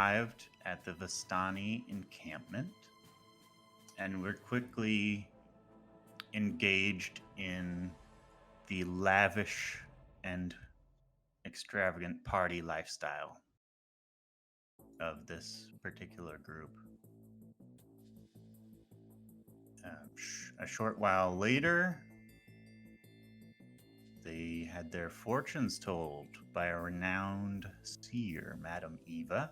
arrived at the Vistani encampment and were quickly engaged in the lavish and extravagant party lifestyle of this particular group. A short while later, they had their fortunes told by a renowned seer, Madame Eva.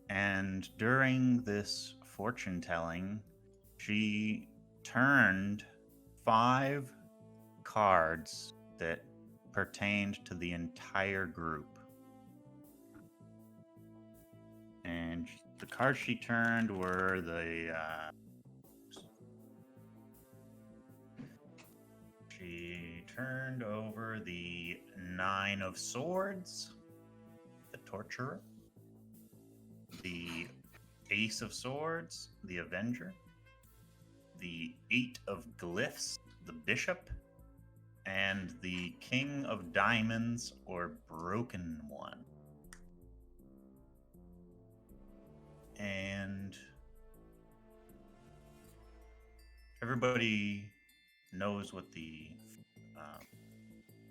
And during this fortune telling, she turned 5 cards that pertained to the entire group. And the cards she turned were she turned over the 9 of Swords, the Torturer, the Ace of Swords, the Avenger, the 8 of Glyphs, the Bishop, and the King of Diamonds, or Broken One. And everybody knows what the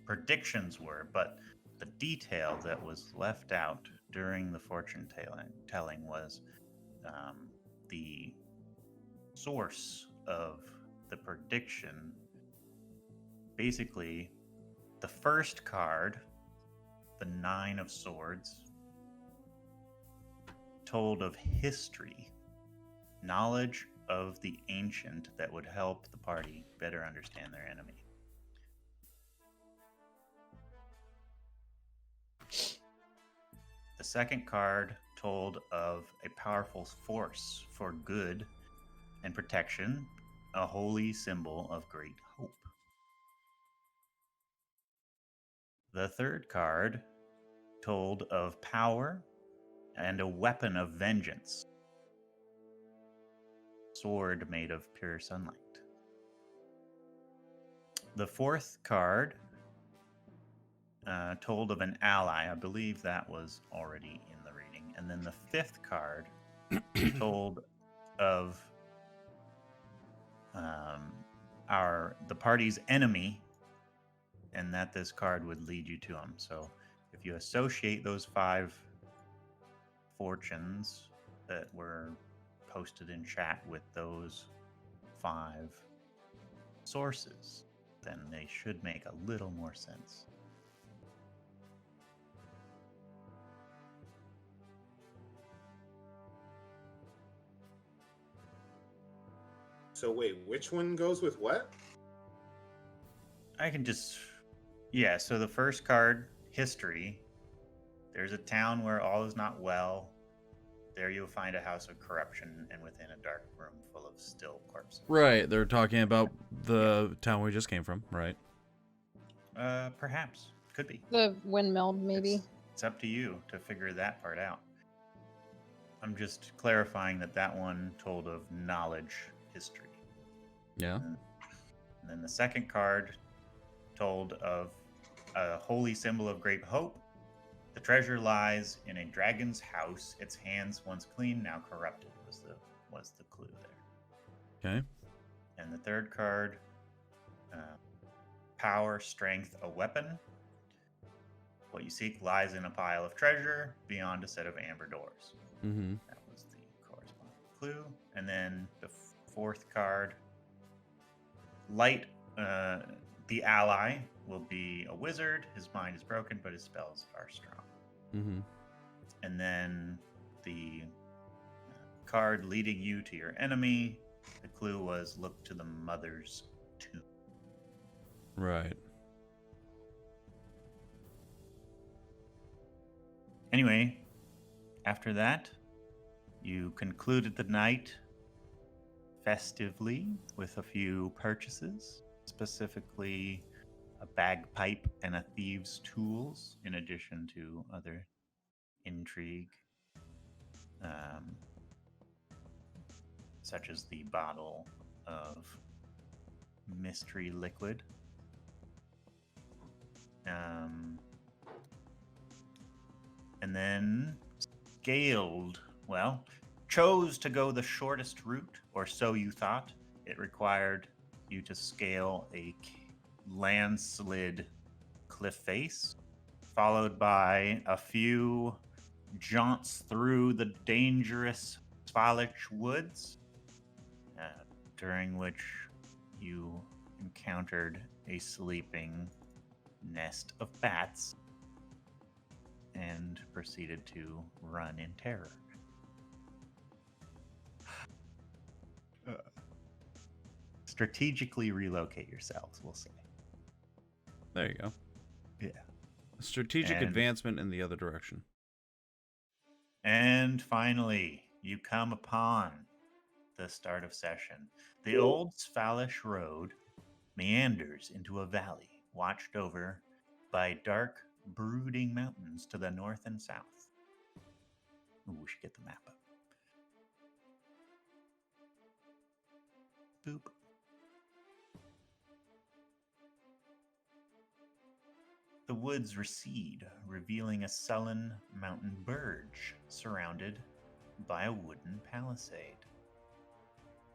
predictions were, but the detail that was left out during the fortune telling was the source of the prediction. Basically, the first card, the 9 of Swords, told of history, knowledge of the ancient that would help the party better understand their enemy. The second card told of a powerful force for good and protection, a holy symbol of great hope. The third card told of power and a weapon of vengeance, sword made of pure sunlight. The fourth card told of an ally. I believe that was already in the reading. And then the fifth card told of the party's enemy, and that this card would lead you to him. So if you associate those 5 fortunes that were posted in chat with those 5 sources, then they should make a little more sense. So wait, which one goes with what? I can just... Yeah, so the first card, history. There's a town where all is not well. There you'll find a house of corruption, and within a dark room full of still corpses. Right, they're talking about the town we just came from, right? Perhaps. Could be. The windmill, maybe. It's up to you to figure that part out. I'm just clarifying that one told of knowledge, history. Yeah. And then the second card told of a holy symbol of great hope. The treasure lies in a dragon's house. Its hands once clean, now corrupted, was the clue there. Okay. And the third card, power, strength, a weapon. What you seek lies in a pile of treasure beyond a set of amber doors. Mm-hmm. That was the corresponding clue. And then the fourth card, light, the ally will be a wizard. His mind is broken, but his spells are strong. Mm-hmm. And then the card leading you to your enemy, the clue was look to the mother's tomb. Right. Anyway, after that, you concluded the night festively with a few purchases, specifically a bagpipe and a thieves' tools, in addition to other intrigue, such as the bottle of mystery liquid. and then scaled, well, chose to go the shortest route, or so you thought. It required you to scale a landslid cliff face, followed by a few jaunts through the dangerous Svalich woods, during which you encountered a sleeping nest of bats and proceeded to run in terror. Strategically relocate yourselves, we'll say. There you go. Yeah. Strategic And- advancement in the other direction. And finally, you come upon the start of session. The old Svalich road meanders into a valley watched over by dark, brooding mountains to the north and south. Ooh, we should get the map up. Boop. The woods recede, revealing a sullen mountain verge surrounded by a wooden palisade.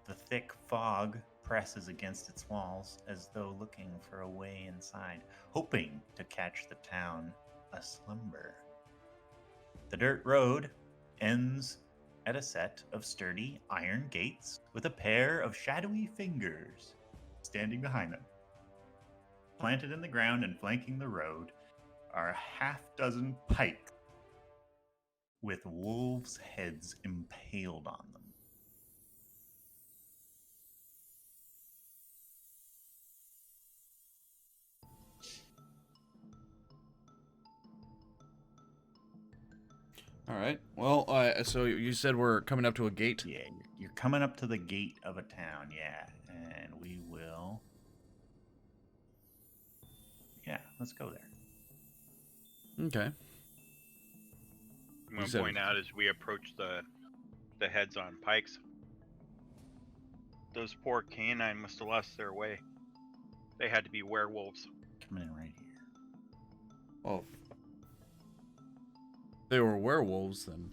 The thick fog presses against its walls as though looking for a way inside, hoping to catch the town aslumber. The dirt road ends at a set of sturdy iron gates with a pair of shadowy fingers standing behind them. Planted in the ground and flanking the road are a half-dozen pikes with wolves' heads impaled on them. All right. Well, so you said we're coming up to a gate? Yeah, you're coming up to the gate of a town, yeah. And we will... Yeah, let's go there. Okay. I'm going to point out as we approach the heads on pikes, those poor canine must have lost their way. They had to be werewolves. Coming in right here. Well, if they were werewolves, then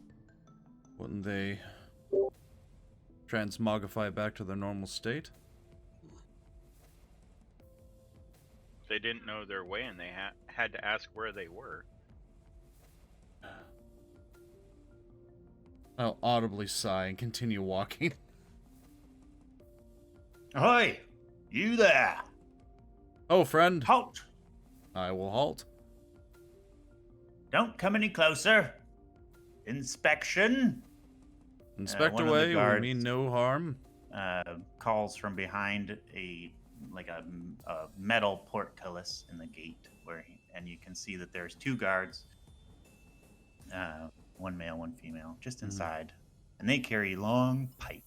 wouldn't they transmogrify back to their normal state? They didn't know their way, and they had to ask where they were. I'll audibly sigh and continue walking. Ahoy! You there! Oh, friend. Halt! I will halt. Don't come any closer. Inspection. Inspect one of the away, we guards- mean no harm. Calls from behind a metal portcullis in the gate, and you can see that there's two guards, one male, one female, just inside, and they carry long pipe,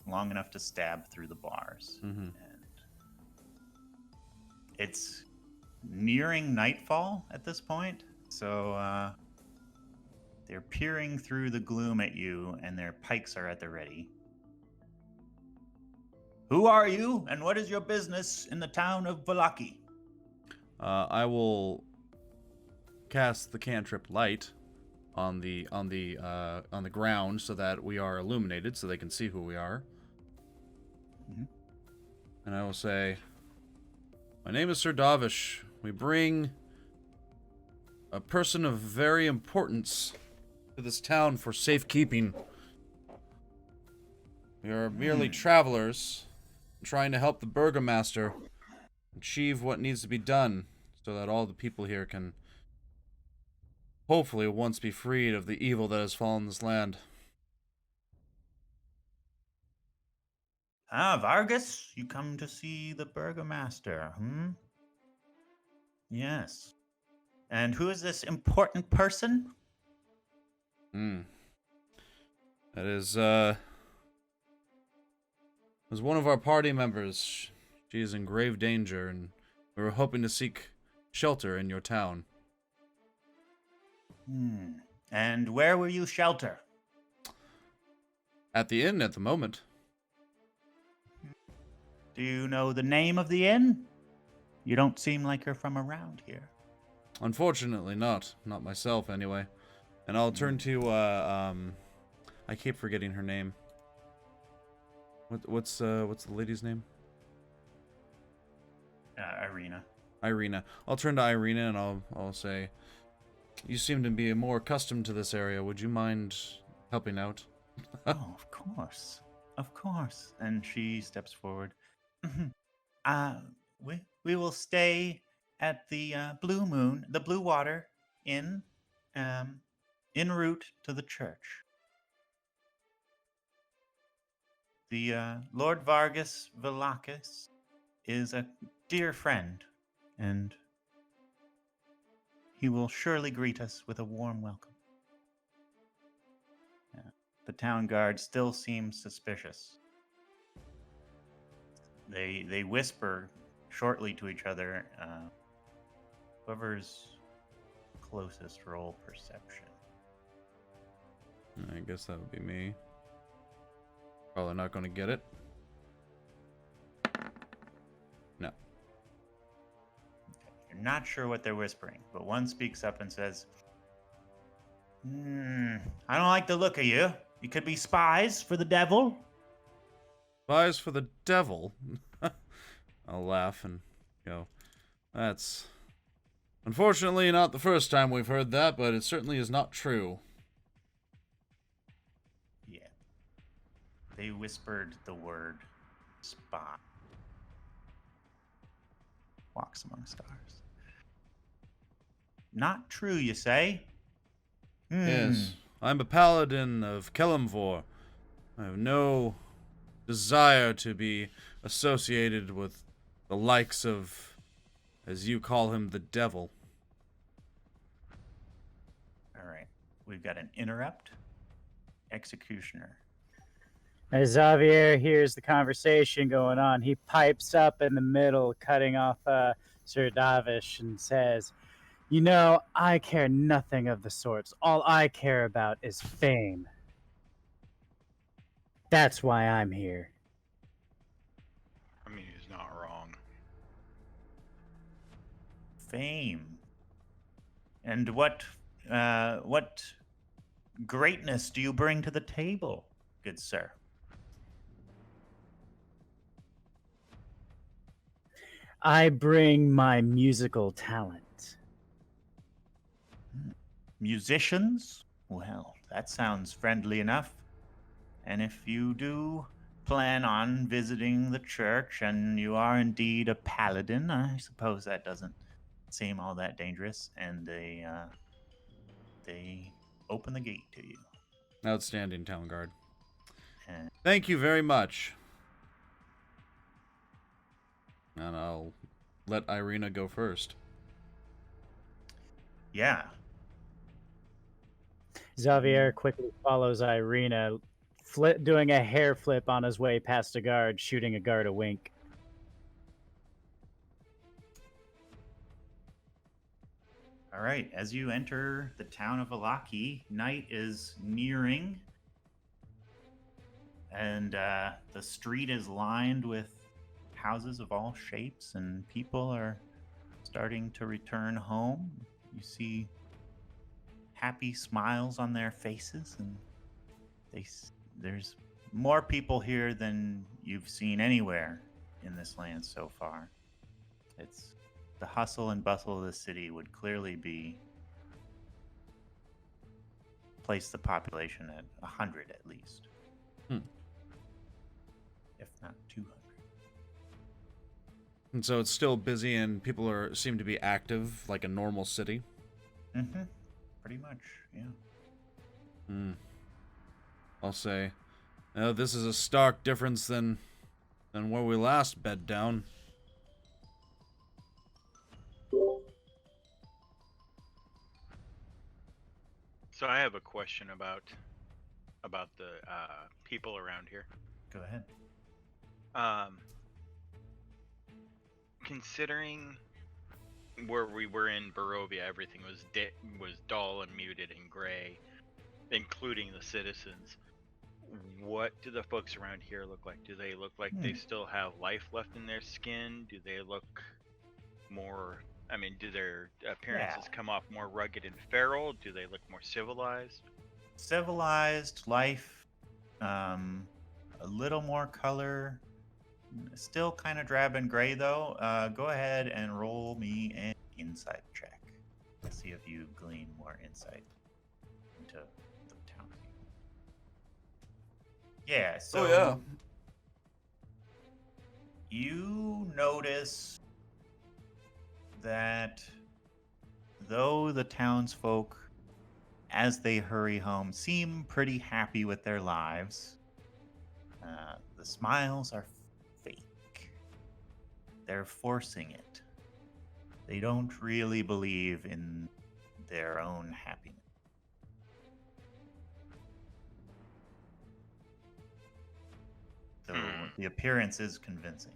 long enough to stab through the bars. And it's nearing nightfall at this point, so they're peering through the gloom at you, and their pikes are at the ready. Who are you, and what is your business in the town of Vallaki? I will cast the cantrip light on the ground so that we are illuminated, so they can see who we are. And I will say, "My name is Sir Davish. We bring a person of very importance to this town for safekeeping. We are merely travelers trying to help the Burgermaster achieve what needs to be done so that all the people here can hopefully once be freed of the evil that has fallen this land." Ah, Vargas, you come to see the Burgermaster, Yes. And who is this important person? That is, was one of our party members. She is in grave danger, and we were hoping to seek shelter in your town. And where will you shelter? At the inn at the moment. Do you know the name of the inn? You don't seem like you're from around here. Unfortunately not. Not myself, anyway. And I'll turn to I keep forgetting her name. What's the lady's name? Irena. Irena. I'll turn to Irena and I'll say, "You seem to be more accustomed to this area. Would you mind helping out?" Oh, of course. Of course. And she steps forward. We will stay at the Blue Moon, the Blue Water Inn, en route to the church. The Lord Vargas Villakis is a dear friend, and he will surely greet us with a warm welcome. The town guard still seems suspicious. They whisper shortly to each other. Whoever's closest, roll perception. I guess that would be me. Probably not going to get it. No. You're not sure what they're whispering, but one speaks up and says, I don't like the look of you. You could be spies for the devil. Spies for the devil? I'll laugh and go, that's unfortunately not the first time we've heard that, but it certainly is not true. Yeah. They whispered the word spy. Walks among stars. Not true, you say? Yes, I'm a paladin of Kelemvor. I have no desire to be associated with the likes of, as you call him, the devil. All right. We've got an interrupt. Executioner. As Xavier hears the conversation going on, he pipes up in the middle, cutting off Sir Davish, and says, "You know, I care nothing of the sorts. All I care about is fame. That's why I'm here." I mean, he's not wrong. Fame. And what greatness do you bring to the table, good sir? I bring my musical talent. Musicians? Well, that sounds friendly enough. And if you do plan on visiting the church and you are indeed a paladin, I suppose that doesn't seem all that dangerous. And they open the gate to you. Outstanding, town guard. And Thank you very much. And I'll let Irena go first. yeah, Xavier quickly follows Irena, doing a hair flip on his way past a guard, shooting a guard a wink. all right. As you enter the town of Vallaki, night is nearing, and the street is lined with houses of all shapes, and people are starting to return home. You see happy smiles on their faces, and there's more people here than you've seen anywhere in this land so far. It's the hustle and bustle of the city would clearly place the population at 100 at least, if not 200. And so it's still busy and people seem to be active like a normal city. Pretty much, yeah. I'll say, this is a stark difference than where we last bed down. So I have a question about the people around here. Go ahead. Considering where we were in Barovia, everything was dull and muted and gray, including the citizens. What do the folks around here look like? Do they look like they still have life left in their skin? Do they look more I mean, do their appearances come off more rugged and feral? Do they look more civilized? Civilized life, a little more color. Still kind of drab and gray though. Go ahead and roll me an insight check. Let's see if you glean more insight into the town. Yeah. So yeah. you notice that though the townsfolk, as they hurry home, seem pretty happy with their lives, the smiles are fake. They're forcing it. They don't really believe in their own happiness. So the appearance is convincing.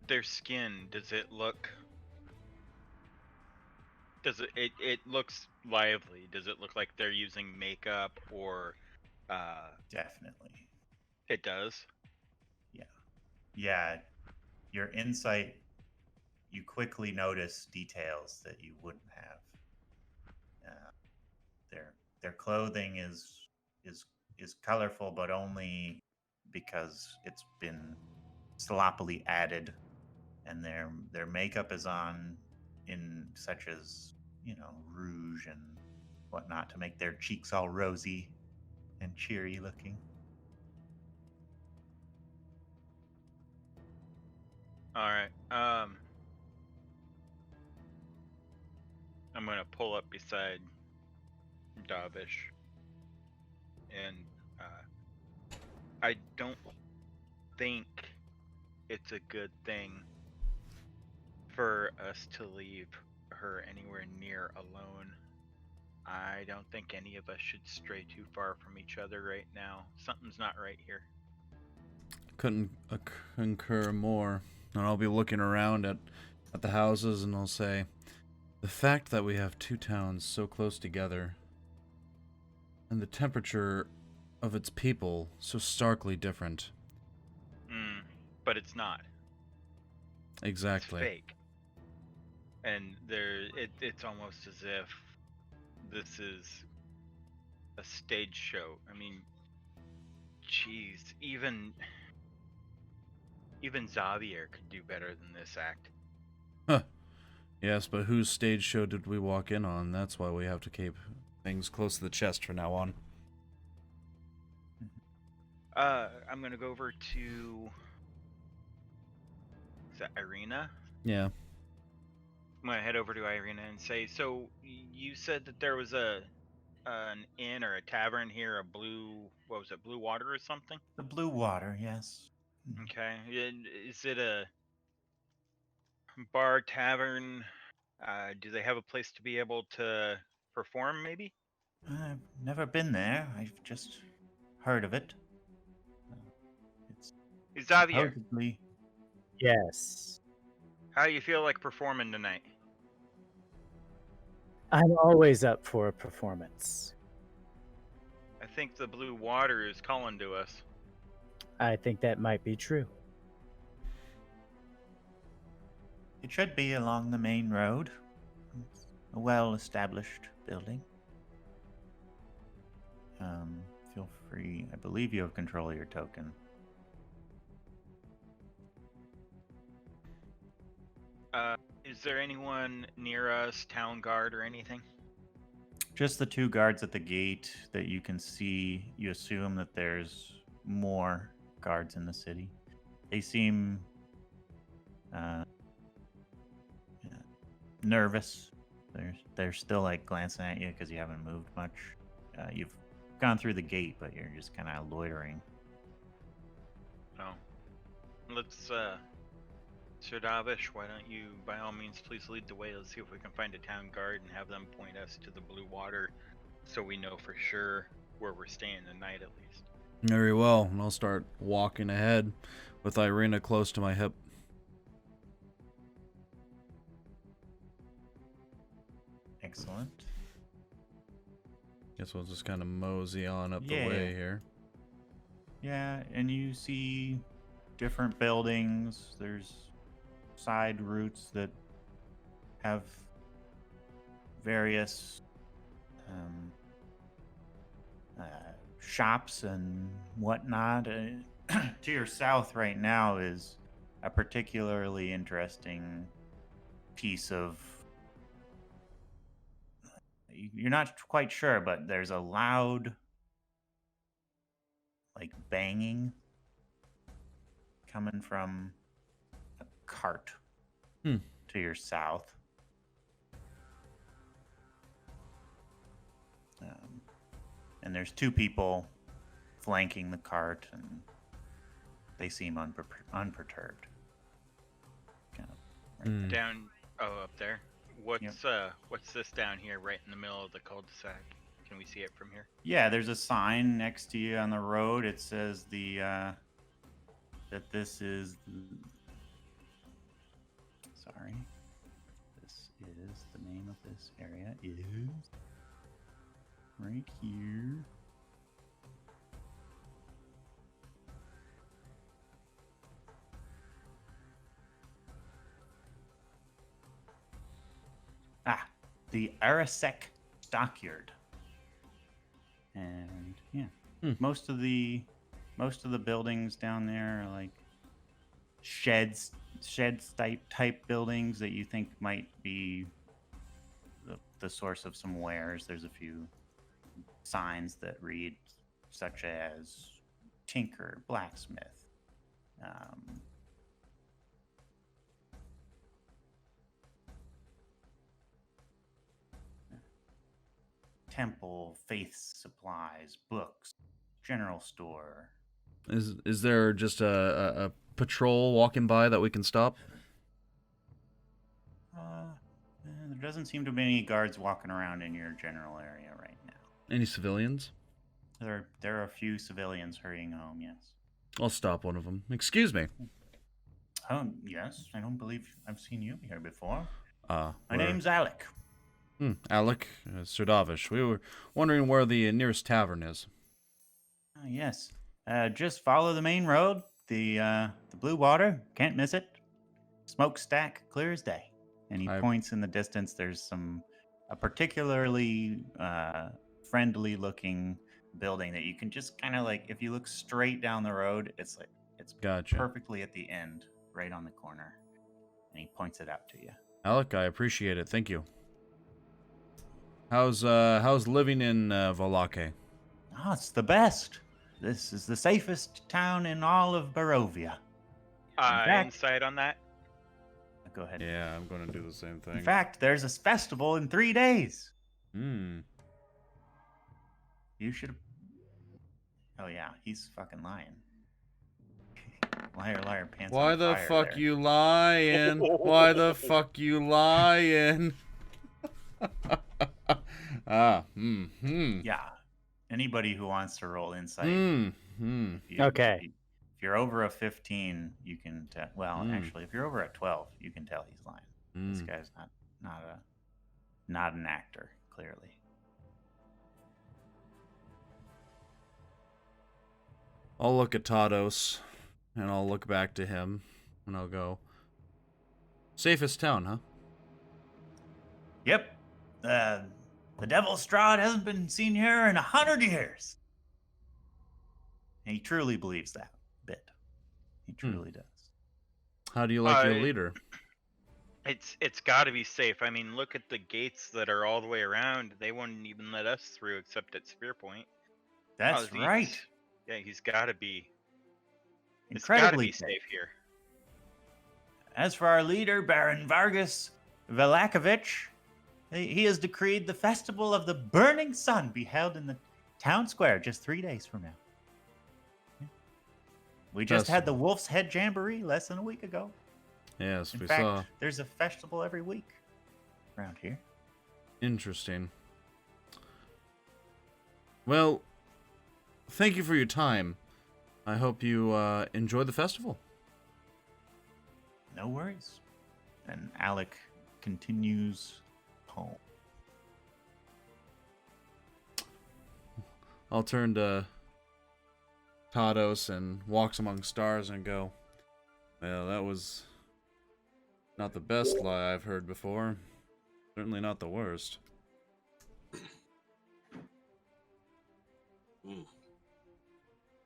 Their skin, does it look... It looks lively. Does it look like they're using makeup or... Definitely. It does? Yeah. Your insight, you quickly notice details that you wouldn't have. Their clothing is colorful, but only because it's been sloppily added, and their makeup is on in such as, rouge and whatnot to make their cheeks all rosy and cheery looking. All right. I'm gonna pull up beside Davish, and I don't think it's a good thing for us to leave her anywhere near alone. I don't think any of us should stray too far from each other right now. Something's not right here. Couldn't concur more. And I'll be looking around at the houses, and I'll say, the fact that we have two towns so close together, and the temperature of its people so starkly different. But it's not. Exactly. It's fake. And it's almost as if this is a stage show. I mean, jeez, even Xavier could do better than this act. Huh. Yes, but whose stage show did we walk in on? That's why we have to keep things close to the chest from now on. I'm gonna go over to... Is that Irena? Yeah. I'm gonna head over to Irena and say, so you said that there was an inn or a tavern here, what was it, Blue Water or something? The Blue Water, yes. Okay. Is it a bar, tavern? Do they have a place to be able to perform, maybe? I've never been there. I've just heard of it. It's Xavier, supposedly... Yes. how do you feel like performing tonight? I'm always up for a performance. I think the Blue Water is calling to us. I think that might be true. It should be along the main road. It's a well-established building. Feel free. I believe you have control of your token. Is there anyone near us, town guard or anything? Just the two guards at the gate that you can see. You assume that there's more guards in the city. They seem nervous. They're still like glancing at you because you haven't moved much. You've gone through the gate, but you're just kind of loitering. Oh. Let's, Sir Davish, why don't you, by all means, please lead the way. Let's see if we can find a town guard and have them point us to the Blue Water so we know for sure where we're staying the night at least. Very well, and I'll start walking ahead with Irena close to my hip. Excellent. Guess we'll just kind of mosey on up the Yeah. way here. Yeah, and you see different buildings. There's side routes that have various shops and whatnot. To your south right now is a particularly interesting piece of. You're not quite sure, but there's a loud, like, banging coming from a cart to your south. And there's two people flanking the cart, and they seem unperturbed. Kind of Down, up there. What's this down here, right in the middle of the cul-de-sac? Can we see it from here? Yeah, there's a sign next to you on the road. It says that this is. Sorry, this is the name of this area is right here. The Arasek Stockyard. And yeah, most of the buildings down there are like sheds type buildings that you think might be the source of some wares. There's a few signs that read such as tinker, blacksmith, temple, faith supplies, books, general store. Is there just a patrol walking by that we can stop? There doesn't seem to be any guards walking around in your general area right now. Any civilians? There are a few civilians hurrying home, yes. I'll stop one of them. Excuse me. Oh, yes. I don't believe I've seen you here before. My name's Alec. Alec, Strahd. We were wondering where the nearest tavern is. Yes. Just follow the main road. The blue water. Can't miss it. Smokestack, clear as day. And he points in the distance. There's a particularly friendly-looking building that you can just kind of like, if you look straight down the road, it's Gotcha. Perfectly at the end, right on the corner. And he points it out to you. Alec, I appreciate it. Thank you. How's living in Vallaki? Oh, it's the best. This is the safest town in all of Barovia. Insight on that? Go ahead. Yeah, I'm going to do the same thing. In fact, there's a festival in 3 days. You should. Oh yeah, he's fucking lying. Liar, liar, pants. Why on the fire fuck there. you lying? Why the fuck you lying? Yeah. Anybody who wants to roll insight. Okay. If you're over a 15, you can tell. Well, actually, if you're over at 12, you can tell he's lying. This guy's not an actor, clearly. I'll look at Tados, and I'll look back to him, and I'll go, safest town, huh? Yep. The devil Strahd hasn't been seen here in 100 years. And he truly believes that bit. He truly does. How do you like your leader? It's got to be safe. I mean, look at the gates that are all the way around. They wouldn't even let us through except at Spear Point. That's right. Yeah, he's got to be. Incredibly it's gotta be safe here. As for our leader, Baron Vargas Velakovich, he has decreed the festival of the Burning Sun be held in the town square just 3 days from now. Yeah. We just had the Wolf's Head Jamboree less than a week ago. Yes, In we fact, saw. there's a festival every week around here. Interesting. Well, thank you for your time. I hope you enjoy the festival. No worries. And Alec continues home. I'll turn to Tados and walks among stars and go, Well, that was not the best lie I've heard before. Certainly not the worst.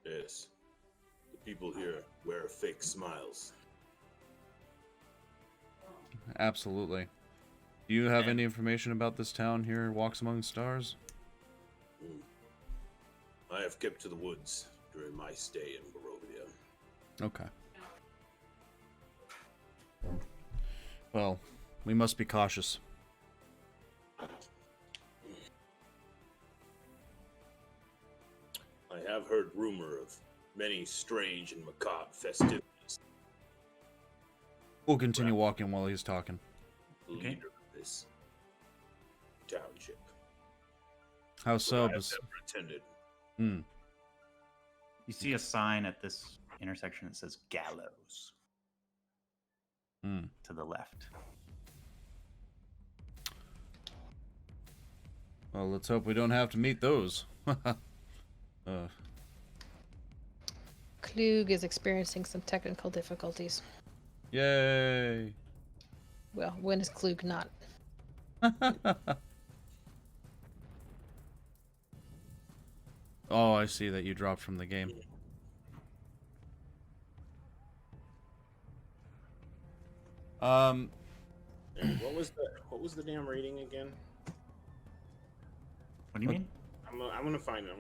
Yes. The people here wear fake smiles. Absolutely. Do you have any information about this town here, Walks Among Stars? I have kept to the woods during my stay in Barovia. Okay. Well, we must be cautious. I have heard rumor of many strange and macabre festivities. We'll continue walking while he's talking. The leader of this township. How so? I have never attended. You see a sign at this intersection that says Gallows to the left. Well, let's hope we don't have to meet those. Klug is experiencing some technical difficulties. Yay! Well, when is Klug not? Oh, I see that you dropped from the game. And what was the damn rating again? What do you mean? I'm gonna find it.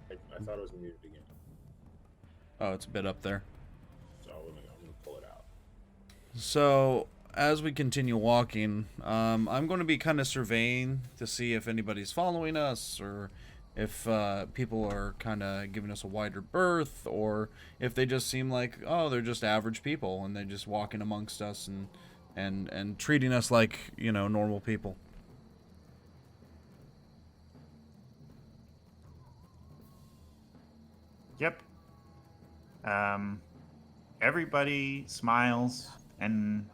I thought it was muted again, Oh, it's a bit up there. so I'm gonna pull it out. So, as we continue walking, I'm going to be kind of surveying to see if anybody's following us, or if people are kind of giving us a wider berth, or if they just seem like, oh, they're just average people, and they're just walking amongst us and treating us like, you know, normal people. Yep. Everybody smiles, and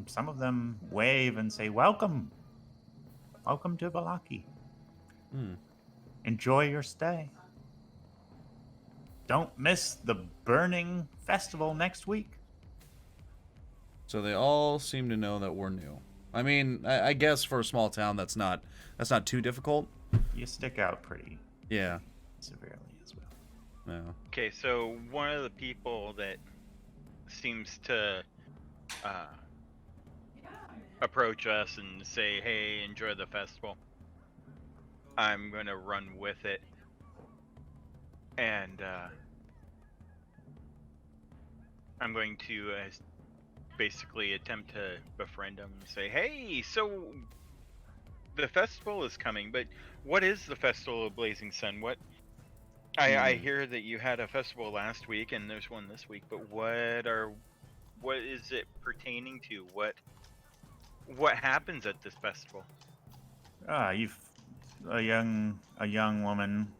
some of them wave and say, "Welcome, welcome to Vallaki. Enjoy your stay. Don't miss the burning festival next week." So they all seem to know that we're new. I mean, I guess for a small town, that's not too difficult. You stick out pretty Yeah. severely as well. Yeah. Okay, so one of the people that seems to approach us and say, "Hey, enjoy the festival," I'm gonna run with it, and I'm going to basically attempt to befriend him and say, "Hey, so the festival is coming, but what is the Festival of Blazing Sun? What? I hear that you had a festival last week and there's one this week, but what is it pertaining to? What happens at this festival?" A young woman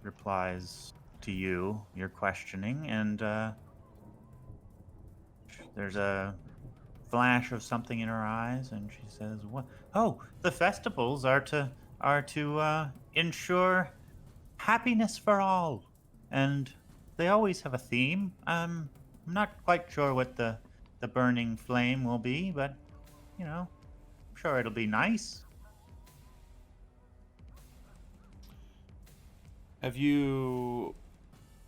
replies to your questioning, and there's a flash of something in her eyes, and she says, "What? Oh, the festivals are to ensure happiness for all, and they always have a theme. I'm not quite sure what the burning flame will be, but you know, I'm sure it'll be nice." Have you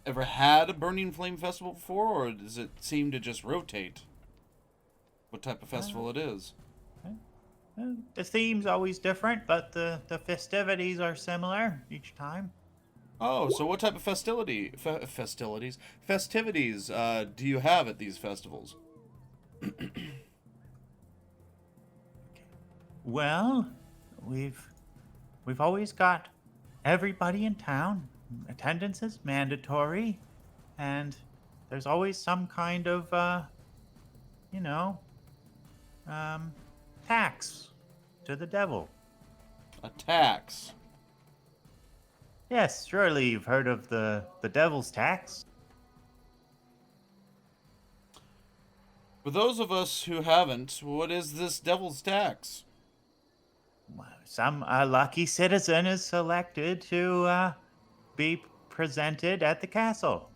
ever had a Burning Flame Festival before, or does it seem to just rotate? What type of festival it is? The theme's always different, but the festivities are similar each time. Oh, so what type of festivities do you have at these festivals? Well, we've always got everybody in town. Attendance is mandatory, and there's always some kind of tax to the devil. A tax. Yes, surely you've heard of the devil's tax. For those of us who haven't, what is this devil's tax? Well, some lucky citizen is selected to be presented at the castle.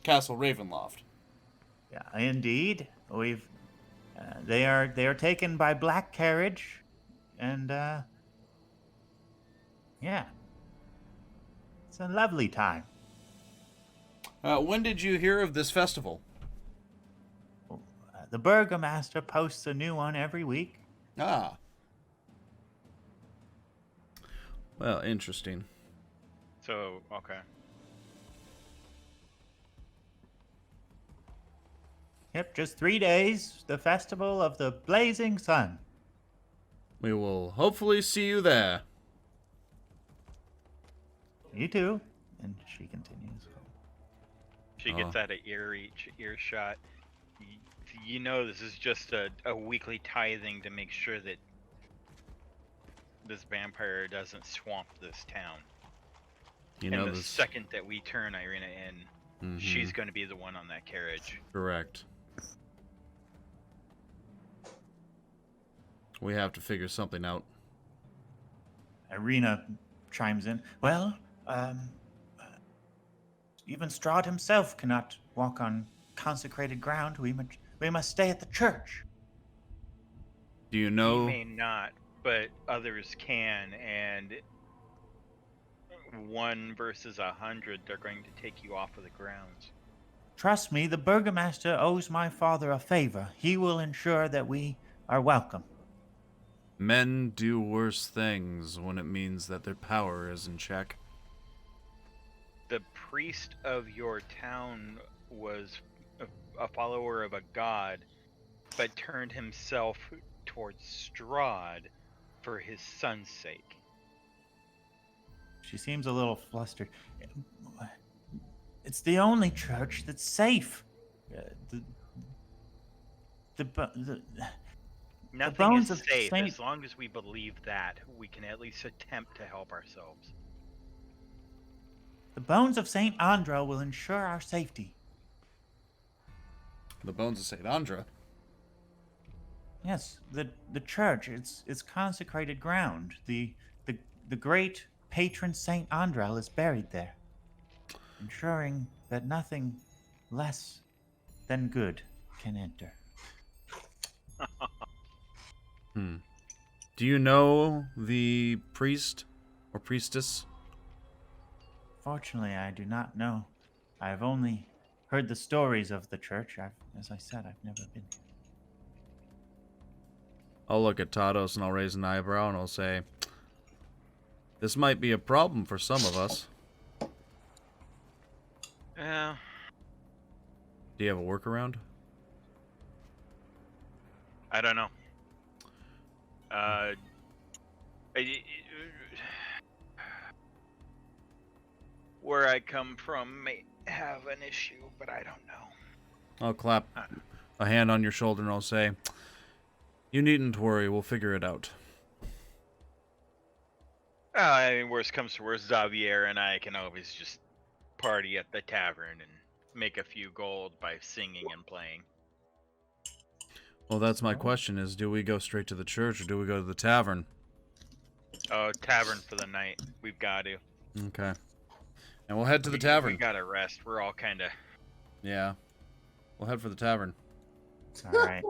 Castle Ravenloft. Yeah, indeed. We've they are taken by black carriage, and yeah, it's a lovely time. When did you hear of this festival? The Burgermaster posts a new one every week. Ah. Well, interesting. So, okay. Yep, just 3 days. The festival of the blazing sun. We will hopefully see you there. You too. And she continues. She gets out of earshot. You know this is just a weekly tithing to make sure that this vampire doesn't swamp this town. You and know the this. second that we turn Irena in, Mhm. she's going to be the one on that carriage. Correct. We have to figure something out. Irena chimes in. Well, even Strahd himself cannot walk on consecrated ground. We must stay at the church. Do you He know? may not, but others can, and 1 versus 100, they're going to take you off of the grounds. Trust me, the Burgermaster owes my father a favor. He will ensure that we are welcome. Men do worse things when it means that their power is in check. The priest of your town was a follower of a god, but turned himself towards Strahd for his son's sake. She seems a little flustered. It's the only church that's safe. Nothing bones is of safe. Saint- As long as we believe that, we can at least attempt to help ourselves. The bones of Saint Andra will ensure our safety. The bones of Saint Andra. Yes, the church. It's consecrated ground. The great patron Saint Andrel is buried there, ensuring that nothing less than good can enter. Do you know the priest or priestess? Fortunately, I do not know. I've only heard the stories of the church. As I said, I've never been. I'll look at Tados and I'll raise an eyebrow and I'll say, this might be a problem for some of us. Yeah. Do you have a workaround? I don't know. Where I come from may have an issue, but I don't know. I'll clap a hand on your shoulder and I'll say, you needn't worry, we'll figure it out. I mean, worst comes to worst, Xavier and I can always just party at the tavern and make a few gold by singing and playing. Well, that's my question is, do we go straight to the church or do we go to the tavern? Oh, tavern for the night. We've got to. Okay. And we'll head to the tavern. We gotta rest. We're all kind of... Yeah. We'll head for the tavern. All right.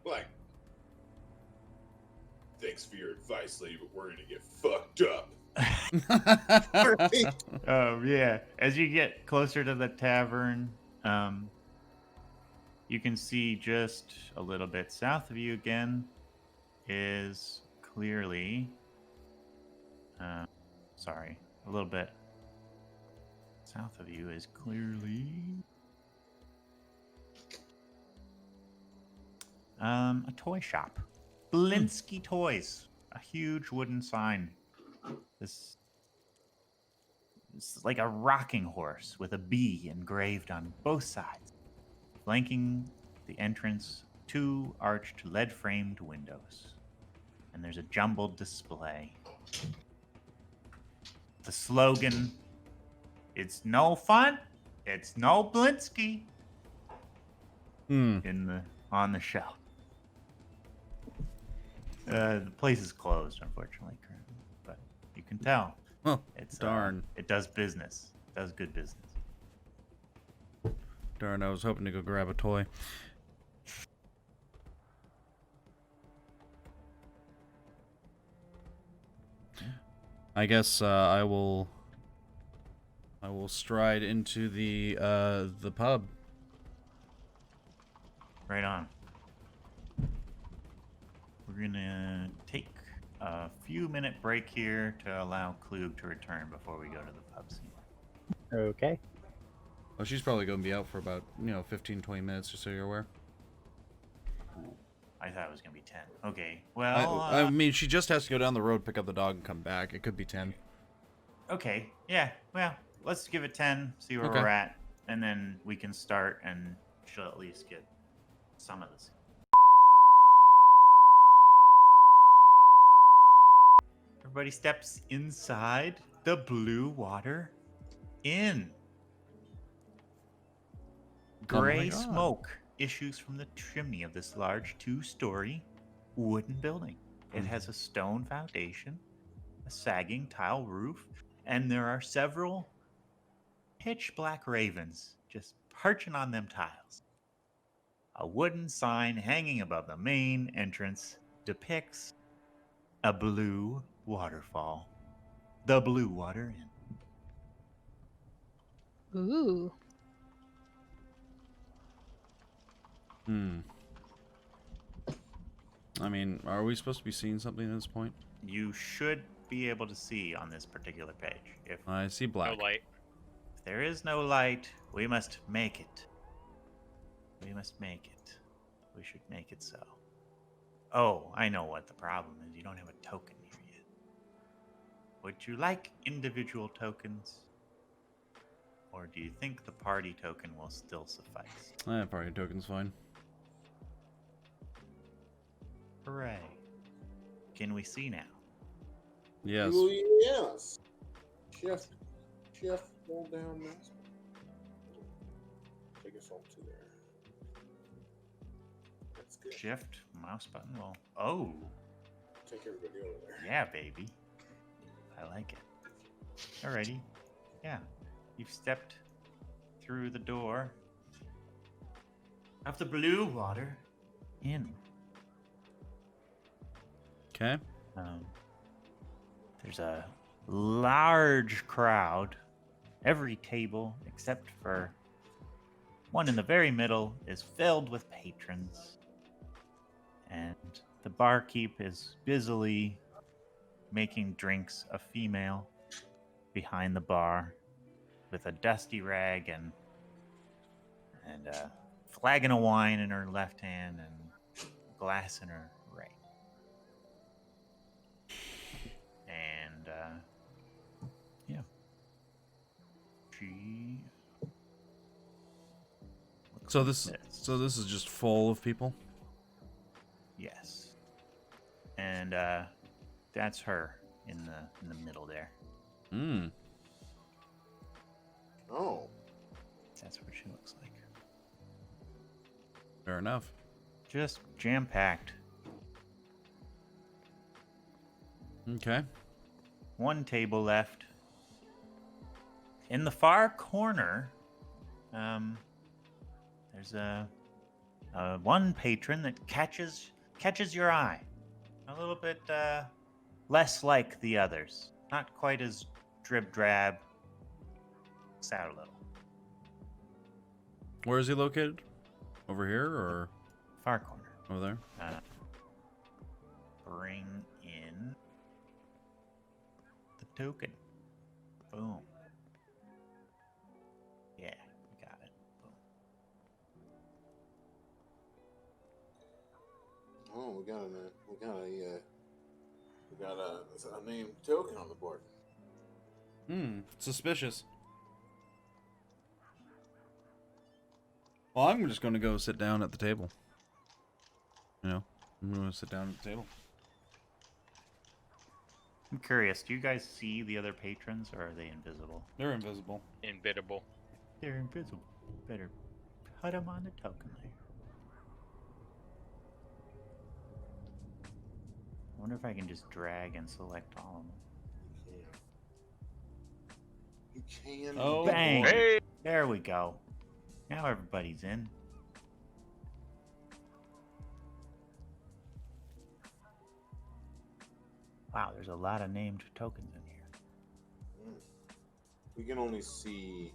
Like, thanks for your advice, lady, but we're gonna get fucked up. Yeah. As you get closer to the tavern, you can see just a little bit south of you again is clearly, a little bit south of you is clearly a toy shop. Blinsky Toys. A huge wooden sign. This is like a rocking horse with a bee engraved on both sides. Flanking the entrance, 2 arched lead-framed windows. And there's a jumbled display. The slogan, it's no fun, it's no Blinsky, on the shelf. The place is closed, unfortunately, currently, but you can tell. Oh, It's darn. it does business. It does good business. Darn, I was hoping to go grab a toy. I guess I will stride into the pub. Right on. We're gonna take a few minute break here to allow Klug to return before we go to the pub scene. Okay. Well, she's probably going to be out for about, 15, 20 minutes, just so you're aware. I thought it was gonna be 10. Okay. Well, I mean, she just has to go down the road, pick up the dog, and come back. It could be 10. okay. Yeah. Well, let's give it 10. See where Okay. we're at, and then we can start, and she'll at least get some of this. Everybody steps inside the Blue Water Inn. Oh my Gray God. smoke issues from the chimney of this large 2-story wooden building. It has a stone foundation, a sagging tile roof, and there are several pitch black ravens just perching on them tiles. A wooden sign hanging above the main entrance depicts a blue waterfall. The Blue Water Inn. Ooh. I mean, are we supposed to be seeing something at this point? You should be able to see on this particular page. If I see black. No light. there is no light, we must make it. We must make it. We should make it so. Oh, I know what the problem is. You don't have a token here yet. Would you like individual tokens? Or do you think the party token will still suffice? Party token's fine. Hooray. Can we see now? Yes. Oh, yes. Chef, hold down mouse. Take us all to there. That's good. Shift, mouse button will. Oh, Take everybody over there. yeah, baby. I like it. Alrighty. Yeah. You've stepped through the door of the Blue Water Inn. Okay. There's a large crowd. Every table, except for one in the very middle, is filled with patrons. And the barkeep is busily making drinks, a female behind the bar with a dusty rag and a flagon of wine in her left hand and a glass in her right. And yeah, she. looks So like this is just full of people. yes, and that's her in the middle there. Hmm. Oh. That's what she looks like. Fair enough. Just jam packed. Okay. One table left. In the far corner, there's a one patron that catches your eye. A little bit less like the others. Not quite as drib drab. Looks out a little. Where is he located? Over here or Far corner. over there? Bring in the token. Boom. Yeah, we got it. Boom. Oh, we got a named token on the board. Suspicious. Well, I'm just going to go sit down at the table. I'm going to sit down at the table. I'm curious, do you guys see the other patrons or are they invisible? They're invisible. Inbiddable. They're invisible. Better put them on the token layer. I wonder if I can just drag and select all of them. You can. Oh, Bang! boy. Hey! There we go. Now everybody's in. Wow, there's a lot of named tokens in here. We can only see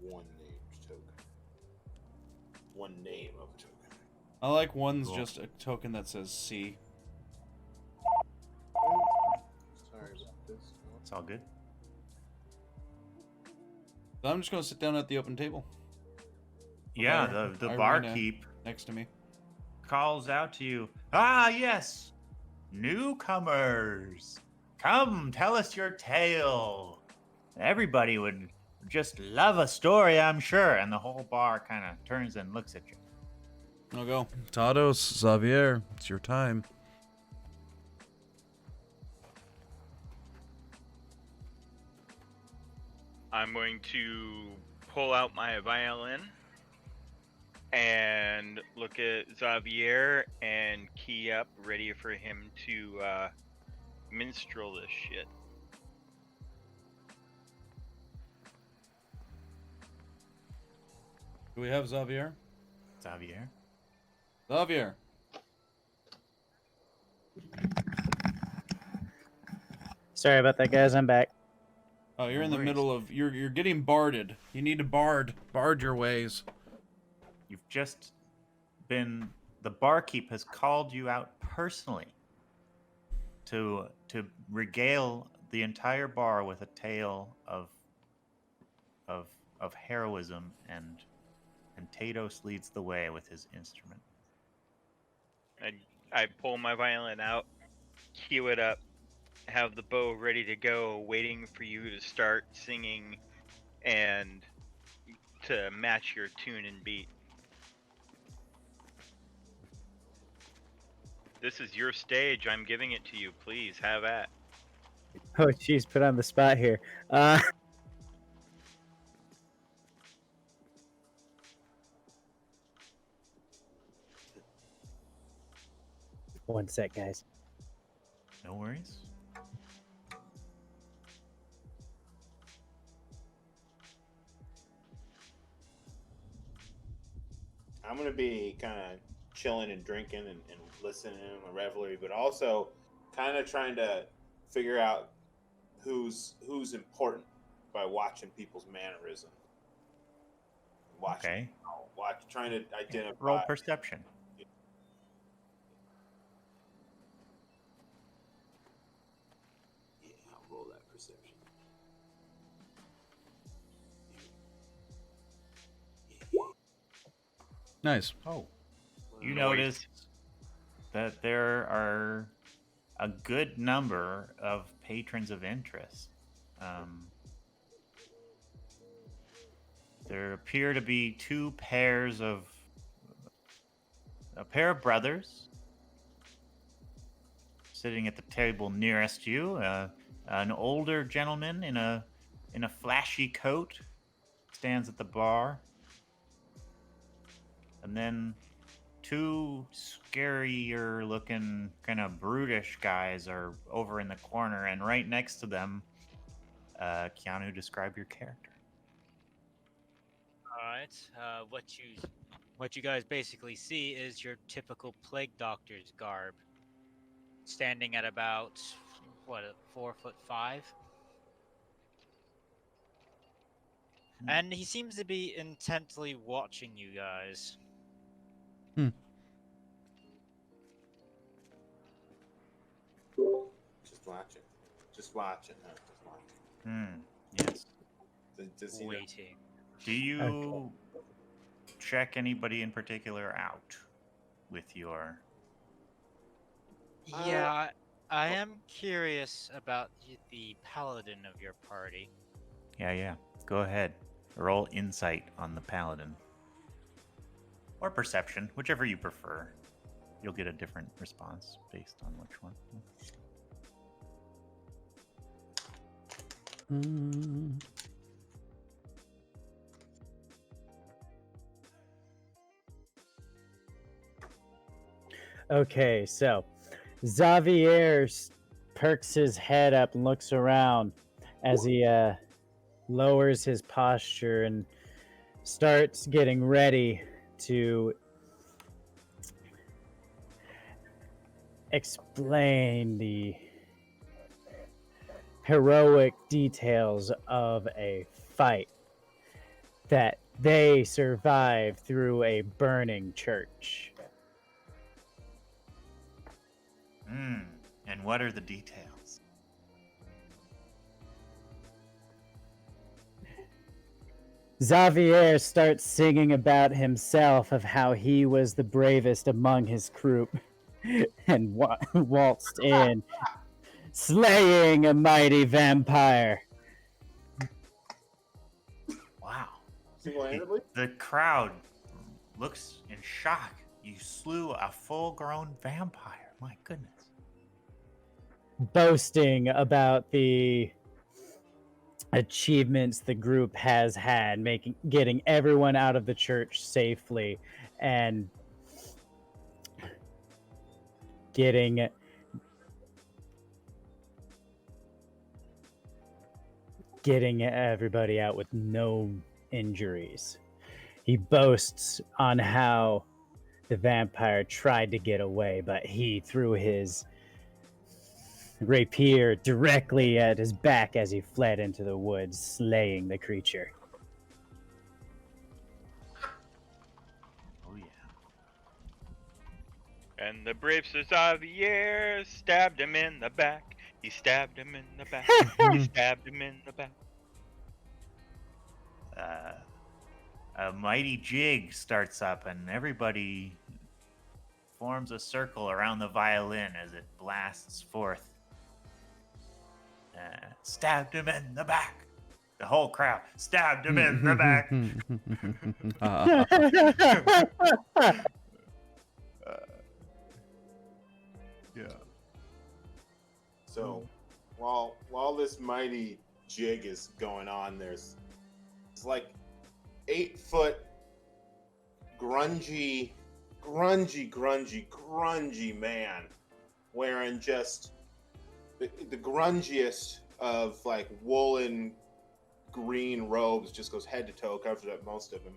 one named token. One name of a token. I like one's Cool. just a token that says C. Sorry about this. It's all good. So I'm just gonna sit down at the open table Yeah, Our the Irena barkeep next to me. calls out to you. Ah, yes, newcomers. Come, tell us your tale. Everybody would just love a story, I'm sure. And the whole bar kind of turns and looks at you. I'll go. Tados, Xavier, it's your time. I'm going to pull out my violin and look at Xavier and key up, ready for him to minstrel this shit. Do we have Xavier? Xavier? Xavier. Sorry about that, guys. I'm back. Oh, you're No in the worries. middle of you're getting barded. You need to bard your ways. You've just been, the barkeep has called you out personally to regale the entire bar with a tale of heroism, and Tados leads the way with his instrument. I pull my violin out, cue it up, have the bow ready to go, waiting for you to start singing and to match your tune and beat. This is your stage. I'm giving it to you. Please have at. Oh, jeez, put on the spot here. One sec, guys. No worries. I'm gonna be kind of chilling and drinking and listening to my revelry, but also kind of trying to figure out who's important by watching people's mannerism. Okay. Trying to identify. Roll perception. Yeah, I'll roll that perception. Nice. Oh, you Noise. notice that there are a good number of patrons of interest. There appear to be a pair of brothers sitting at the table nearest you. An older gentleman in a flashy coat stands at the bar. And then two scarier looking, kind of brutish guys are over in the corner, and right next to them, Keanu, describe your character. All right. What you guys basically see is your typical plague doctor's garb, standing at about 4'5", and he seems to be intently watching you guys. Just watching. Huh? Just watching. Yes. Does he know? Waiting. Do you check anybody in particular out with your... Yeah, I am curious about the paladin of your party. Yeah. Go ahead. Roll insight on the paladin. Or perception, whichever you prefer. You'll get a different response based on which one. Okay, so Xavier perks his head up and looks around as he lowers his posture and starts getting ready to explain the heroic details of a fight that they survived through a burning church. And what are the details? Xavier starts singing about himself, of how he was the bravest among his group, and waltzed in, slaying a mighty vampire. Wow. Single-handedly? The crowd looks in shock. You slew a full-grown vampire. My goodness. Boasting about the achievements the group has had, getting everyone out of the church safely, and getting everybody out with no injuries. He boasts on how the vampire tried to get away, but he threw his rapier directly at his back as he fled into the woods, slaying the creature. Oh, yeah. And the brave Sir Xavier stabbed him in the back. He stabbed him in the back. He stabbed him in the back. A mighty jig starts up, and everybody forms a circle around the violin as it blasts forth. Stabbed him in the back. The whole crowd stabbed him in the back. Yeah. So, while this mighty jig is going on, there's like 8-foot grungy man wearing just the grungiest of like woolen green robes, just goes head to toe, covers up most of him.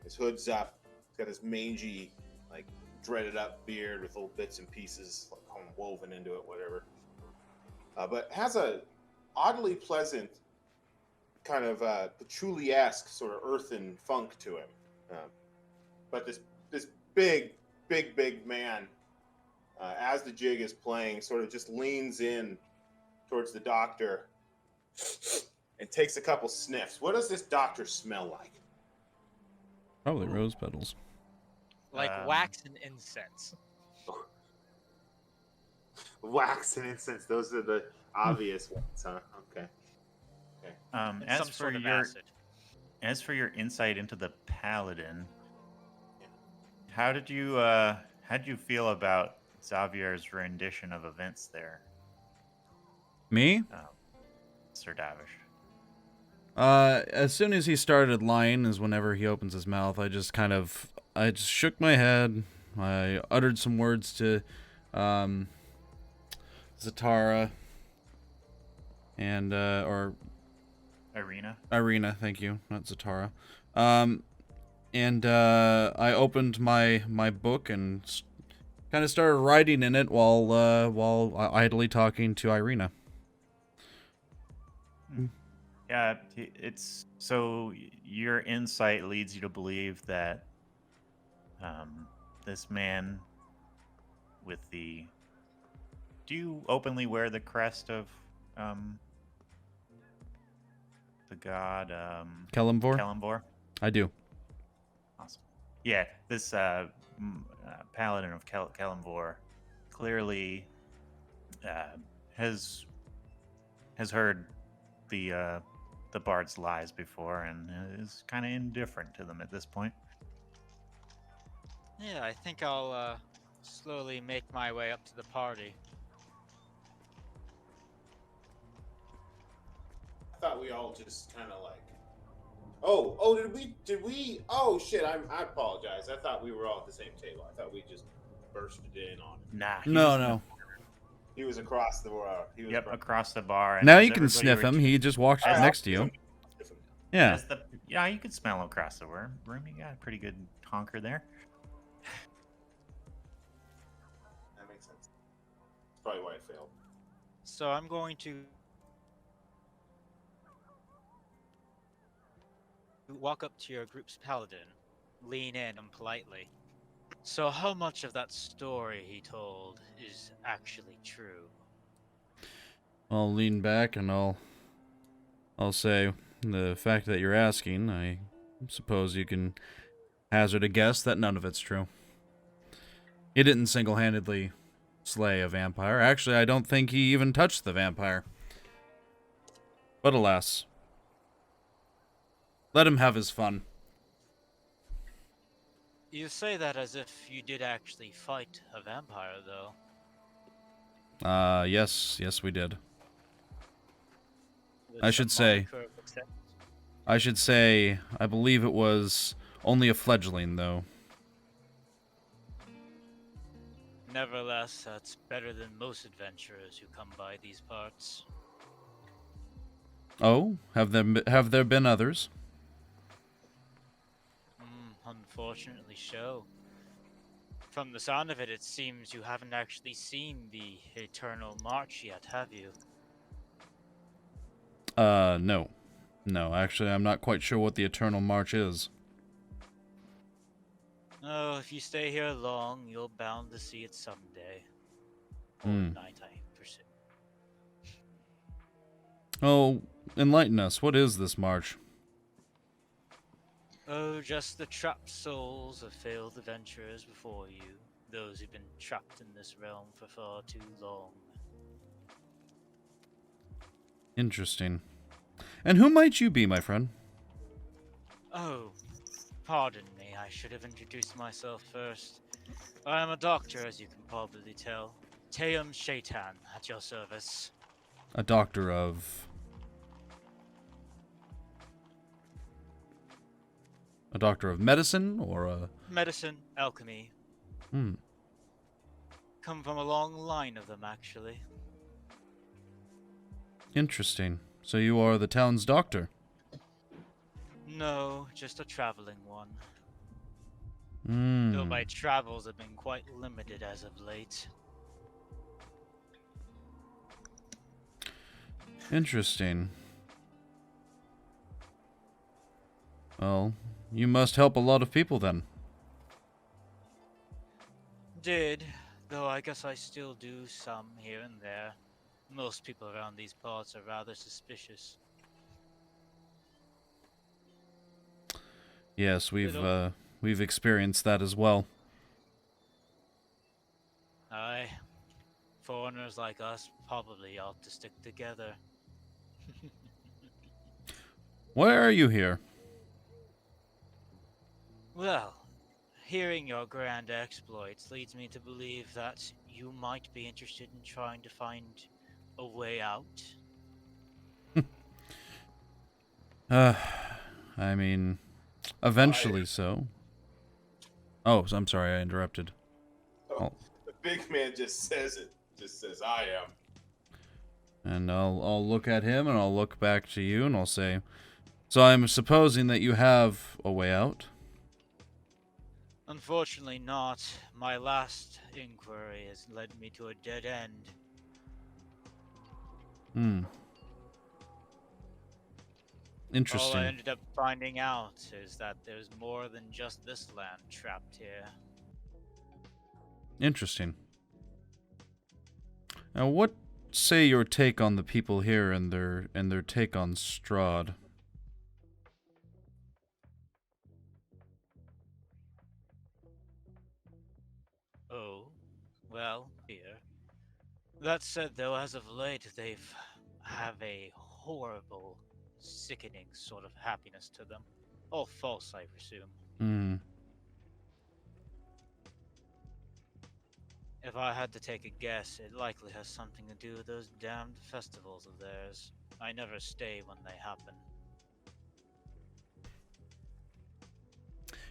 His hood's up. He's got this mangy, like dreaded up beard with little bits and pieces like woven into it, whatever. But has a oddly pleasant kind of patchouli-esque sort of earthen funk to him. But this big man, as the jig is playing, sort of just leans in towards the doctor and takes a couple sniffs. What does this doctor smell like? Probably rose petals. Like wax and incense. Wax and incense. Those are the obvious ones, huh? Okay. And some sort of acid. As for your insight into the paladin, how did you feel about Xavier's rendition of events there, Me? Sir Davish? As soon as he started lying is whenever he opens his mouth. I just shook my head. I uttered some words to Zatara and or Irena, thank you, not Zatara. And I opened my book and kind of started writing in it while idly talking to Irena. Yeah, it's so your insight leads you to believe that this man with the... Do you openly wear the crest of the god Kelemvor? Kelemvor? I do. Awesome. Yeah, this paladin of Kelemvor clearly has heard the bard's lies before and is kind of indifferent to them at this point. Yeah, I think I'll slowly make my way up to the party. I thought we all just kind of like, oh, did we? Oh shit! I apologize. I thought we were all at the same table. I thought we just bursted in on him. Nah. No. He was across the bar. Across the bar. And Now as you can everybody sniff him. He just walked All right, next to you. Yeah. Yeah, you could smell across the room. You got a pretty good honker there. That makes sense. That's probably why I failed. So I'm going to walk up to your group's paladin, lean in and politely. So how much of that story he told is actually true? I'll lean back and I'll say, the fact that you're asking, I suppose you can hazard a guess that none of it's true. He didn't single-handedly slay a vampire. Actually, I don't think he even touched the vampire. But alas. Let him have his fun. You say that as if you did actually fight a vampire, though. Yes, we did. With I some should say- moniker of success. I should say, I believe it was only a fledgling, though. Nevertheless, that's better than most adventurers who come by these parts. Oh, have there been others? Unfortunately so. From the sound of it, it seems you haven't actually seen the Eternal March yet, have you? No. No, actually, I'm not quite sure what the Eternal March is. Oh, if you stay here long, you're bound to see it someday. Or Hmm. night, I presume. Oh, enlighten us. What is this march? Oh, just the trapped souls of failed adventurers before you. Those who've been trapped in this realm for far too long. Interesting. And who might you be, my friend? Oh, pardon me, I should have introduced myself first. I am a doctor, as you can probably tell. Tayum Shaitan, at your service. A doctor of... A doctor of medicine, or a... Medicine, alchemy. Come from a long line of them, actually. Interesting. So you are the town's doctor? No, just a traveling one. Hmm. Though my travels have been quite limited as of late. Interesting. Well, you must help a lot of people then. Did, though I guess I still do some here and there. Most people around these parts are rather suspicious. Yes, we've experienced that as well. Aye. Foreigners like us probably ought to stick together. Why are you here? Well, hearing your grand exploits leads me to believe that you might be interested in trying to find a way out. I mean, eventually so. Oh, I'm sorry, I interrupted. Oh, the big man just says it. Just says, I am. And I'll look at him and I'll look back to you and I'll say, so I'm supposing that you have a way out? Unfortunately not. My last inquiry has led me to a dead end. Interesting. All I ended up finding out is that there's more than just this land trapped here. Interesting. Now, what say your take on the people here and their take on Strahd? Oh, well, here. That said, though, as of late, they've have a horrible, sickening sort of happiness to them. All false, I presume. If I had to take a guess, it likely has something to do with those damned festivals of theirs. I never stay when they happen.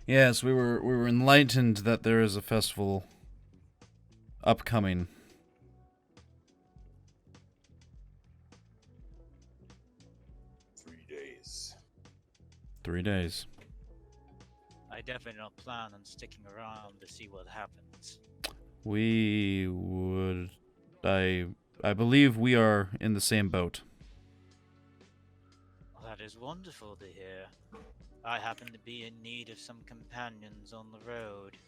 Yes, we were enlightened that there is a festival upcoming. 3 days. I definitely don't plan on sticking around to see what happens. We would... I believe we are in the same boat. Well, that is wonderful to hear. I happen to be in need of some companions on the road.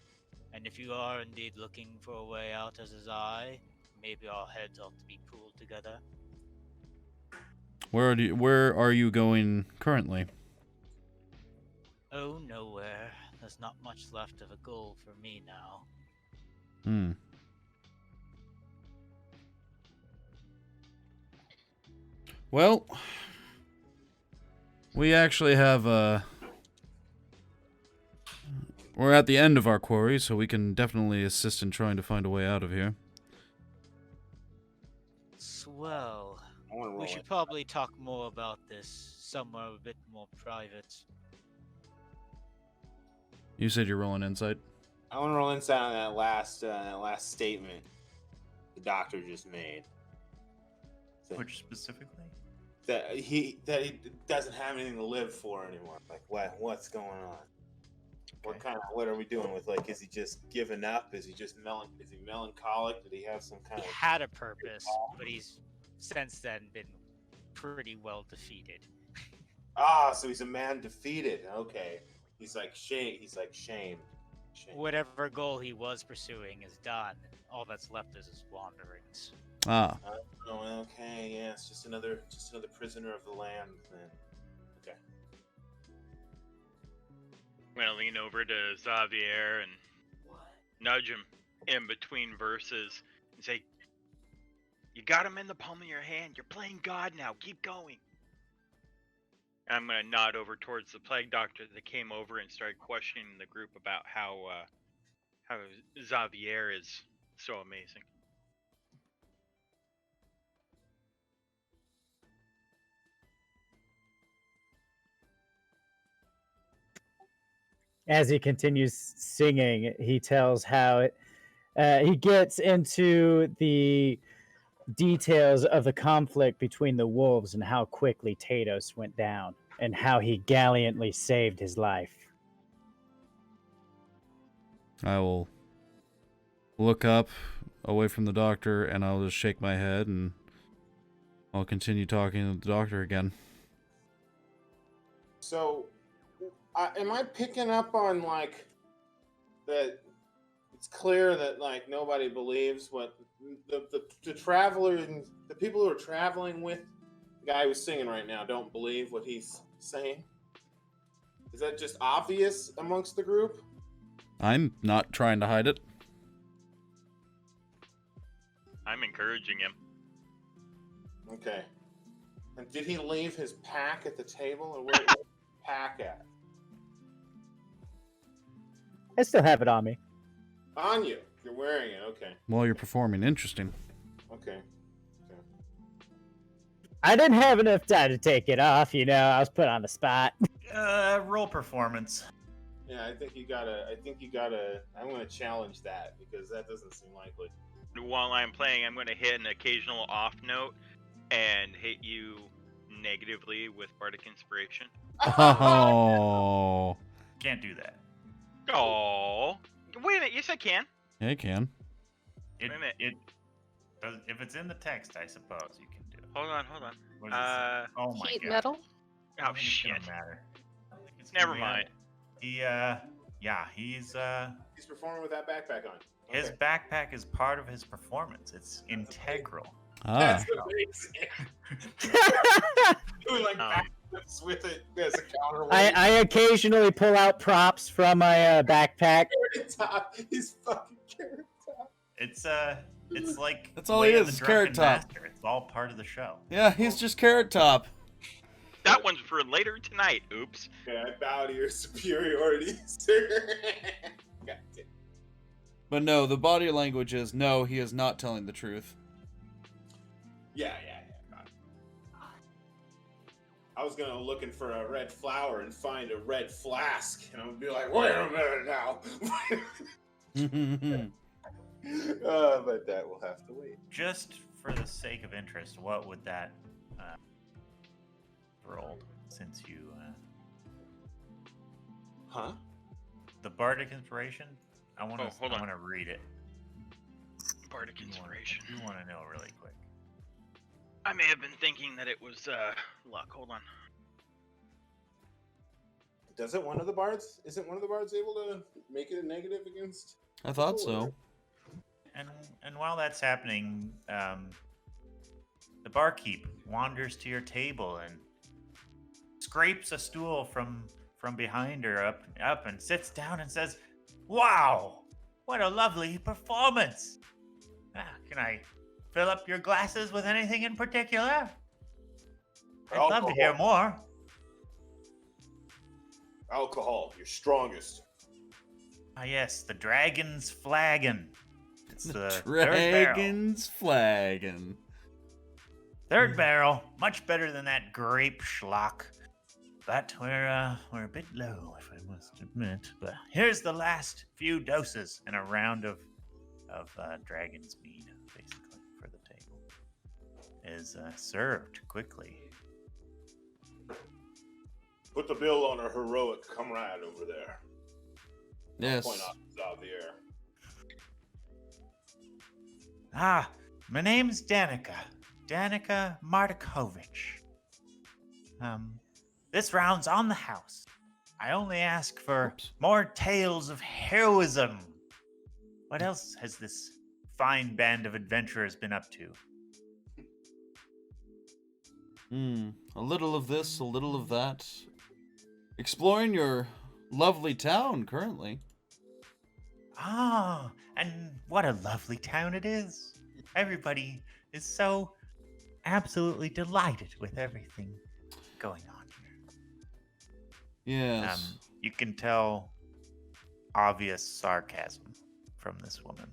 And if you are indeed looking for a way out as is I, maybe our heads ought to be pooled together. Where are you going currently? Oh, nowhere. There's not much left of a goal for me now. Hmm. Well, we actually have we're at the end of our quarry, so we can definitely assist in trying to find a way out of here. Swell. I want to roll We should it. probably talk more about this somewhere a bit more private. You said you're rolling insight. I want to roll inside on that last statement the doctor just made. Which specifically? That he doesn't have anything to live for anymore. Like what's going on? What are we doing with, like, is he just giving up? Is he just is he melancholic? Did he have some kind He of had a purpose, but he's since then been pretty well defeated. so he's a man defeated. Okay. He's like shame. Shame. Whatever goal he was pursuing is done. All that's left is his wanderings. Ah. Oh, okay, yeah, it's just another prisoner of the land then. Okay. I'm gonna lean over to Xavier and nudge him in between verses and say, "You got him in the palm of your hand. You're playing God now. Keep going." And I'm gonna nod over towards the plague doctor that came over and started questioning the group about how Xavier is so amazing. As he continues singing, he tells how he gets into the details of the conflict between the wolves and how quickly Tados went down and how he gallantly saved his life. I will look up away from the doctor and I'll just shake my head and I'll continue talking to the doctor again. So, am I picking up on, like, that it's clear that, like, nobody believes what the traveler and the people who are traveling with the guy who's singing right now don't believe what he's saying? Is that just obvious amongst the group? I'm not trying to hide it. I'm encouraging him. Okay. And did he leave his pack at the table, or where's his pack at? I still have it on me. On you. You're wearing it. Okay. While you're performing. Interesting. Okay. I didn't have enough time to take it off, I was put on the spot. Roll performance. Yeah, I think you gotta. I'm gonna challenge that because that doesn't seem likely. While I'm playing, I'm going to hit an occasional off note and hit you negatively with Bardic Inspiration. Oh. Can't do that. Oh, wait a minute. Yes, I can. Yeah, you can. It, Wait a minute. it does, if it's in the text, I suppose you can do it. Hold on. What does it say? Oh my Heat god. metal? I Oh, don't think it's shit. gonna matter. I think it's Never gonna be mind. He's performing with that backpack on. His Okay. backpack is part of his performance. It's integral. Ah. That's amazing. Doing like backflips with it as a counterweight. I occasionally pull out props from my backpack. Carrot Top. He's fucking Carrot Top. It's like That's all he Way of is, the Carrot Drunken Top. Master. It's all part of the show. Yeah, he's just Carrot Top. That one's for later tonight. Oops. Okay, I bow to your superiority, sir. God damn. But no, the body language is no, he is not telling the truth. Yeah. God. I was gonna looking for a red flower and find a red flask, and I'm gonna be like, wait a minute now. But that will have to wait. Just for the sake of interest, what would that rolled since you Huh? The bardic inspiration. I want to. hold I on. want to read it. Bardic inspiration. You want to know really quick. I may have been thinking that it was luck. Hold on. Isn't one of the bards able to make it a negative against? I thought so. And while that's happening, the barkeep wanders to your table and scrapes a stool from behind her up and sits down and says, "Wow, what a lovely performance! Can I fill up your glasses with anything in particular? I'd love to hear more." Alcohol, your strongest. Ah, yes, the dragon's flagon. It's the Dragon's flagon. third barrel. Much better than that grape schlock. But we're a bit low, if I must admit. But here's the last few doses and a round of dragon's mead, basically, for the table. Is served quickly. Put the bill on a heroic comrade over there. Yes. Point out Xavier. Ah, my name's Danica. Danica Martikovich. This round's on the house. I only ask for more tales of heroism. What else has this fine band of adventurers been up to? A little of this, a little of that. Exploring your lovely town currently. Ah, and what a lovely town it is. Everybody is so absolutely delighted with everything going on here. Yes. You can tell obvious sarcasm from this woman.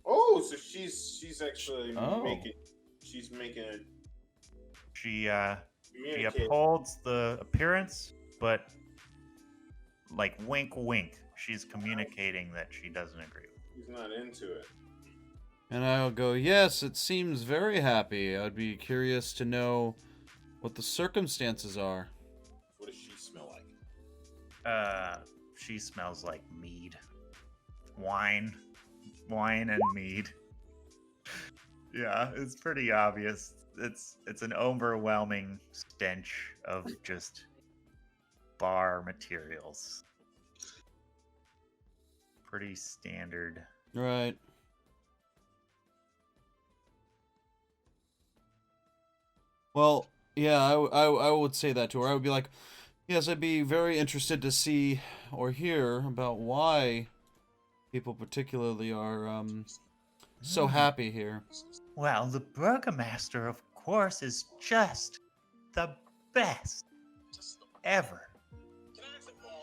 Oh, so she's actually Oh. making it. She Communicate. upholds the appearance, but like wink wink, she's communicating that she doesn't agree. He's not into it. And I'll go, yes, it seems very happy. I'd be curious to know what the circumstances are. What does she smell like? She smells like mead. Wine and mead. Yeah, it's pretty obvious. It's an overwhelming stench of just bar materials. Pretty standard. Right. Well, yeah, I would say that to her. I would be like, yes, I'd be very interested to see or hear about why people particularly are so happy here. Well, the Burgermaster, of course, is just the best ever.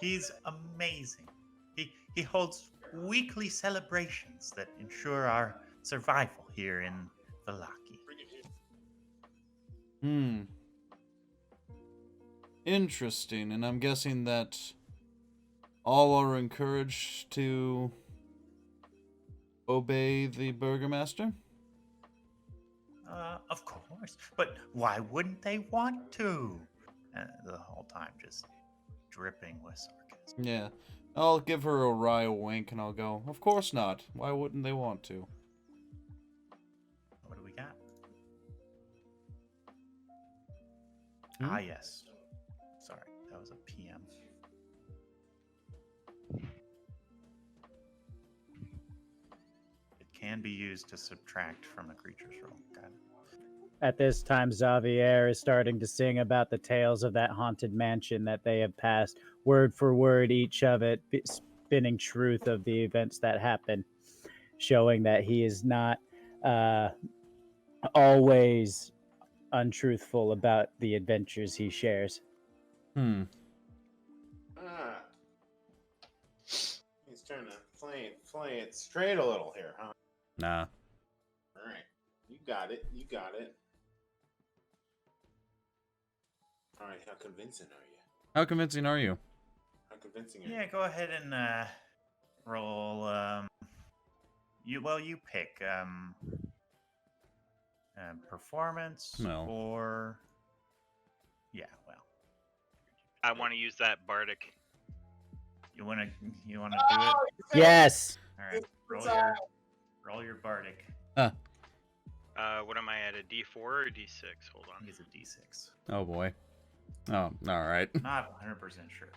He's amazing. He holds weekly celebrations that ensure our survival here in Vallaki. Interesting, and I'm guessing that all are encouraged to obey the Burgermaster? Of course. But why wouldn't they want to? The whole time just dripping with sarcasm. Yeah. I'll give her a wry wink and I'll go, of course not. Why wouldn't they want to? What do we got? Hmm? Ah, yes. Sorry, that was a PM. It can be used to subtract from a creature's roll. Got it. At this time, Xavier is starting to sing about the tales of that haunted mansion that they have passed, word for word, each of it spinning truth of the events that happened, showing that he is not always untruthful about the adventures he shares. He's trying to play it straight a little here, huh? Nah. All right, you got it. All right, how convincing are you? How convincing are you? How convincing are you? Yeah, go ahead and roll. You pick performance No. or I want to use that bardic You wanna do it? Yes. All right. Roll your bardic. What am I at, a D4 or a D6? Hold I on. think it's a D6. Oh boy. Oh, all right. Not 100% sure.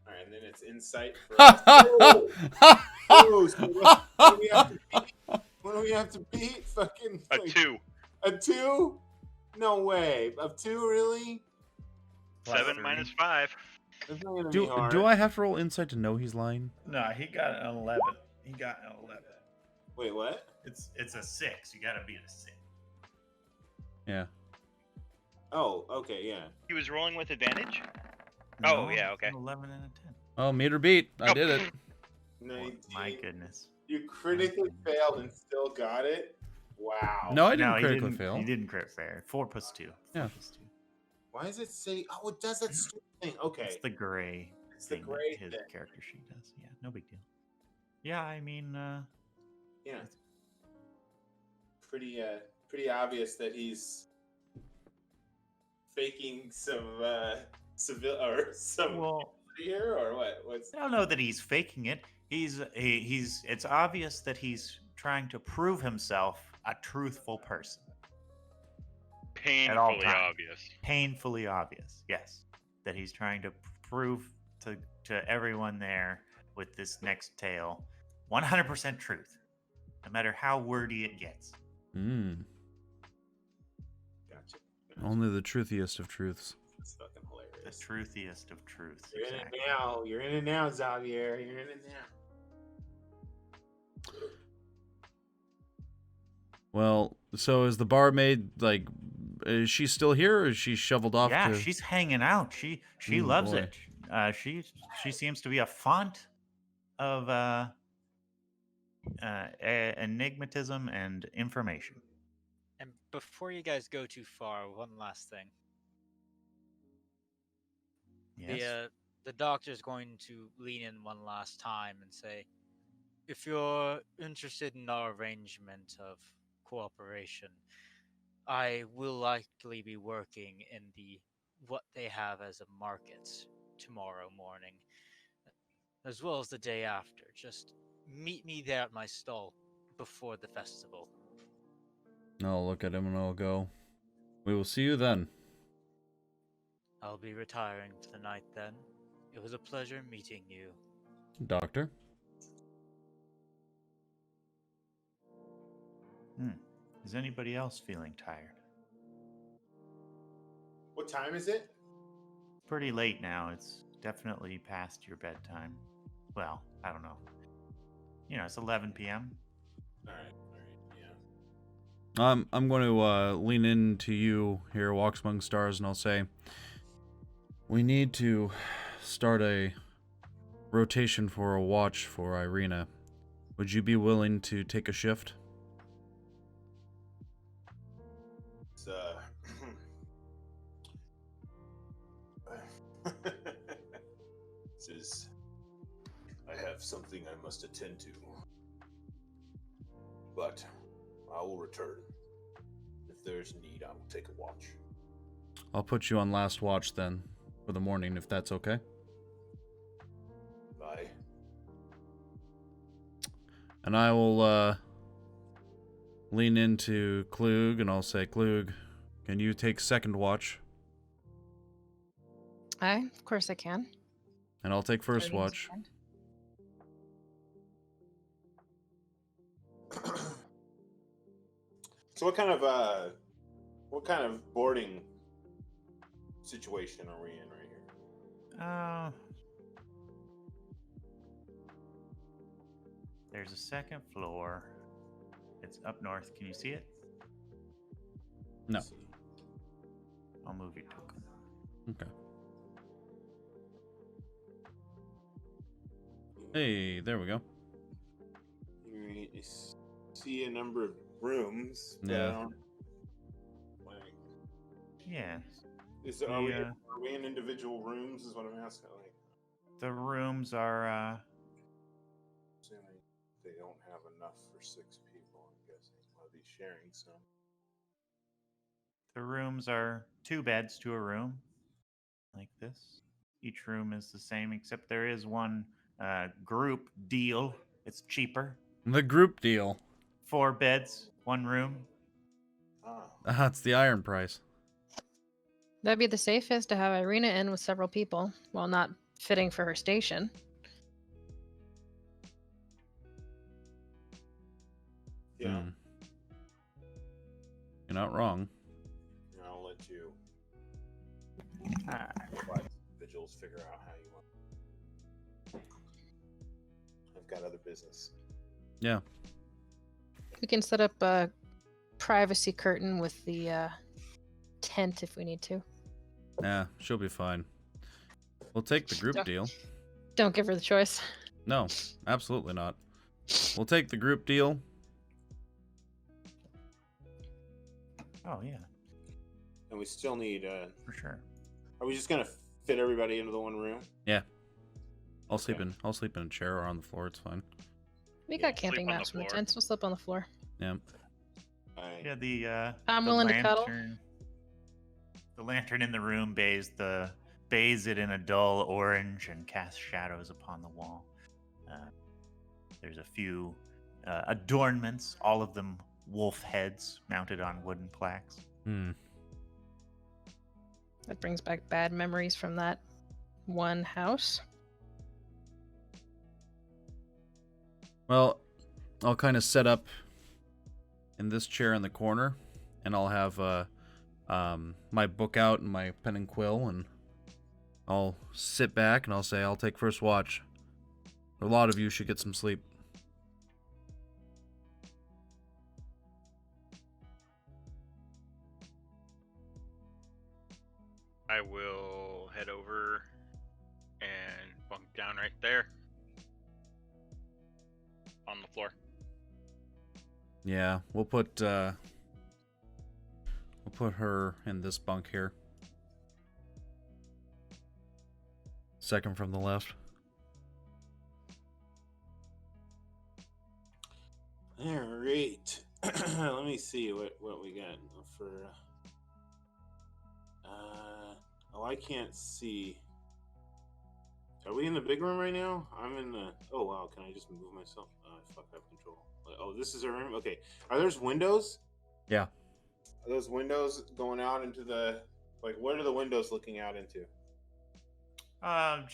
All right, and then it's insight for us. Oh, so what do we have to beat? What do we have to beat? Fucking A like, 2. A 2? No way. Of 2, really? Plus 7 3. minus 5. That's not gonna be Do hard. do I have to roll insight to know he's lying? No, he got an 11. He got an 11. Wait, what? It's a 6. You gotta beat a 6. Yeah. Oh, okay, yeah. He was rolling with advantage? No, Oh, yeah, it's okay. an 11 and a 10. Oh, meter beat. I Oh. did it. 19. My goodness. You critically failed and still got it? Wow. No, I didn't No, critically he fail. didn't crit fair. 4 plus 2. 4 Yeah. plus 2. Why does it say? Oh, it does that stupid thing. Okay. It's the gray. It's the thing gray that his thing. character sheet does. Yeah, no big deal. Yeah, I mean, Yeah. Pretty obvious that he's faking some civil or some well, here or what? What's I don't know that he's faking it. He's it's obvious that he's trying to prove himself a truthful person. all Painfully times. obvious. Painfully obvious, yes, that he's trying to prove to everyone there with this next tale 100% truth, no matter how wordy it gets. Mm. Gotcha. Only the truthiest of truths. It's fucking The hilarious. truthiest of truths. You're Exactly. in it now. You're in it now, Xavier. You're in it now. Well, so is the barmaid, like, is she still here, or is she shoveled off Yeah, to... she's hanging out. She loves boy. it. She seems to be a font of enigmatism and information. And before you guys go too far, one last thing. Yes. The doctor's going to lean in one last time and say, if you're interested in our arrangement of cooperation, I will likely be working in what they have as a market tomorrow morning, as well as the day after. Just meet me there at my stall before the festival. I'll look at him and I'll go, we will see you then. I'll be retiring for the night then. It was a pleasure meeting you. Doctor? Is anybody else feeling tired? What time is it? Pretty late now. It's definitely past your bedtime. Well, I don't know. You know, it's 11 p.m. All right, yeah. I'm going to lean into you here, Walks Among Stars, and I'll say, we need to start a rotation for a watch for Irena. Would you be willing to take a shift? Says, I have something I must attend to, but I will return. If there's need, I will take a watch. I'll put you on last watch then, for the morning, if that's okay. Bye. And I will lean into Klug, and I'll say, Klug, can you take second watch? Of course I can. And I'll take first Everything's watch. fine. So what kind of boarding situation are we in right here? There's a second floor. It's up north. Can you see it? No. Let's see. I'll move your token. Okay. Hey, there we go. You see a number of rooms. But Yeah. I don't, like, Yeah. are we in individual rooms? Is what I'm asking. Like, The rooms are assuming they don't have enough for 6 people, I'm guessing I'll be sharing some. the rooms are 2 beds to a room, like this. Each room is the same, except there is one group deal. It's cheaper. The group deal. 4 beds, 1 room. Ah. That's the iron price. That'd be the safest to have Irena in with several people, while not fitting for her station. Yeah. Hmm. You're not wrong. And I'll let you Ah, vigils figure out how you want. I've got other business. Yeah. We can set up a privacy curtain with the tent if we need to. Yeah, she'll be fine. We'll take the group Don't- deal. Don't give her the choice. No, absolutely not. We'll take the group deal. oh, yeah, And we still need. for sure. Are we just gonna fit everybody into the one room? Yeah. I'll sleep Okay. I'll sleep in a chair or on the floor, it's fine. We Yeah, got camping sleep on the mats from the floor. tents. We'll sleep on the floor. Yeah. Alright. Yeah, the I'm the willing to cuddle. lantern- The lantern in the room bathes it in a dull orange and casts shadows upon the wall. There's a few adornments, all of them wolf heads mounted on wooden plaques. Hmm. That brings back bad memories from that one house. Well, I'll kind of set up in this chair in the corner, and I'll have my book out and my pen and quill, and I'll sit back and I'll say, I'll take first watch. A lot of you should get some sleep. I will head over and bunk down right there on the floor. Yeah, we'll put her in this bunk here. Second from the left. Alright. Let me see what we got for. Oh, I can't see. Are we in the big room right now? I'm in the. Oh wow, can I just move myself? Oh, I fuck up control. Oh, this is our room. Okay, are there windows? Yeah. Are those windows going out into the? Like, what are the windows looking out into?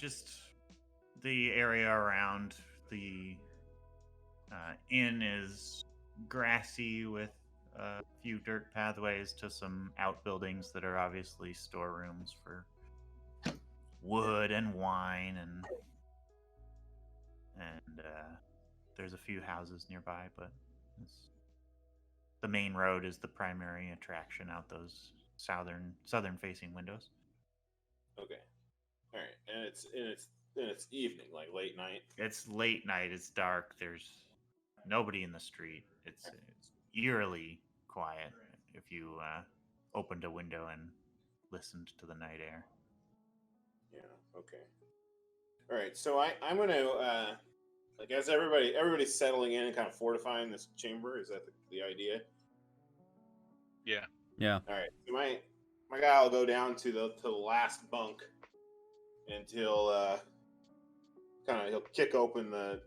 Just the area around the inn is grassy with a few dirt pathways to some outbuildings that are obviously storerooms for wood and wine, and there's a few houses nearby, but the main road is the primary attraction out those southern facing windows. Okay, all right, and it's evening, like late night. It's late night. It's dark. There's nobody in the street. It's eerily quiet if you opened a window and listened to the night air. Yeah. Okay. All right. So I'm gonna like, as everybody's settling in and kind of fortifying this chamber. Is that the idea? Yeah. Yeah. All right. So my guy will go down to the last bunk, and he'll kick open the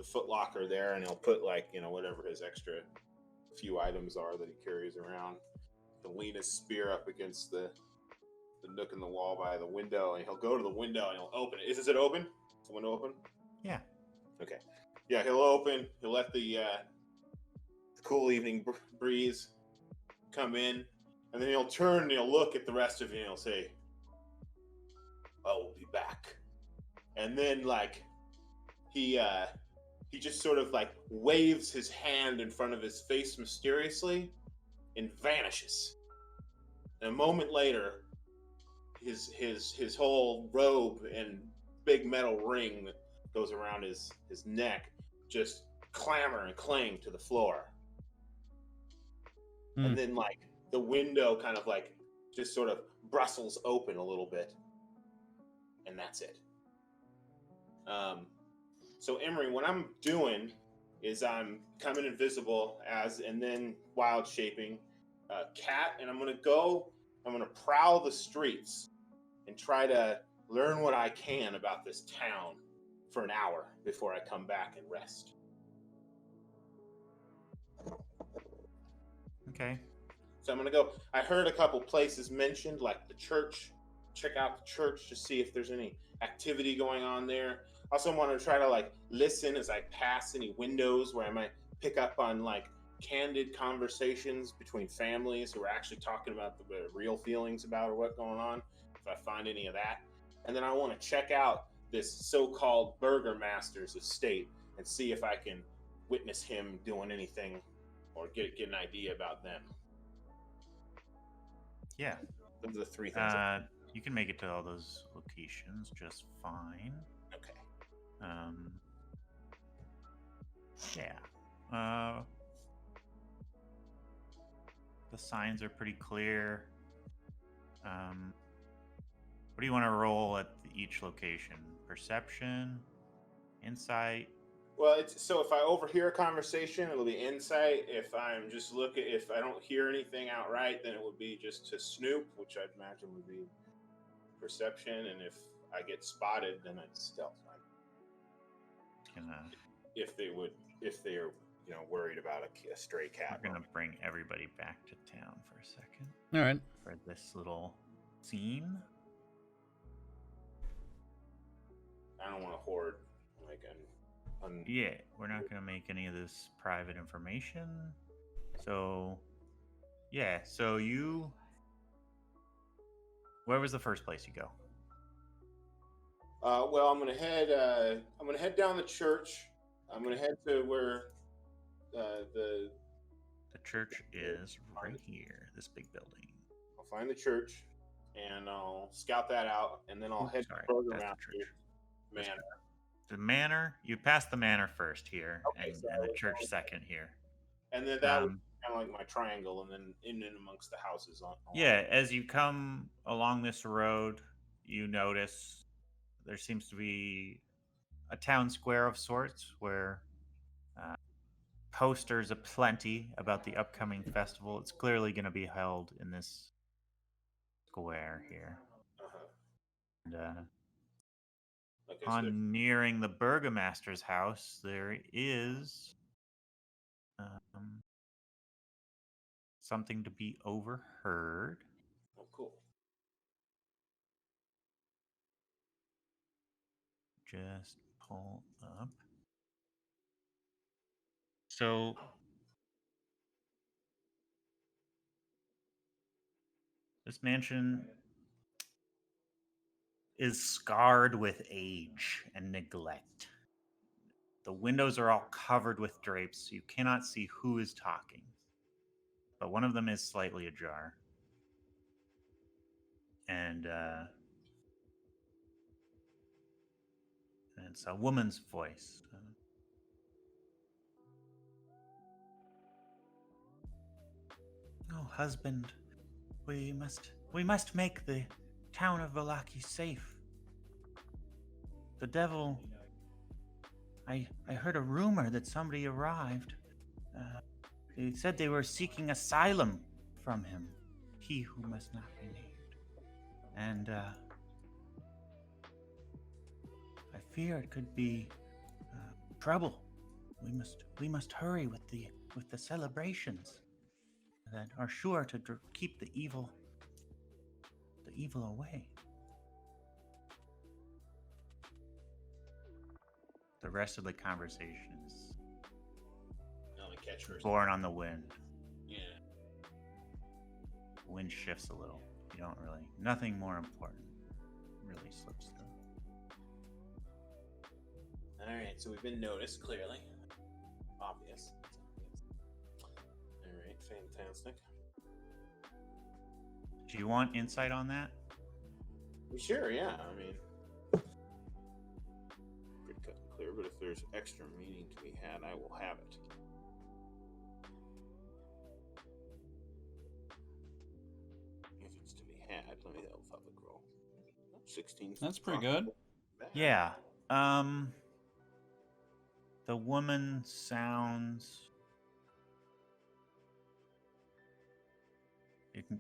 foot locker there, and he'll put, like, whatever his extra few items are that he carries around. He'll lean his spear up against the nook in the wall by the window, and he'll go to the window and he'll open it. Is it open? Is the window open? Yeah. Okay. Yeah, he'll open. He'll let the cool evening breeze come in, and then he'll turn and he'll look at the rest of you and he'll say, "I will be back." And then, like, he just sort of, like, waves his hand in front of his face mysteriously and vanishes. And a moment later, his whole robe and big metal ring that goes around his neck just clamor and clang to the floor. And then, like, the window kind of, like, just sort of bristles open a little bit, and that's it. So Emery, what I'm doing is I'm coming invisible and then wild shaping cat, and I'm gonna prowl the streets and try to learn what I can about this town for an hour before I come back and rest. Okay. So I'm gonna go. I heard a couple places mentioned, like the church. Check out the church to see if there's any activity going on there. Also, want to try to like listen as I pass any windows where I might pick up on like candid conversations between families who are actually talking about the real feelings about or what's going on. If I find any of that, and then I want to check out this so-called Burgermaster's estate and see if I can witness him doing anything or get an idea about them. Yeah. Those are the three things. You can make it to all those locations just fine. Okay. Yeah. The signs are pretty clear. What do you want to roll at each location? Perception, insight. Well, it's so if I overhear a conversation, it'll be insight. If I'm just if I don't hear anything outright, then it would be just to snoop, which I'd imagine would be perception. And if I get spotted, then it's stealth. If they're worried about a stray cat. We're gonna bring everybody back to town for a second. All right. For this little scene. I don't want to hoard like Yeah, we're not gonna make any of this private information. So, yeah. So you. Where was the first place you go? Well, I'm gonna head down the church. I'm gonna head to where the church is right here. This big building. I'll find the church, and I'll scout that out, and then I'll head to Burgermaster Manor. The manor. You passed the manor first here, Okay, and the church second here. And then that was kind of like my triangle, and then in and amongst the houses. Yeah, as you come along this road, you notice there seems to be a town square of sorts where posters aplenty about the upcoming festival. It's clearly going to be held in this square here. And upon nearing the Burgermaster's house, there is something to be overheard. Oh, cool. Just pull up. So this mansion is scarred with age and neglect. The windows are all covered with drapes, so you cannot see who is talking. But one of them is slightly ajar. And it's a woman's voice. Oh, husband, we must make the town of Vallaki safe. The devil. I heard a rumor that somebody arrived. They said they were seeking asylum from him. He who must not be named. And I fear it could be trouble. We must hurry with the celebrations that are sure to keep the evil away. The rest of the conversation is born on the wind. Yeah. The wind shifts a little. You don't really. Nothing more important really slips through. All right, so we've been noticed clearly. Obvious. All right, fantastic. Do you want insight on that? Sure, yeah. I mean, pretty cut and clear, but if there's extra meaning to be had, I will have it. If it's to be had, let me have a public roll. 16. That's pretty good. Yeah. The woman sounds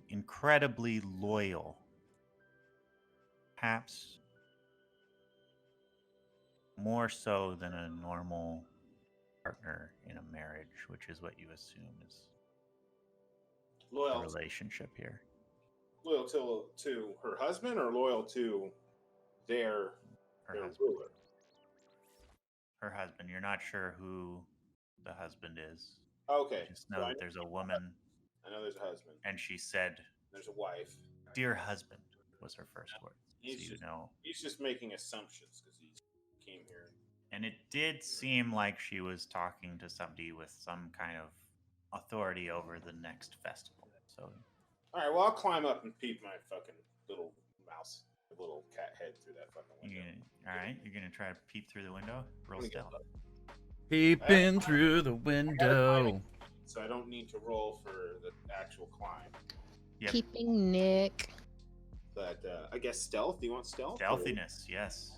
incredibly loyal. Perhaps more so than a normal partner in a marriage, which is what you assume is the Loyal, relationship here. loyal to her husband, or loyal to their Her their husband. ruler. Her husband. You're not sure who the husband is. Okay, You just so know I that there's a woman, I know there's a husband. and she said, There's a wife. "Dear husband," was her first word. He's So you just know. he's just making assumptions because he came here. And it did seem like she was talking to somebody with some kind of authority over the next festival. So All right, well I'll climb up and peep my fucking little mouse, little cat head through that fucking window. you're gonna try to peep through the window. Roll Let me get stealth. low. Peeping through the window. So I don't need to roll for the actual climb. Yep. Peeping Nick. But I guess stealth. Do you want stealth? or- Stealthiness, yes.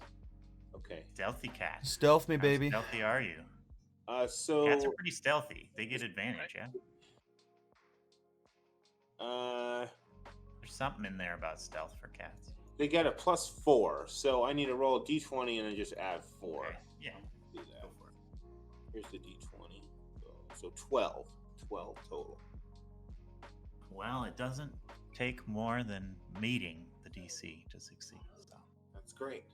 Okay. Stealthy cat. Stealth me, How baby. stealthy are you? So Cats are pretty stealthy. They get advantage, yeah. There's something in there about stealth for cats. they get a +4, so I need to roll a d20 and then just add 4. Okay. Yeah. Do that. Go for it. Here's the d20. So 12. 12 total. Well, it doesn't take more than meeting the DC to succeed. So That's great.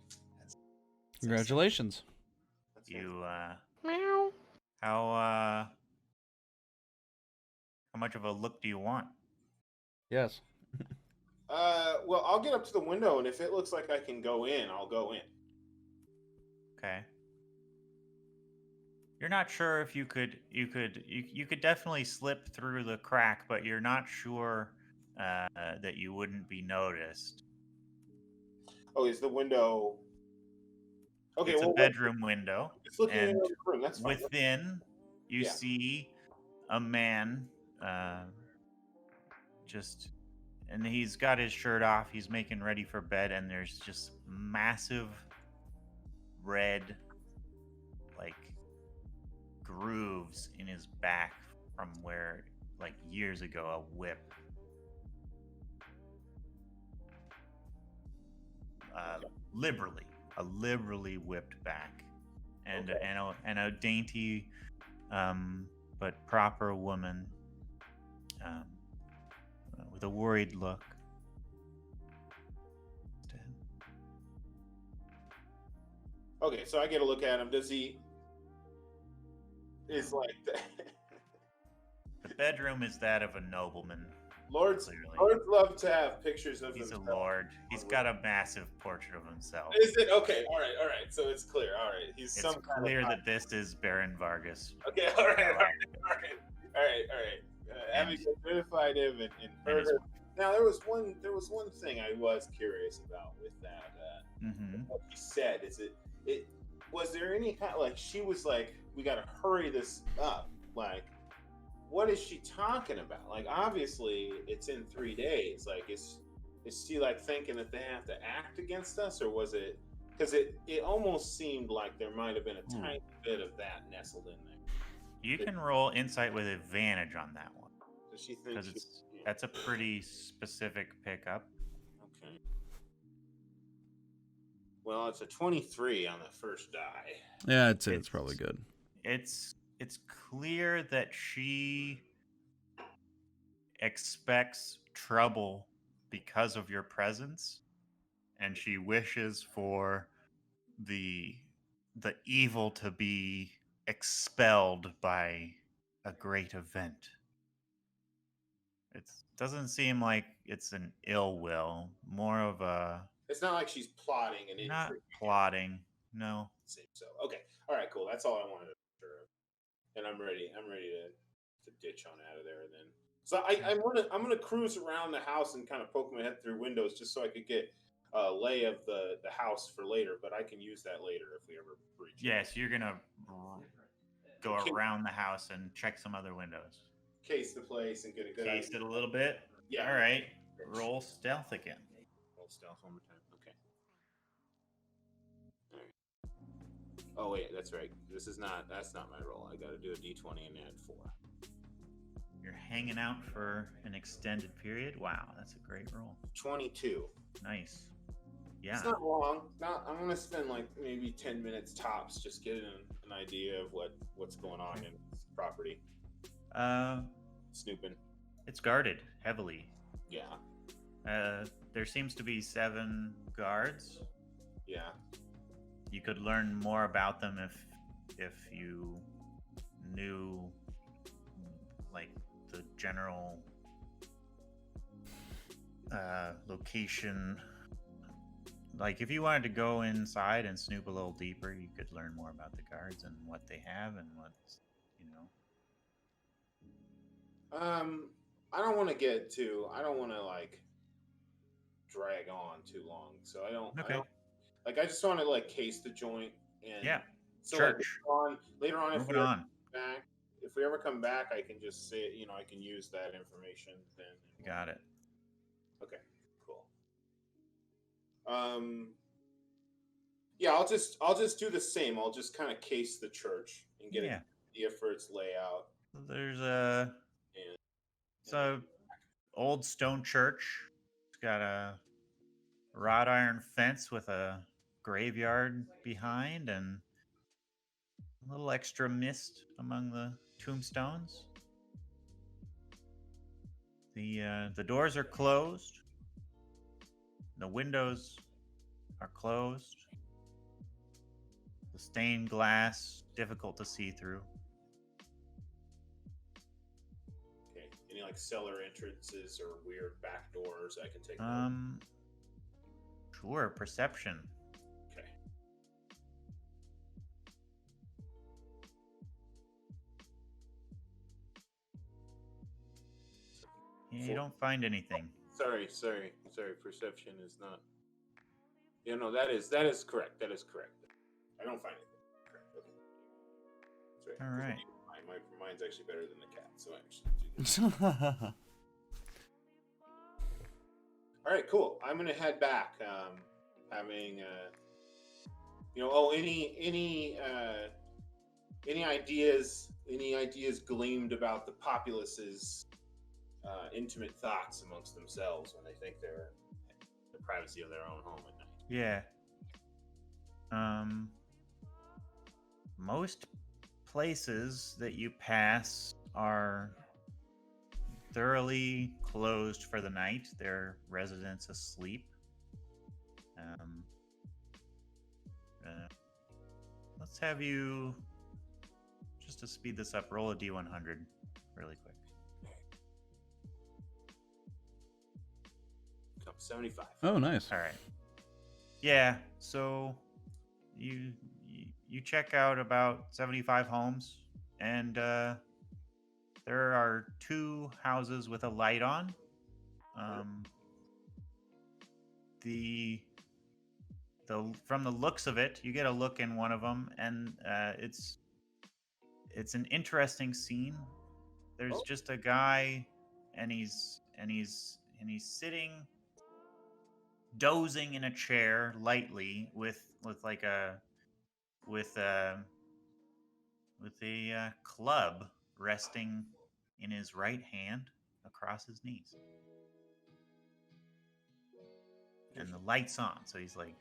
Congratulations. That's you Meow. how much of a look do you want? Yes. Well, I'll get up to the window, and if it looks like I can go in, I'll go in. Okay. You're not sure if you could definitely slip through the crack, but you're not sure that you wouldn't be noticed. Oh, is the window? Okay, It's well, a bedroom window, it's looking and into the room. That's fine. within you Yeah. see a man and he's got his shirt off, he's making ready for bed, and there's just massive red like grooves in his back from where like years ago a whip liberally whipped back, and Okay. and a dainty but proper woman with a worried look. Okay, so I get a look at him. Does he? Is like The bedroom is that of a nobleman. Lords. Clearly. Lords love to have pictures of He's a themselves. lord. He's got a massive portrait of himself. Is it okay? All right, all right. So it's clear. All right, he's It's some kind clear of. that this is Baron Vargas. Okay, all right, all right, all right, all right, all right. Having identified him and heard his her. Now there was one thing I was curious about with that. What he said is it was there any kind like she was like, we got to hurry this up, like. What is she talking about? Like, obviously, it's in 3 days. Like, is she like thinking that they have to act against us, or was it? Because it almost seemed like there might have been a tiny bit of that nestled in there. You can roll insight with advantage on that one. Does she think? Because that's a pretty specific pickup. Okay. Well, it's a 23 on the first die. Yeah, I'd say it's probably good. It's clear that she expects trouble because of your presence, and she wishes for the evil to be expelled by a great event. It doesn't seem like it's an ill will, more of a It's not like she's plotting and not intrigue. plotting. No. So okay, all right, cool. That's all I wanted to be sure of. And I'm ready. I'm ready to ditch on out of there. Then, so I'm gonna cruise around the house and kind of poke my head through windows just so I could get a lay of the house for later. But I can use that later if we ever breach. Yes, you're gonna go around the house and check some other windows. Case the place and get a good Case idea. it a little bit. Yeah. All right. Roll stealth again. Roll stealth one more time. Okay. All right. Oh wait, that's right. That's not my roll. I got to do a d20 and add 4. You're hanging out for an extended period. Wow, that's a great roll. 22. Nice. Yeah. It's not long. I'm gonna spend like maybe 10 minutes tops, just getting an idea of what's going on in this property. Snooping. It's guarded heavily. Yeah. There seems to be 7 guards. Yeah. You could learn more about them if you knew like the general location. Like if you wanted to go inside and snoop a little deeper, you could learn more about the guards and what they have and what's, you know. I don't want to like drag on too long. So I don't like, I just want to like case the joint and Yeah. so Church. like, later on if Moving we on. back, if we ever come back, I can just say, I can use that information then. Got it. Okay, cool. Yeah, I'll just do the same. I'll just kind of case the church and get an idea for its layout. There's it's a old stone church. It's got a wrought iron fence with a graveyard behind and a little extra mist among the tombstones. The doors are closed. The windows are closed. The stained glass difficult to see through. Okay. Any like cellar entrances or weird back doors I can take? Sure. Perception. Okay. You don't find anything. Sorry. Perception is not. Yeah, no, that is correct. That is correct. I don't find anything. Correct. Okay. That's right. All right. My mind's actually better than the cat, so I actually do that. All right, cool. I'm gonna head back. Having any ideas gleamed about the populace's intimate thoughts amongst themselves when they think they're in the privacy of their own home at night. Yeah. Most places that you pass are thoroughly closed for the night. Their residents asleep. Let's have you, just to speed this up, roll a D100 really quick. 75. Oh, nice. All right. Yeah. So you check out about 75 homes, and there are 2 houses with a light on. The from the looks of it, you get a look in one of them, and it's an interesting scene. There's just a guy, and he's sitting, dozing in a chair lightly with a club resting in his right hand across his knees. And the light's on, so he's like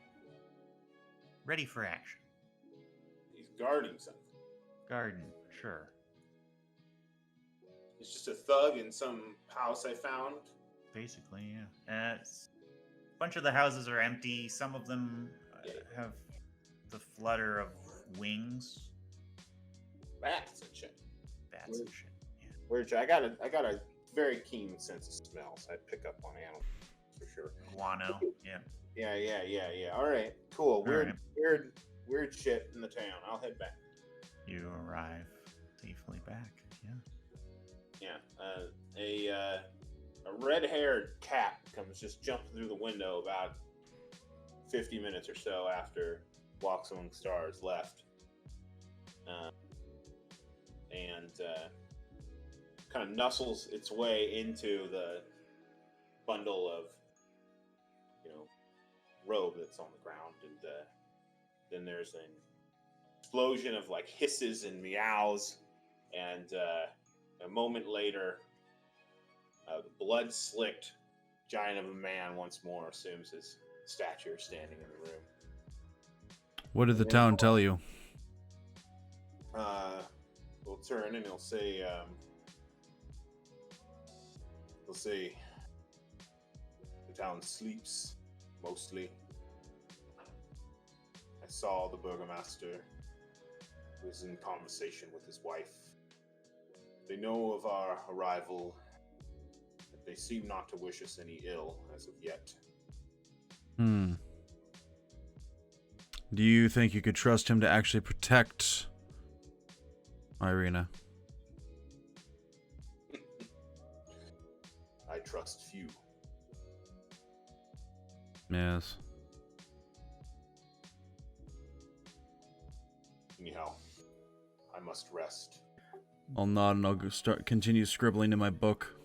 ready for action. He's guarding something. Garden, sure. He's just a thug in some house I found. Basically, yeah. A bunch of the houses are empty. Some of them have the flutter of wings. Bats and shit. Bats and shit. Yeah. Which I got a very keen sense of smells. I pick up on animals for sure. Guano. Yeah. Yeah. All right, cool. Weird shit in the town. I'll head back. You arrive safely back. Yeah. Yeah. A red-haired cat comes just jumping through the window about 50 minutes or so after Walks Among Stars left. And kind of nuzzles its way into the bundle of, robe that's on the ground. And then there's an explosion of like hisses and meows. And a moment later, the blood-slicked giant of a man once more assumes his stature standing in the room. What did the town tell you? He'll turn and he'll say, the town sleeps, mostly. I saw the Burgermaster was in conversation with his wife. They know of our arrival, but they seem not to wish us any ill as of yet. Do you think you could trust him to actually protect Irena? I trust few. Yes. Anyhow, I must rest. I'll nod and I'll continue scribbling in my book.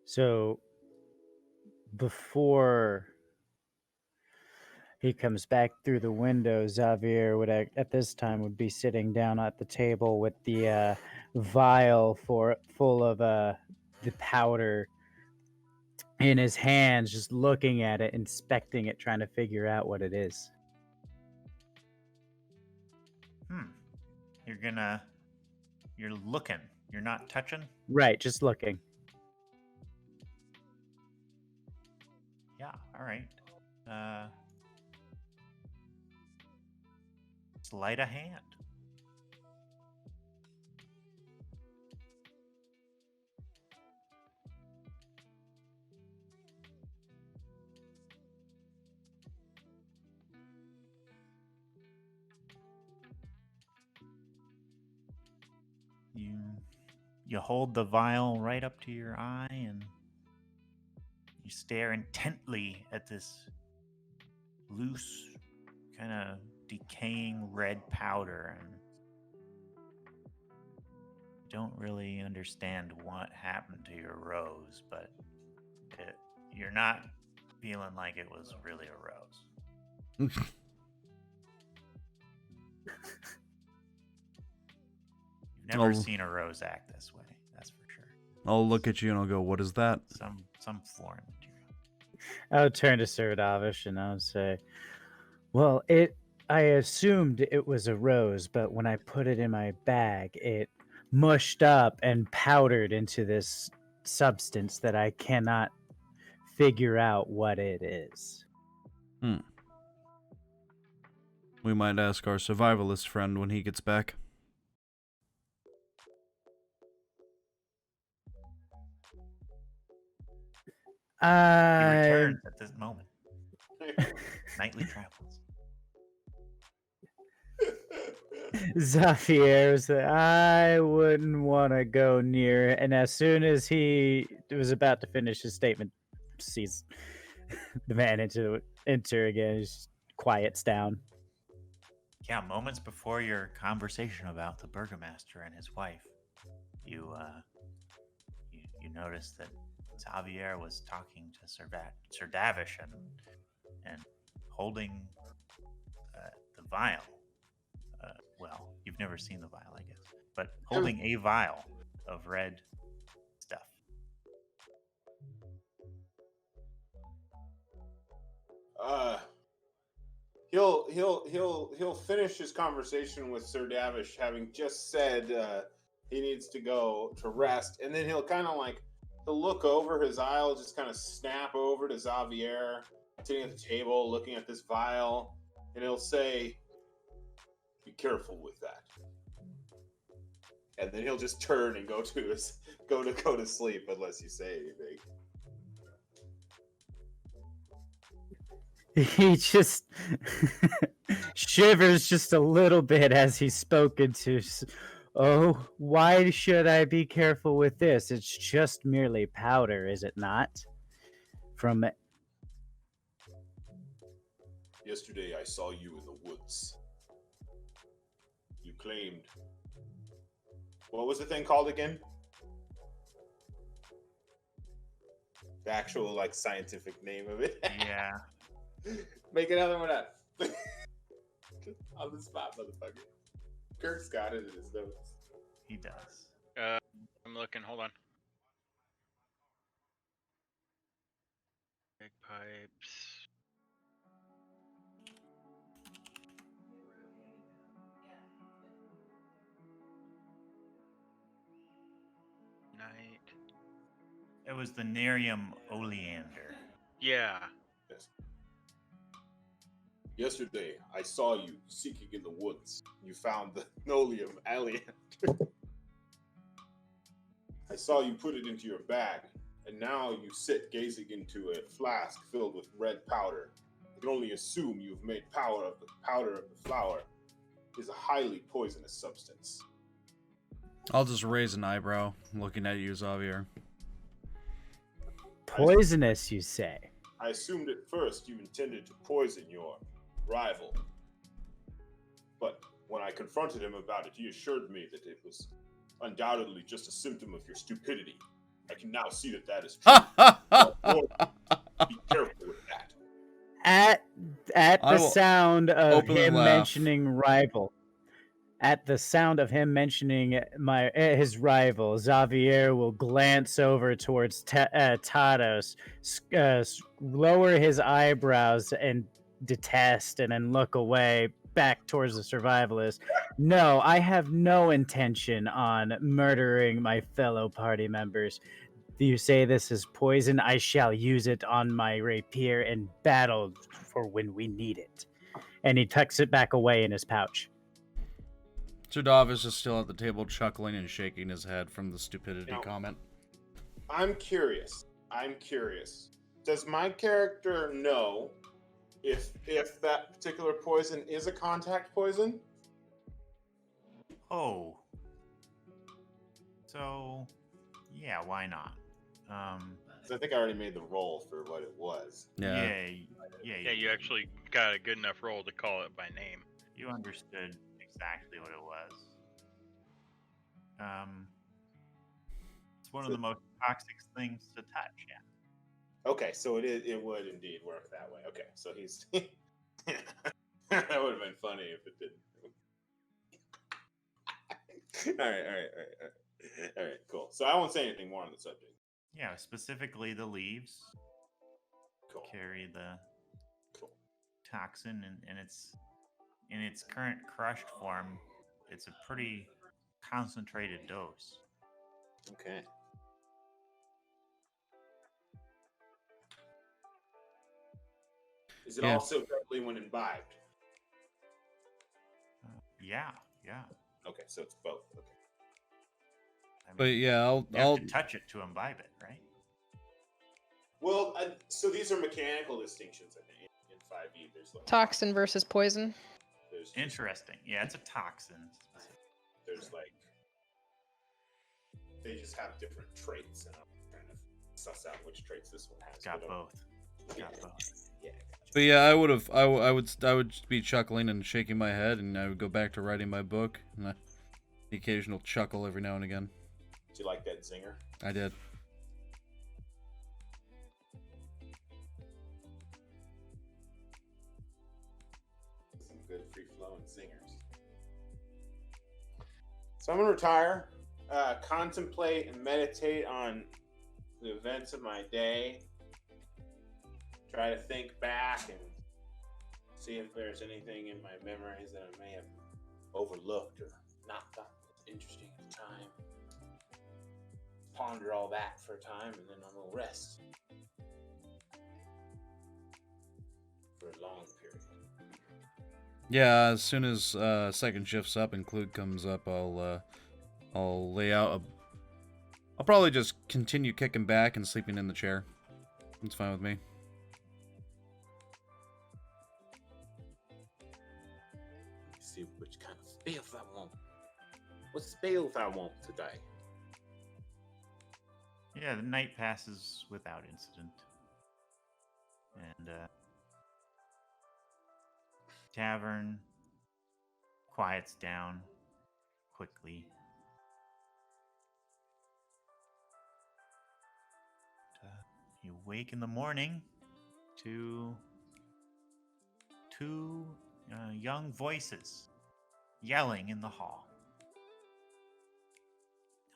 So, before he comes back through the window, Xavier would, at this time, would be sitting down at the table with the vial full of the powder in his hands, just looking at it, inspecting it, trying to figure out what it is. You're looking. You're not touching? Right, just looking. Yeah, all right. Sleight of hand. You hold the vial right up to your eye and you stare intently at this loose, kind of decaying red powder, and you don't really understand what happened to your rose, but you're not feeling like it was really a rose. You've never seen a rose act this way, that's for sure. I'll look at you and I'll go, what is that? Some foreign material. I would turn to Strahd and I would say, well, I assumed it was a rose, but when I put it in my bag, it mushed up and powdered into this substance that I cannot figure out what it is. We might ask our survivalist friend when he gets back. He returns at this moment. Nightly travels. Xavier said, I wouldn't want to go near it. And as soon as he was about to finish his statement, sees the man enter again. He just quiets down. Yeah, moments before your conversation about the Burgermaster and his wife, you noticed that Xavier was talking to Sir Davish and holding the vial. Well, you've never seen the vial, I guess, but holding a vial of red stuff. He'll finish his conversation with Sir Davish, having just said he needs to go to rest, and then he'll kind of like he'll look over his vial, just kind of snap over to Xavier sitting at the table, looking at this vial, and he'll say, "Be careful with that." And then he'll just turn and go to sleep unless you say anything. He just shivers just a little bit as he's spoken to. Oh, why should I be careful with this? It's just merely powder, is it not? From Yesterday I saw you in the woods. You claimed... What was the thing called again? The actual, like, scientific name of it? Yeah. Make another one up. On the spot, motherfucker. Kirk's got it in his notes. He does. I'm looking. Hold on. Big pipes. It was the Nerium oleander. Yeah. Yes. Yesterday, I saw you seeking in the woods. You found the Nolium oleander. I saw you put it into your bag, and now you sit gazing into a flask filled with red powder. I can only assume you've made powder of the flower. It is a highly poisonous substance. I'll just raise an eyebrow, looking at you, Xavier. Poisonous, you say? I assumed at first you intended to poison your rival. But when I confronted him about it, he assured me that it was undoubtedly just a symptom of your stupidity. I can now see that that is true. Be careful with that. At I the will sound of openly him laugh. mentioning rival, at the sound of him mentioning his rival, Xavier will glance over towards Tados, lower his eyebrows and detest, and then look away back towards the survivalist. No, I have no intention on murdering my fellow party members. You say this is poison? I shall use it on my rapier in battle for when we need it. And he tucks it back away in his pouch. Strahd is still at the table, chuckling and shaking his head from the stupidity Now, comment. I'm curious. Does my character know if that particular poison is a contact poison? Oh. So, yeah, why not? 'Cause I think I already made the roll for what it was. Yeah. Yeah, you actually got a good enough roll to call it by name. You understood exactly what it was. It's one of the most toxic things to touch. Yeah. Okay, so it would indeed work that way. Okay, so he's that would have been funny if it didn't. All right, cool. So I won't say anything more on the subject. Yeah, specifically the leaves Cool. carry the Cool. toxin, and it's in its current crushed form. It's a pretty concentrated dose. Okay. Is it Yeah. also deadly when imbibed? Yeah. Okay, so it's both. Okay. I But yeah, you have I'll to touch it to imbibe it, right? Well, so these are mechanical distinctions, I think. In 5e, there's like Toxin versus poison. There's Interesting. Yeah, it's a toxin. There's like they just have different traits, and I'm trying to suss out which traits this one has. It's got but, both. Got both. Yeah. But yeah, I would be chuckling and shaking my head, and I would go back to writing my book, and the occasional chuckle every now and again. Do you like that zinger? I did. Some good free flowing zingers. So I'm gonna retire, contemplate and meditate on the events of my day. Try to think back and see if there's anything in my memories that I may have overlooked or not thought was interesting at the time. Ponder all that for a time, and then I'm gonna rest for a long period. Yeah, as soon as second shift's up and Klug comes up, I'll lay out I'll probably just continue kicking back and sleeping in the chair. It's fine with me. See which kind of spells I want. What spells I want today? Yeah, the night passes without incident. And tavern quiets down quickly. You wake in the morning to two young voices yelling in the hall.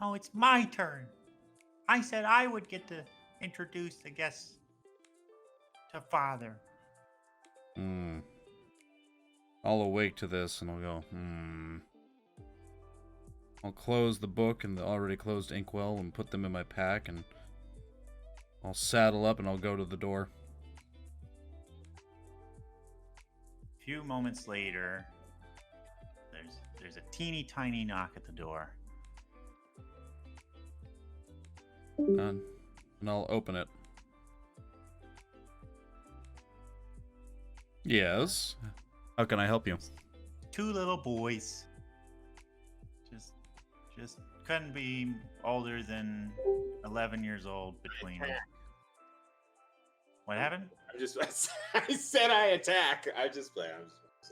Oh, it's my turn. I said I would get to introduce the guests to Father. I'll awake to this and I'll go, I'll close the book and the already closed inkwell and put them in my pack and I'll saddle up and I'll go to the door. A few moments later, there's a teeny tiny knock at the door. And I'll open it. Yes. How can I help you? Two little boys. Just couldn't be older than 11 years old between them. What happened? I said I attack. I just play.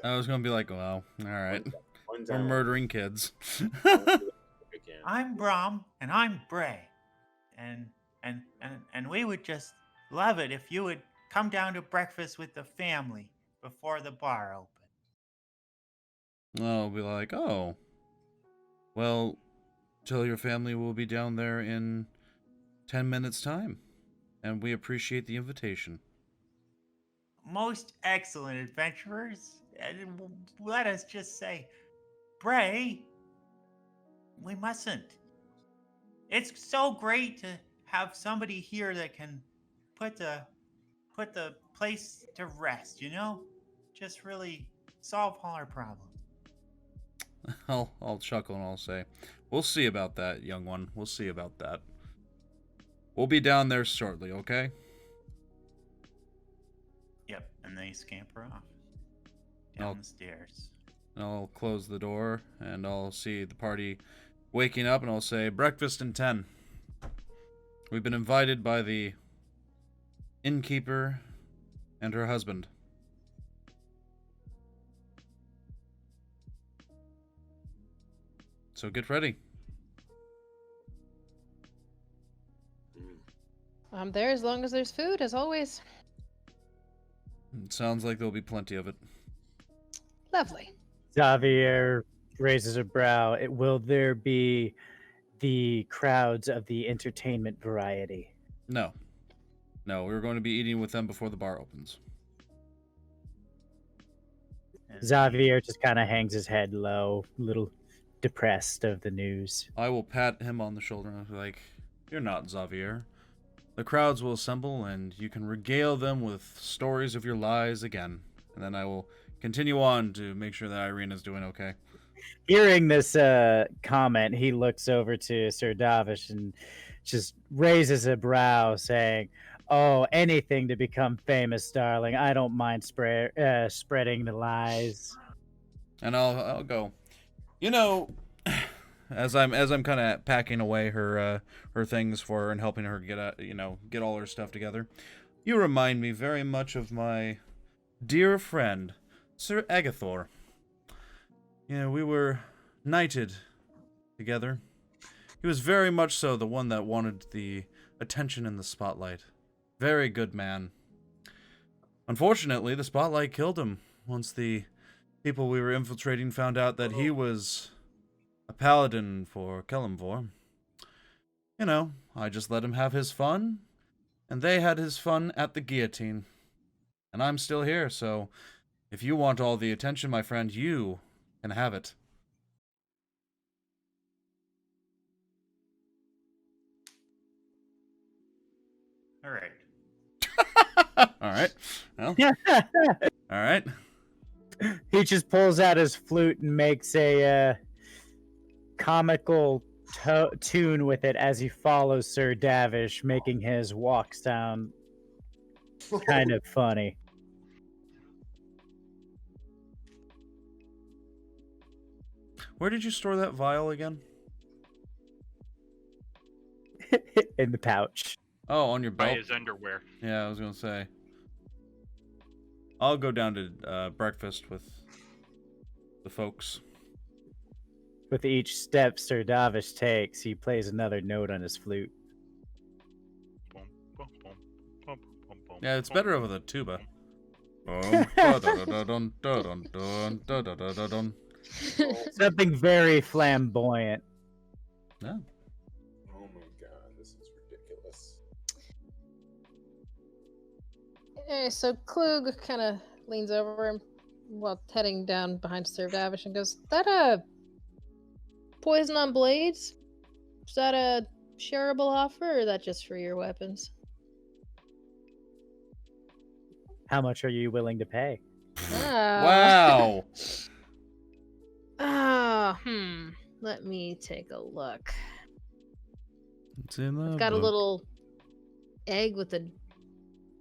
I was gonna be like, well, all right. We're murdering kids. I'm Brom and I'm Bray. And we would just love it if you would come down to breakfast with the family before the bar opened. I'll be like, oh, well, tell your family we'll be down there in 10 minutes time, and we appreciate the invitation. Most excellent adventurers. And let us just say, Bray, we mustn't. It's so great to have somebody here that can put the place to rest, you know? Just really solve all our problems. I'll chuckle and I'll say, we'll see about that, young one. We'll see about that. We'll be down there shortly, okay? Yep, and they scamper off down the stairs. I'll close the door and I'll see the party waking up and I'll say, breakfast in 10. We've been invited by the innkeeper and her husband. So get ready. I'm there as long as there's food, as always. It sounds like there'll be plenty of it. Lovely. Xavier raises a brow. Will there be the crowds of the entertainment variety? No. No, we're going to be eating with them before the bar opens. Xavier just kind of hangs his head low, a little depressed of the news. I will pat him on the shoulder and be like, you're not Xavier. The crowds will assemble and you can regale them with stories of your lies again. And then I will continue on to make sure that Irena's doing okay. Hearing this comment, he looks over to Sir Davish and just raises a brow, saying, oh, anything to become famous, darling. I don't mind spreading the lies. And I'll go, you know, as I'm kind of packing away her things for her and helping her get all her stuff together. You remind me very much of my dear friend, Sir Agathor. We were knighted together. He was very much so the one that wanted the attention in the spotlight. Very good man. Unfortunately, the spotlight killed him once the people we were infiltrating found out that he was a paladin for Kelemvor. I just let him have his fun, and they had his fun at the guillotine. And I'm still here, so if you want all the attention, my friend, you can have it. All right. All right. Well, all right. He just pulls out his flute and makes a comical tune with it as he follows Sir Davish, making his walk sound kind of funny. Where did you store that vial again? In the pouch. Oh, on your By belt? his underwear. Yeah, I was going to say. I'll go down to breakfast with the folks. With each step Sir Davish takes, he plays another note on his flute. Yeah, it's better over the tuba. Something very flamboyant. Yeah. Oh my god, this is ridiculous. So Klug kind of leans over him while heading down behind Sir Davish and goes, that a poison on blades? Is that a shareable offer, or is that just for your weapons? How much are you willing to pay? Wow. Let me take a look. It's in the I've got a book. little egg with a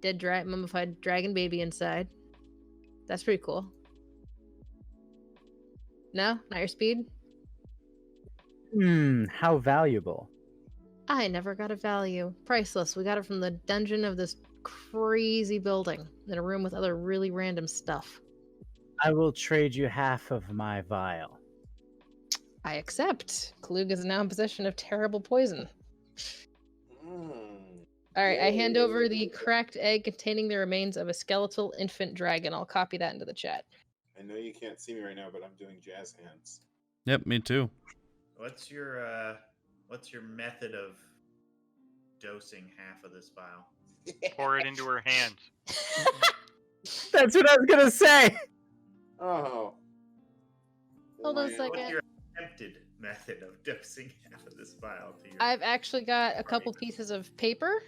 dead mummified dragon baby inside. That's pretty cool. No? Not your speed? How valuable? I never got a value. Priceless. We got it from the dungeon of this crazy building in a room with other really random stuff. I will trade you half of my vial. I accept. Klug is now in possession of terrible poison. Alright, I hand over the cracked egg containing the remains of a skeletal infant dragon. I'll copy that into the chat. I know you can't see me right now, but I'm doing jazz hands. Yep, me too. What's your method of dosing half of this vial? Pour it into her hands. That's what I was gonna say. Oh. Hold on a Wow. second. What's your attempted method of dosing half of this vial to your? I've actually got a couple pieces of paper.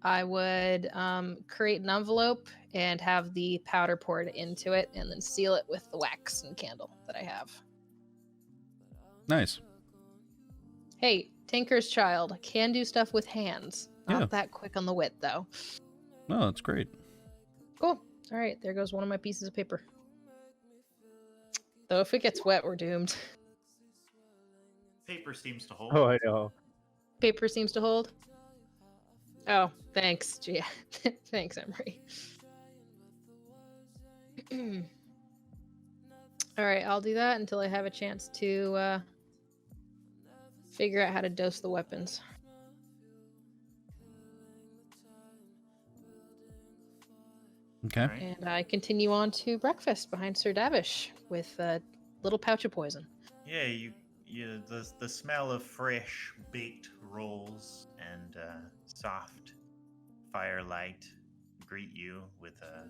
I would create an envelope and have the powder poured into it and then seal it with the wax and candle that I have. Nice. Hey, Tinker's Child can do stuff with hands. Not Yeah. that quick on the wit, though. No, that's great. Cool. All right, there goes one of my pieces of paper. Though if it gets wet, we're doomed. Paper seems to hold. Oh, I know. Paper seems to hold. Oh, thanks. Yeah, thanks, Emery. All right, I'll do that until I have a chance to figure out how to dose the weapons. Okay. Right. And I continue on to breakfast behind Sir Davish with a little pouch of poison. Yeah, the smell of fresh baked rolls and soft firelight greet you with a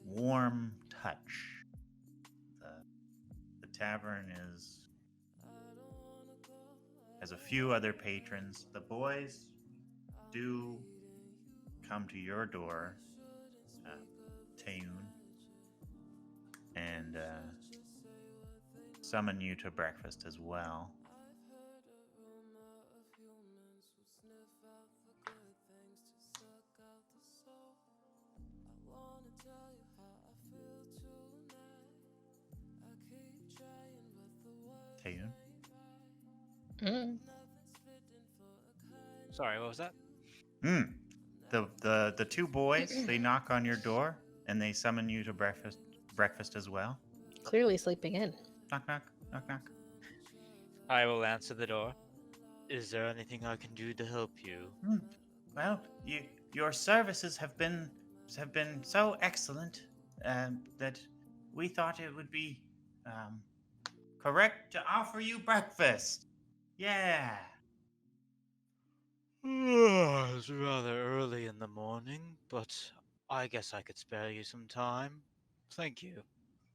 warm touch. The tavern has a few other patrons. The boys do come to your door, Tayun, and summon you to breakfast as well. Tayun? Sorry, what was that? The two boys, they knock on your door and they summon you to breakfast as well. Clearly sleeping in. Knock knock, knock knock. I will answer the door. Is there anything I can do to help you? Well, your services have been so excellent that we thought it would be correct to offer you breakfast. Yeah. It's rather early in the morning, but I guess I could spare you some time. Thank you.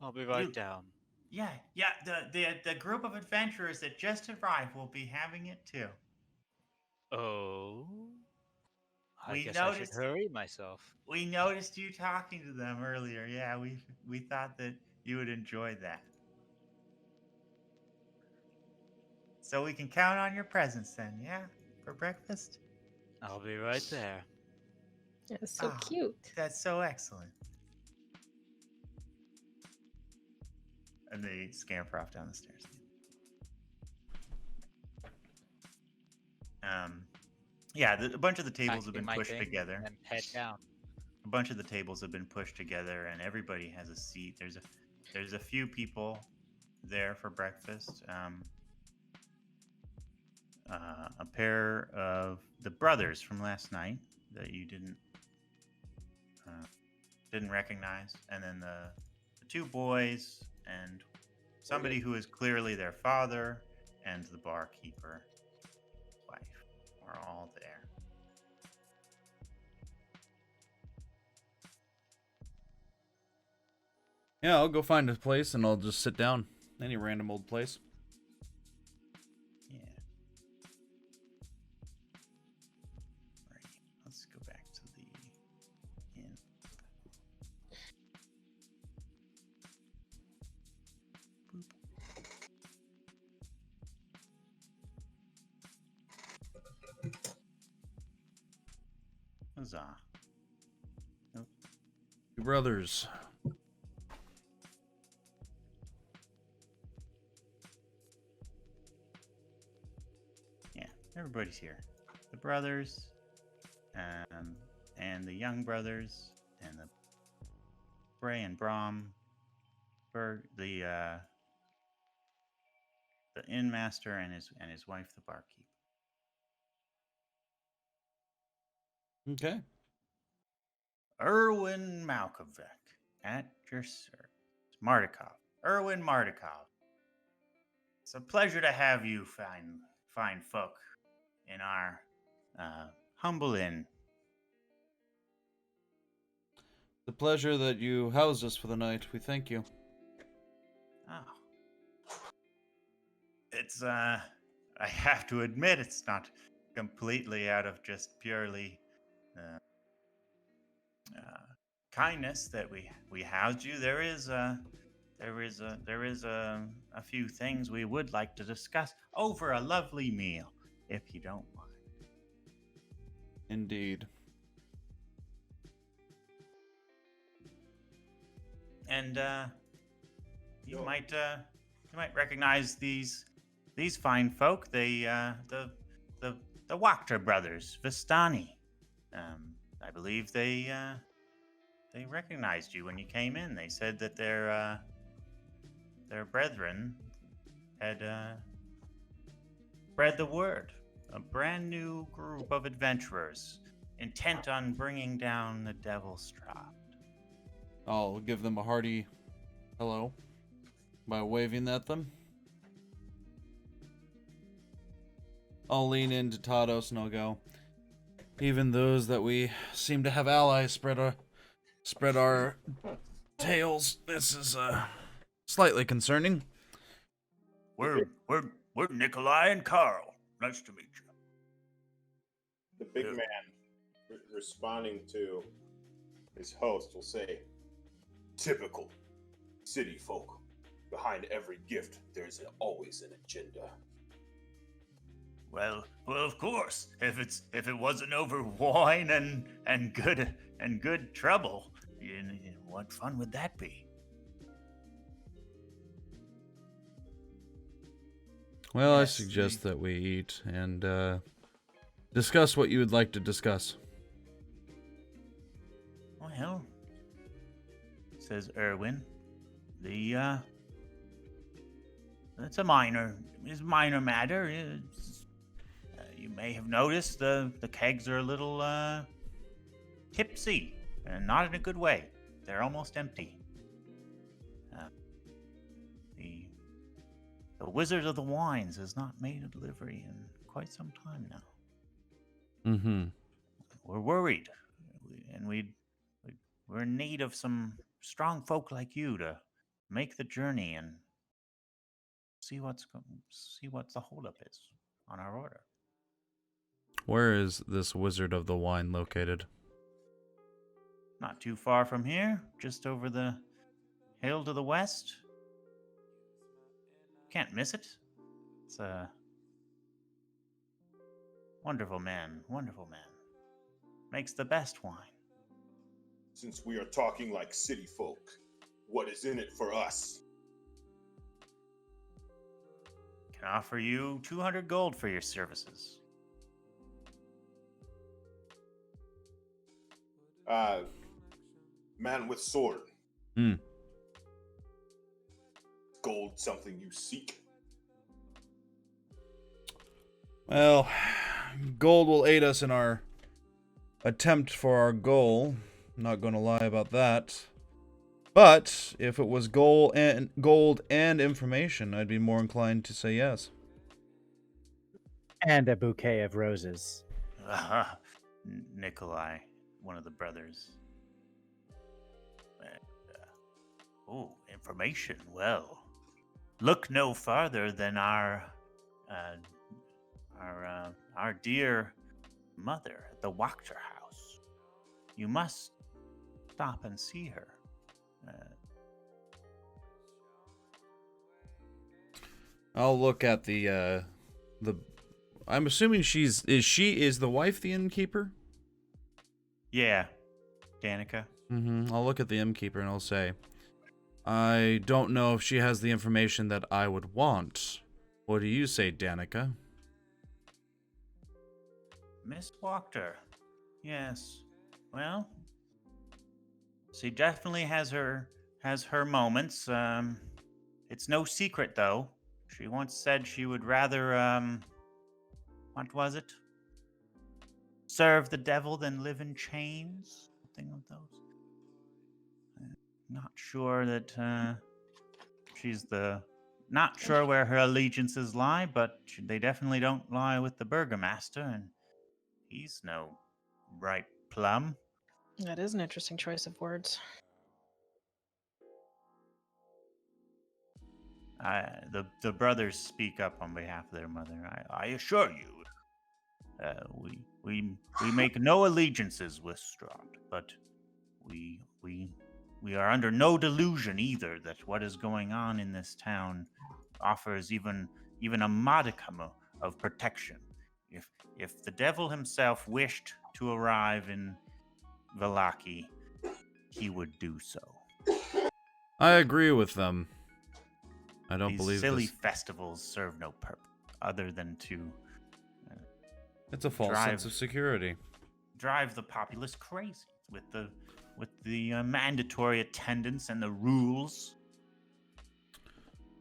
I'll be right down. Yeah. The group of adventurers that just arrived will be having it too. Oh? I We guess I should noticed- hurry myself. We noticed you talking to them earlier. Yeah, we thought that you would enjoy that. So we can count on your presence then, yeah? For breakfast? I'll be right there. Yeah, it's so Ah. cute. That's so excellent. And they scamper off down the stairs. Yeah, a bunch of the tables have Do been my pushed thing together. And head down. A bunch of the tables have been pushed together, and everybody has a seat. There's a few people there for breakfast. A pair of the brothers from last night that you didn't recognize, and then the two boys and somebody who is clearly their father and the barkeeper wife are all there. Yeah, I'll go find a place and I'll just sit down. Any random old place. Yeah. Right. Let's go back to the Huzzah. Two brothers. Yeah, everybody's here. The brothers, and the young brothers, and the Bray and Brom, the inn master and his wife, the barkeep. Okay. Erwin Malkovich, at your service. Mardikov. Erwin Mardikov. It's a pleasure to have you, fine folk, in our humble inn. The pleasure that you housed us for the night. We thank you. Oh. It's, I have to admit, it's not completely out of just purely kindness that we housed you. There is a few things we would like to discuss over a lovely meal, if you don't mind. Indeed. And you might recognize these fine folk. The Wachter brothers, Vistani. I believe they recognized you when you came in. They said that their brethren had spread the word. A brand new group of adventurers intent on bringing down the Devil Strahd. I'll give them a hearty hello by waving at them. I'll lean into Tados and I'll go, even those that we seem to have allies spread our tails. This is slightly concerning. We're Nikolai and Carl. Nice to meet you. The big man responding to his host will say, "Typical city folk. Behind every gift, there's always an agenda." Well, of course. If it wasn't over wine and good trouble, what fun would that be? Well, Yes, I suggest that we eat and discuss what you would like to discuss. Well, says Erwin, it's a minor matter. You may have noticed the kegs are a little tipsy, and not in a good way. They're almost empty. The Wizard of the Wines has not made a delivery in quite some time now. Mm-hmm. We're worried, and we're in need of some strong folk like you to make the journey and see what the holdup is on our order. Where is this Wizard of the Wine located? Not too far from here, just over the hill to the west. Can't miss it. It's a wonderful man. Makes the best wine. Since we are talking like city folk, what is in it for us? Can offer you 200 gold for your services. Man with sword. Hmm. Gold something you seek? Well, gold will aid us in our attempt for our goal. I'm not going to lie about that. But if it was gold and information, I'd be more inclined to say yes. And a bouquet of roses. Nikolai, one of the brothers. Information. Well, look no farther than our dear mother at the Wachter house. You must stop and see her. I'll look at the I'm assuming is the wife the innkeeper? Yeah, Danica. I'll look at the innkeeper and I'll say, I don't know if she has the information that I would want. What do you say, Danica? Miss Wachter. Yes. Well, she definitely has her moments. It's no secret though. She once said she would rather what was it? Serve the devil than live in chains? Something of those. Not sure that she's the not sure where her allegiances lie, but they definitely don't lie with the Burgermaster, and he's no ripe plum. That is an interesting choice of words. The brothers speak up on behalf of their mother. I assure you, we make no allegiances with Strahd, but we are under no delusion either that what is going on in this town offers even a modicum of protection. If the devil himself wished to arrive in Vallaki, he would do so. I agree with them. I don't These believe silly this. festivals serve no purpose other than to It's a false sense of security. drive the populace crazy with the mandatory attendance and the rules.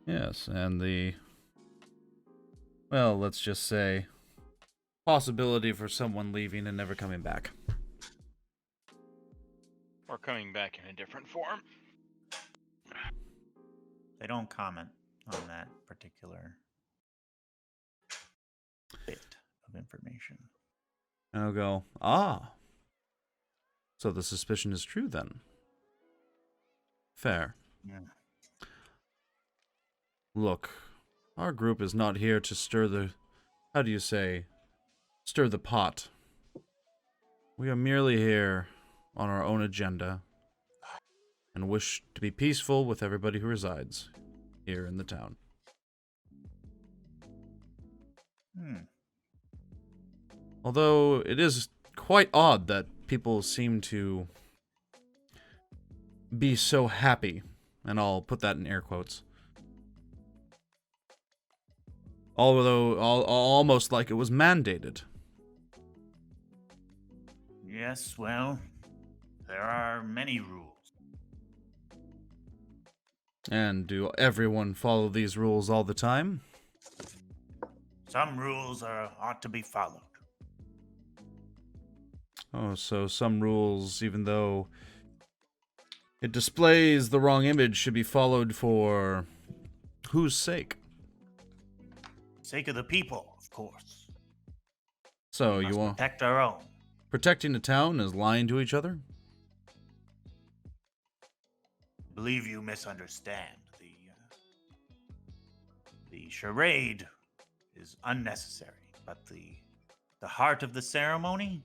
Yes, and well, let's just say, possibility for someone leaving and never coming back. Or coming back in a different form. They don't comment on that particular bit of information. And I'll go, so the suspicion is true then. Fair. Yeah. Look, our group is not here to stir the pot. We are merely here on our own agenda and wish to be peaceful with everybody who resides here in the town. Although it is quite odd that people seem to be so happy, and I'll put that in air quotes. Although almost like it was mandated. Yes, well, there are many rules. And do everyone follow these rules all the time? Some rules ought to be followed. Oh, so some rules, even though it displays the wrong image, should be followed for whose sake? Sake of the people, of course. So We you must want protect our own. protecting the town is lying to each other? I believe you misunderstand. The charade is unnecessary, but the heart of the ceremony,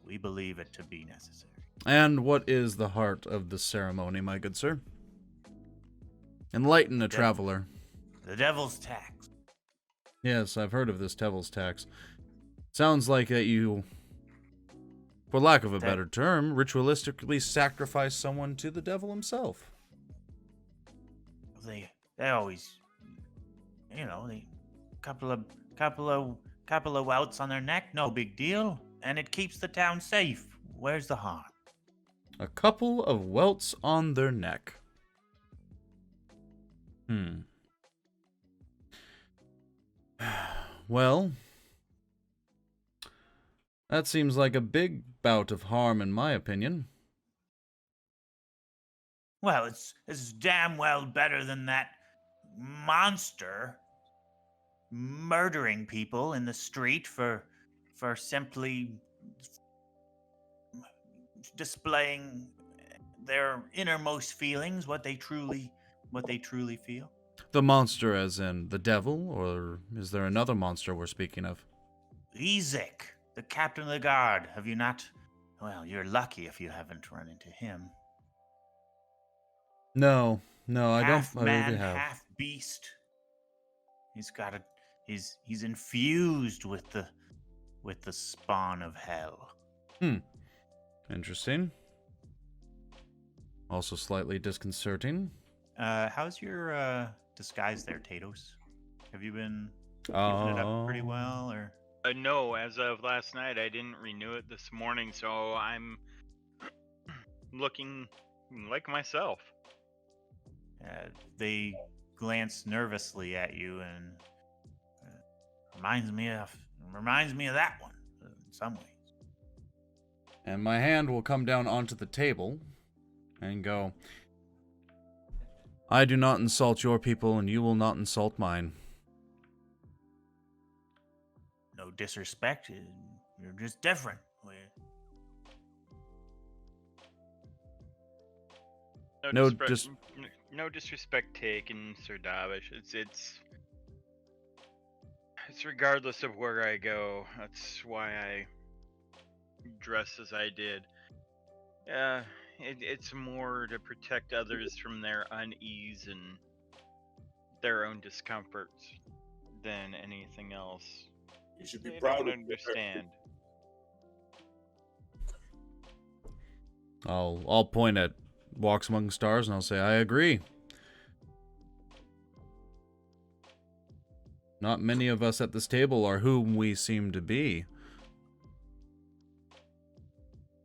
we believe it to be necessary. And what is the heart of the ceremony, my good sir? Enlighten a traveler. The devil's tax. Yes, I've heard of this devil's tax. Sounds like that you, for lack of a better term, ritualistically sacrifice someone to the devil himself. They always, they couple of welts on their neck, no big deal, and it keeps the town safe. Where's the harm? A couple of welts on their neck. Well, that seems like a big bout of harm in my opinion. Well, it's damn well better than that monster murdering people in the street for simply displaying their innermost feelings, what they truly feel. The monster as in the devil, or is there another monster we're speaking of? Ezek, the captain of the guard. Have you not? Well, you're lucky if you haven't run into him. No, I Half don't man, really have. half beast. He's infused with the spawn of hell. Interesting. Also slightly disconcerting. How's your disguise there, Tatos? Have you been keeping it up pretty well, or? No, as of last night, I didn't renew it this morning, so I'm looking like myself. They glance nervously at you, and reminds me of that one in some ways. And my hand will come down onto the table and go, I do not insult your people, and you will not insult mine. No disrespect, you're just different. No disrespect taken, Sir Davish. It's regardless of where I go. That's why I dress as I did. It's more to protect others from their unease and their own discomforts than anything else. You should be They proud don't of understand. I'll point at Walks Among Stars and I'll say, I agree. Not many of us at this table are whom we seem to be.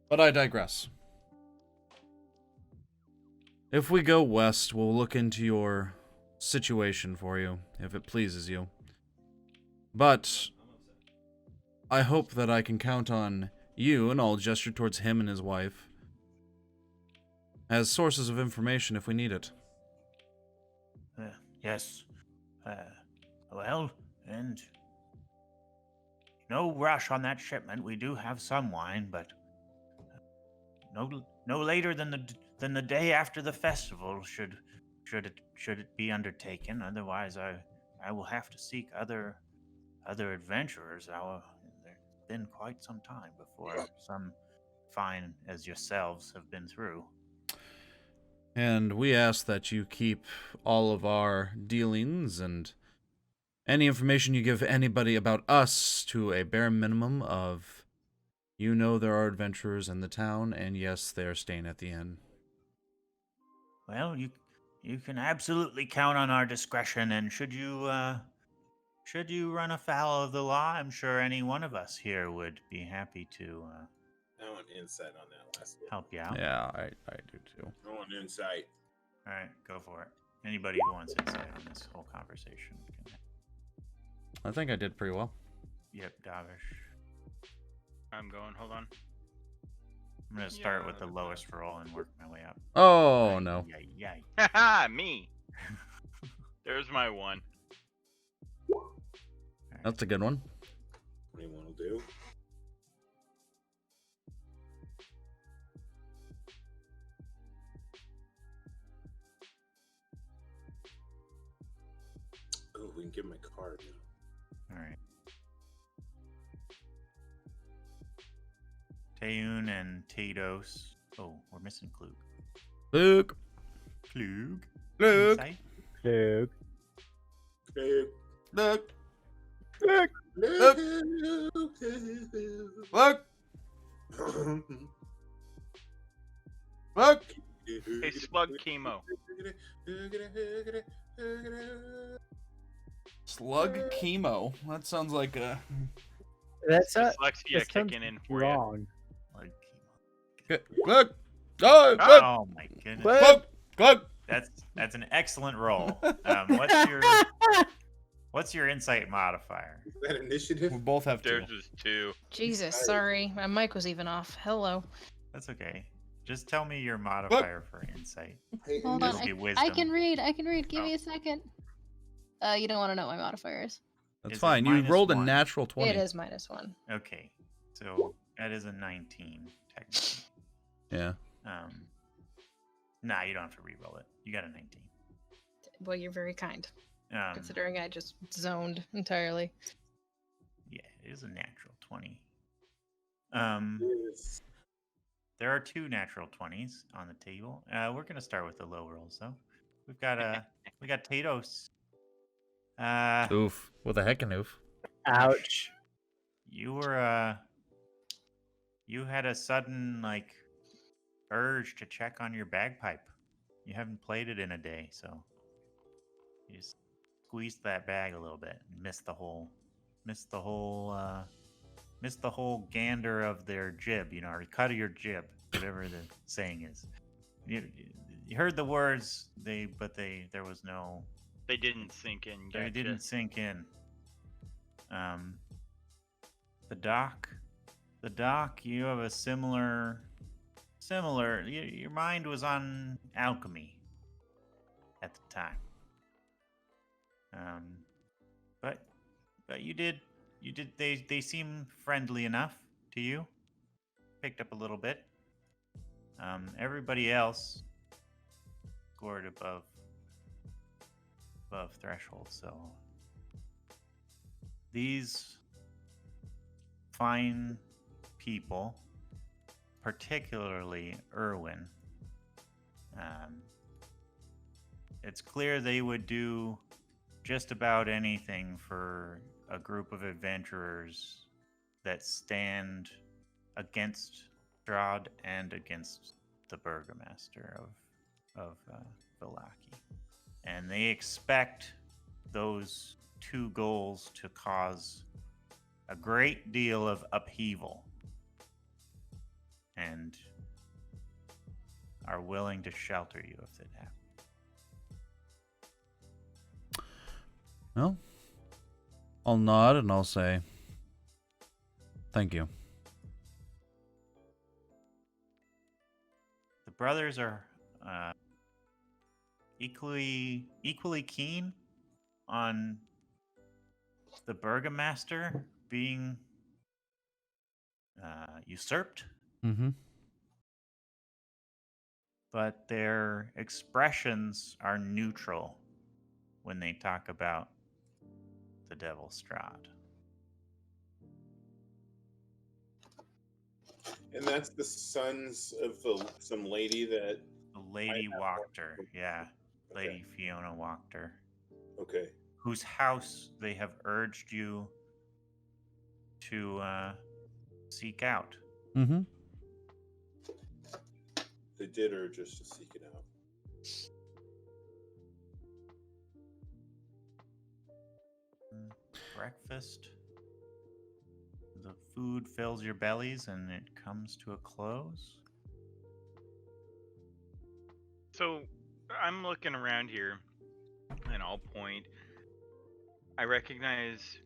But I digress. If we go west, we'll look into your situation for you, if it pleases you. But I hope that I can count on you, and I'll gesture towards him and his wife, as sources of information if we need it. Yes. Well, and no rush on that shipment. We do have some wine, but no later than the day after the festival should it be undertaken. Otherwise, I will have to seek other adventurers. It's been quite some time before some fine as yourselves have been through. And we ask that you keep all of our dealings and any information you give anybody about us to a bare minimum of, there are adventurers in the town, and yes, they are staying at the inn. Well, you can absolutely count on our discretion, and should you run afoul of the law, I'm sure any one of us here would be happy to I want insight on that last one. help you out. Yeah, I do too. I want insight. All right, go for it. Anybody who wants insight on this whole conversation can. I think I did pretty well. Yep, Davish. I'm going. Hold on. I'm gonna start with the lowest roll and work my way up. Oh, no. Yay. Haha, me. There's my one. That's a good one. 21 will do. Oh, we can give him a card now. All right. Tayun and Tados. Oh, we're missing Klug. Luke. Klug. Luke. Insight? Luke. Hey, Luke. look. Luke. Luke. Hey, slug chemo. Slug chemo. That sounds like a... That's a Dyslexia that sounds kicking in for you. wrong. Look. Look. Oh, look. Oh my goodness. Look. Look. That's an excellent roll. What's your insight modifier? Is that initiative? We both have two. There's just two. Jesus, sorry. My mic was even off. Hello. That's okay. Just tell me your modifier for insight. Hold It'll on. be I wisdom. can read. Give Oh. me a second. You don't want to know what my modifier is. That's Is it fine. You minus rolled a one? natural 20. It is -1. Okay, so that is a 19 technically. Yeah. Nah, you don't have to re-roll it. You got a 19. Well, you're very kind, Um, considering I just zoned entirely. yeah, it is a natural 20. Yes. There are 2 natural 20s on the table. We're gonna start with the low rolls though. We got Tatos. Oof. What the heck an oof? Ouch. You were You had a sudden urge to check on your bagpipe. You haven't played it in a day, so you just squeezed that bag a little bit and missed the whole gander of their jib, or cut of your jib, whatever the saying is. You heard the words, there was no. They didn't sink in. They Gotcha. didn't sink in. The dock. You have a similar. Your mind was on alchemy at the time. But you did. They seem friendly enough to you. Picked up a little bit. Everybody else scored above threshold, so these fine people, particularly Irwin, it's clear they would do just about anything for a group of adventurers that stand against Strahd and against the Burgermaster of Vallaki. And they expect those two goals to cause a great deal of upheaval and are willing to shelter you if it happens. Well, I'll nod and I'll say, thank you. The brothers are equally keen on the Burgermaster being usurped, Mm-hmm. but their expressions are neutral when they talk about the Devil Strahd. And that's the sons of some lady that. The Lady Wachter, yeah. Okay. Lady Fiona Wachter, Okay. whose house they have urged you to seek out. Mm-hmm. They did urge us to seek it out. Breakfast. The food fills your bellies and it comes to a close. So I'm looking around here, and I'll point. I recognize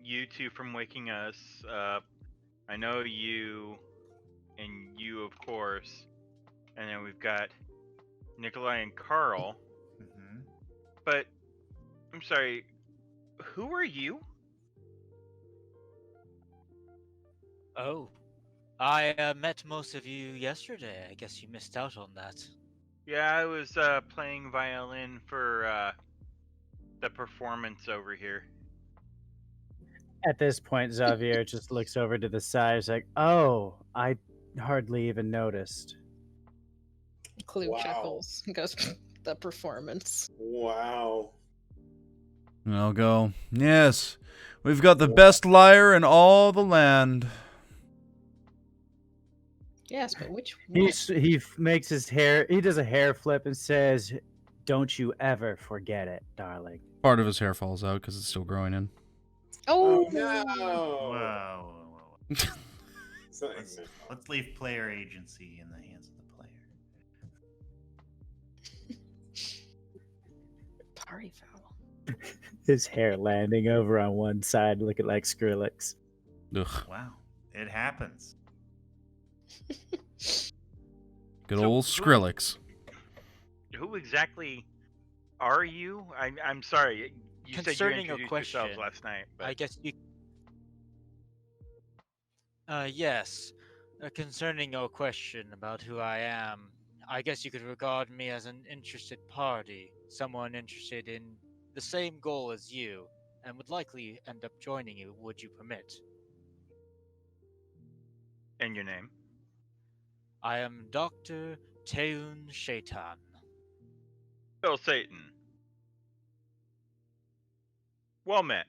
you two from waking us up. I know you, and you, of course. And then we've got Nikolai and Carl. Mm-hmm. But I'm sorry, who are you? Oh, I met most of you yesterday. I guess you missed out on that. Yeah, I was playing violin for the performance over here. At this point, Xavier just looks over to the side. He's like, "Oh, I hardly even noticed." Clue Wow. chuckles and goes, the performance. Wow. And I'll go, yes, we've got the best liar in all the land. Yes, but which one? He makes his hair. He does a hair flip and says, "Don't you ever forget it, darling." Part of his hair falls out because it's still growing in. Oh, no. Whoa. It's not Let's, even- let's leave player agency in the hands of the player. party foul. His hair landing over on one side, looking like Skrillex. Ugh, Wow. It happens. good So old who- Skrillex. Who exactly are you? I'm sorry. You said you Concerning your introduced yourselves question, last night, but I guess you. Yes. Concerning your question about who I am, I guess you could regard me as an interested party, someone interested in the same goal as you, and would likely end up joining you, would you permit. and your name? I am Dr. Teun Shaitan. Bill Satan. Well met.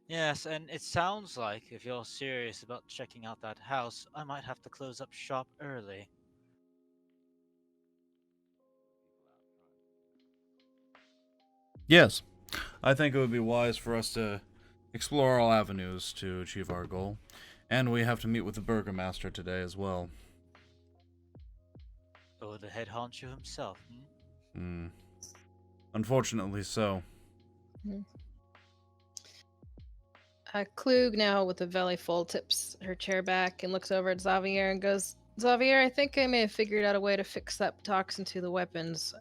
Yes, and it sounds like if you're serious about checking out that house, I might have to close up shop early. Yes, I think it would be wise for us to explore all avenues to achieve our goal. And we have to meet with the Burgermaster today as well. Or the head honcho himself. Hmm. Unfortunately so. Klug, now with the belly full, tips her chair back and looks over at Xavier and goes, Xavier, I think I may have figured out a way to fix that toxin to the weapons.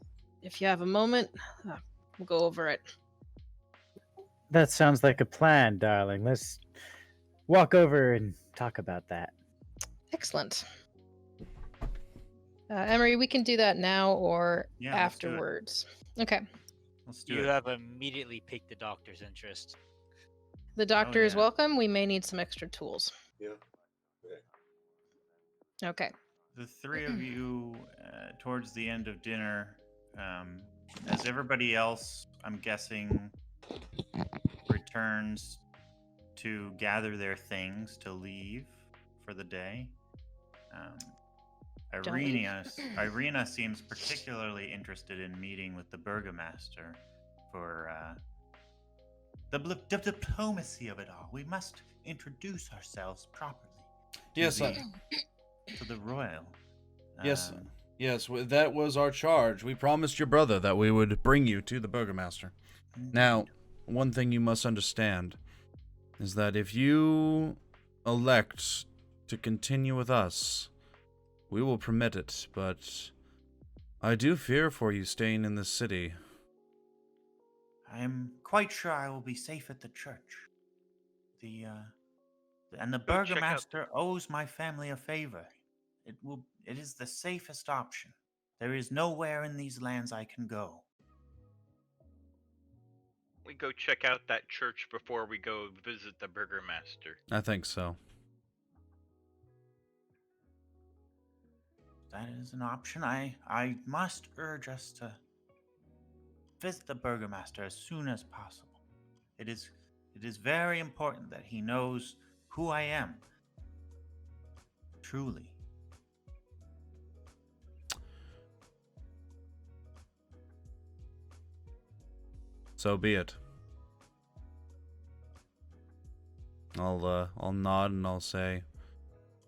If you have a moment, we'll go over it. That sounds like a plan, darling. Let's walk over and talk about that. Excellent. Emery, we can do that now or Yeah, let's do it. afterwards. Okay. Let's do You it. have immediately piqued the doctor's interest. The doctor is yeah. welcome. We may need some extra tools. Yeah. Okay. The three of you, towards the end of dinner, as everybody else, I'm guessing, returns to gather their things to leave for the day. Don't leave. Irena seems particularly interested in meeting with the Burgermaster for the diplomacy of it all. We must introduce ourselves properly. Yes, To the royal. Yes, that was our charge. We promised your brother that we would bring you to the Burgermaster. Now, one thing you must understand is that if you elect to continue with us, we will permit it, but I do fear for you staying in this city. I'm quite sure I will be safe at the church. The Go check out- Burgermaster owes my family a favor. It is the safest option. There is nowhere in these lands I can go. We go check out that church before we go visit the Burgermaster. I think so. That is an option. I must urge us to visit the Burgermaster as soon as possible. It is very important that he knows who I am. Truly. So be it. I'll nod and I'll say,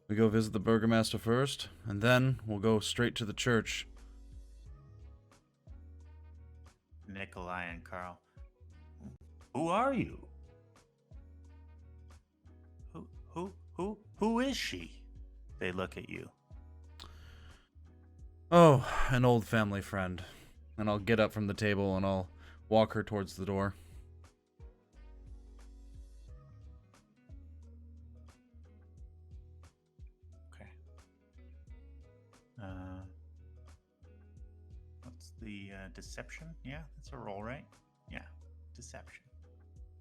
we go visit the Burgermaster first, and then we'll go straight to the church. Nikolai and Carl. Who are you? Who is she? They look at you. Oh, an old family friend. And I'll get up from the table and I'll walk her towards the door. Okay. What's the deception? Yeah, that's a roll, right? Yeah, deception.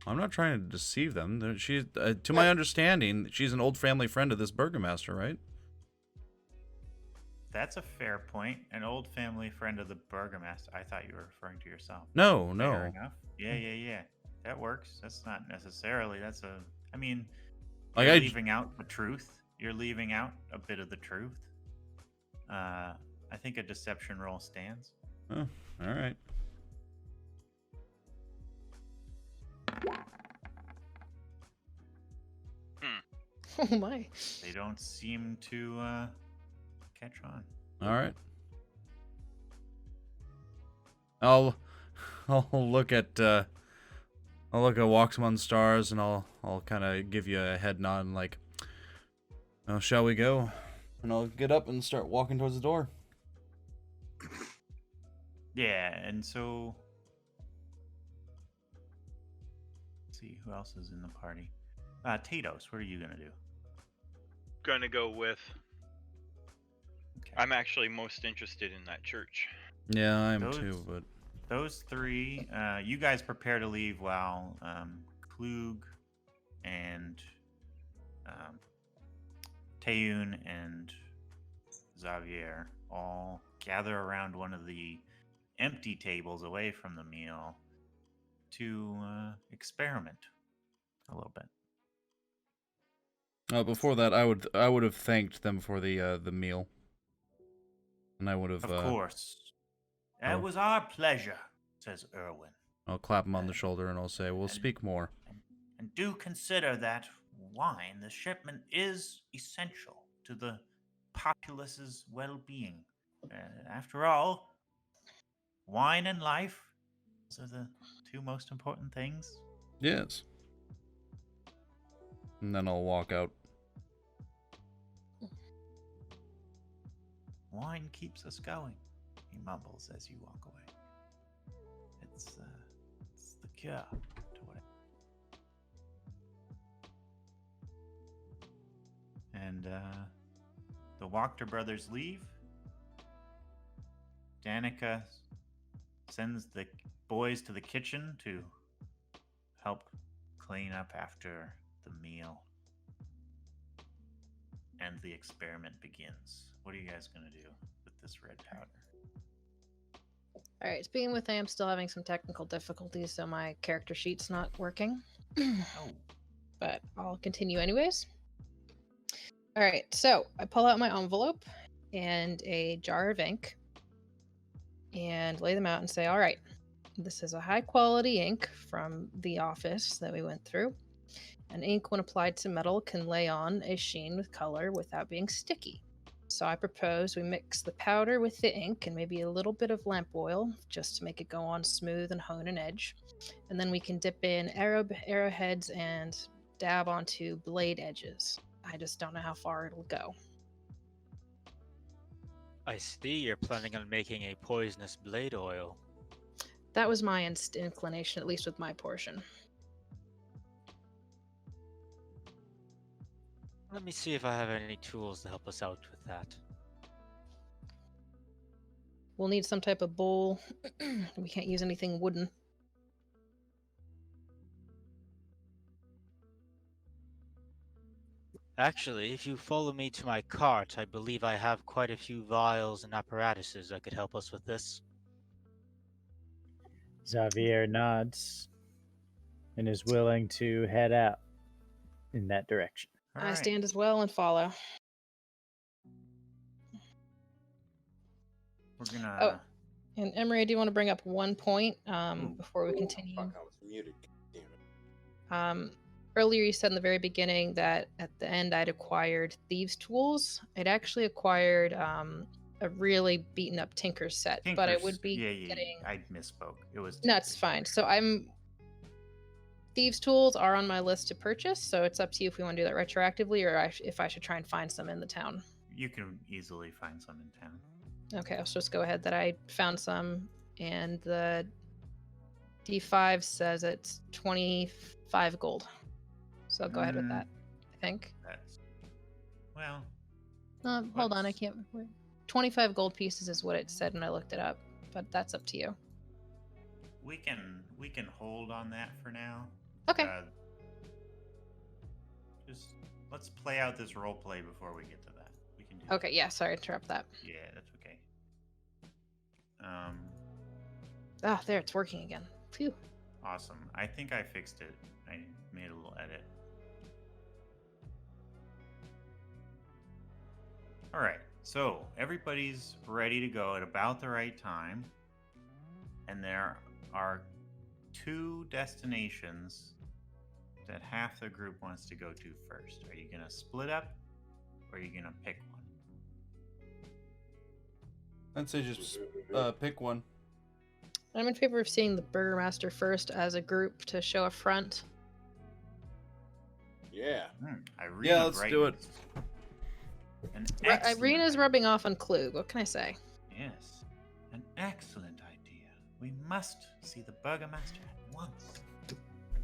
I'm not trying to deceive them. She, to my understanding, she's an old family friend of this Burgermaster, right? That's a fair point. An old family friend of the Burgermaster. I thought you were referring to yourself. No. Fair enough. Yeah. That works. That's not necessarily. I mean, Like, you're leaving out the truth. You're leaving out a bit of the truth. I think a deception roll stands. Oh, all right. Oh my. They don't seem to catch on. All right. I'll look at Walks Among Stars and I'll kind of give you a head nod and like, oh, shall we go? And I'll get up and start walking towards the door. Yeah, and so let's see who else is in the party. Tatos, what are you gonna do? Gonna go with. Okay. I'm actually most interested in that church. Yeah, I am too, but Those three, you guys prepare to leave while Klug and Tayun and Xavier all gather around one of the empty tables away from the meal to experiment a little bit. Before that, I would have thanked them for the meal, and I would have. Of course. Oh. It was our pleasure, says Erwin. I'll clap him on the shoulder and I'll say, "We'll speak more." And do consider that wine, the shipment, is essential to the populace's well-being. After all, wine and life, those are the two most important things. Yes. And then I'll walk out. Wine keeps us going, he mumbles as you walk away. It's the cure to whatever. And the Wachter brothers leave. Danica sends the boys to the kitchen to help clean up after the meal. And the experiment begins. What are you guys going to do with this red powder? All right, speaking with, I am still having some technical difficulties, so my character sheet's not working. Oh. But I'll continue anyways. All right, so I pull out my envelope and a jar of ink and lay them out and say, all right, this is a high quality ink from the office that we went through. And ink, when applied to metal, can lay on a sheen with color without being sticky. So I propose we mix the powder with the ink and maybe a little bit of lamp oil just to make it go on smooth and hone an edge. And then we can dip in arrowheads and dab onto blade edges. I just don't know how far it'll go. I see you're planning on making a poisonous blade oil. That was my inclination, at least with my portion. Let me see if I have any tools to help us out with that. We'll need some type of bowl. We can't use anything wooden. Actually, if you follow me to my cart, I believe I have quite a few vials and apparatuses that could help us with this. Xavier nods and is willing to head out in that direction. All I right. stand as well and follow. We're gonna. Oh. And Emery, I do want to bring up one point before we continue. Fuck, I was muted. Damn it. Earlier you said in the very beginning that at the end I'd acquired thieves' tools. I'd actually acquired a really beaten up tinker's set, but I would be getting. I misspoke. It was. No, it's fine. So thieves' tools are on my list to purchase, so it's up to you if we want to do that retroactively or if I should try and find some in the town. You can easily find some in town. Okay, I'll just go ahead that I found some, and the D5 says it's 25 gold. So I'll go ahead with that, I think. That's. Well. Hold on, I can't. 25 gold pieces is what it said when I looked it up, but that's up to you. We can hold on that for now. Okay. Just let's play out this role play before we get to that. We can do Okay, yeah, sorry to interrupt that. Yeah, that's okay. Ah, there, it's working again. Phew. Awesome. I think I fixed it. I made a little edit. All right. So everybody's ready to go at about the right time. And there are 2 destinations that half the group wants to go to first. Are you going to split up or are you going to pick one? I'd say just pick one. I'm in favor of seeing the Burgermaster first as a group to show a front. Yeah. Irena let's do it. Irena's rubbing off on Klug. What can I say? Yes. An excellent idea. We must see the Burgermaster at once.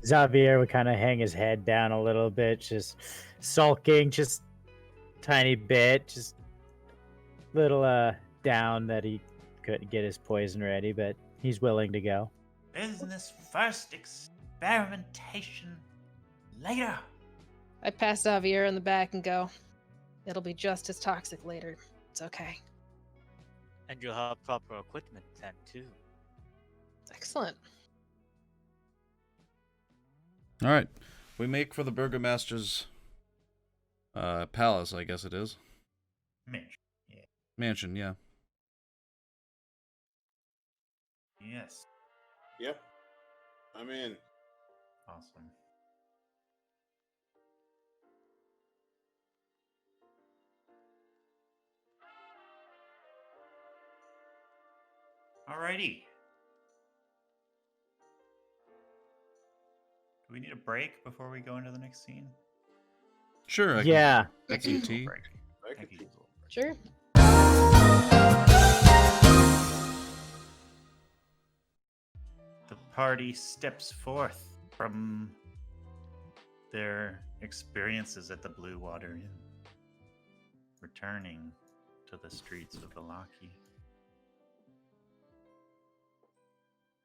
Xavier would kind of hang his head down a little bit, just sulking, just tiny bit, just little down that he couldn't get his poison ready, but he's willing to go. Business first, experimentation later. I pass Xavier in the back and go, it'll be just as toxic later. It's okay. And you'll have proper equipment then, too. Excellent. All right. We make for the Burgermaster's palace, I guess it is. Mitch. Yeah. Mansion, yeah. Yes. Yep. I'm in. Awesome. Alrighty. Do we need a break before we go into the next scene? Sure, I Yeah. can get some tea. Break. I I could could use a little break. Sure. The party steps forth from their experiences at the Blue Water Inn, returning to the streets of Vallaki.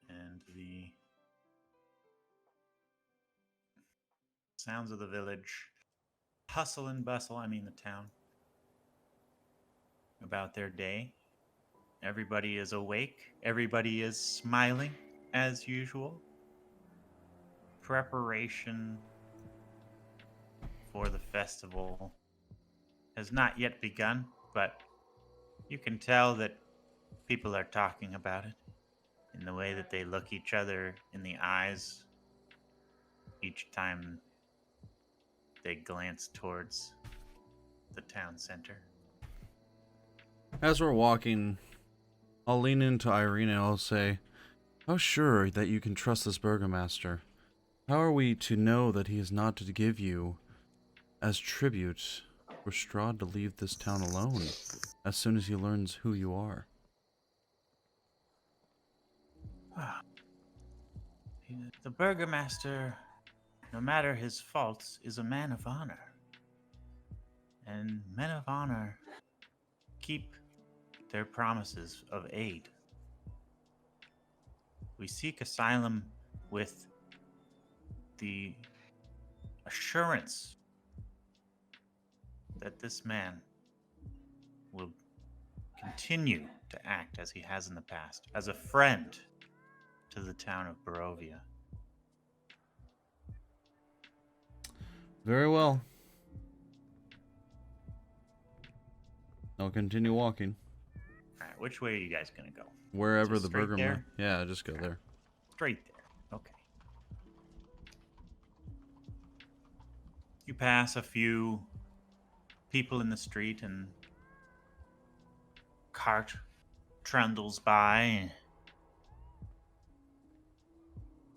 And the sounds of the village, hustle and bustle, the town, about their day. Everybody is awake. Everybody is smiling as usual. Preparation for the festival has not yet begun, but you can tell that people are talking about it in the way that they look each other in the eyes each time they glance towards the town center. As we're walking, I'll lean into Irena and I'll say, how sure that you can trust this Burgermaster? How are we to know that he is not to give you, as tribute, for Strahd to leave this town alone as soon as he learns who you are? The Burgermaster, no matter his faults, is a man of honor. And men of honor keep their promises of aid. We seek asylum with the assurance that this man will continue to act as he has in the past, as a friend to the town of Barovia. Very well. I'll continue walking. All right, which way are you guys going to go? Wherever Just the straight Burgermaster... there? Yeah, just go there. Straight there. Okay. You pass a few people in the street and cart trundles by.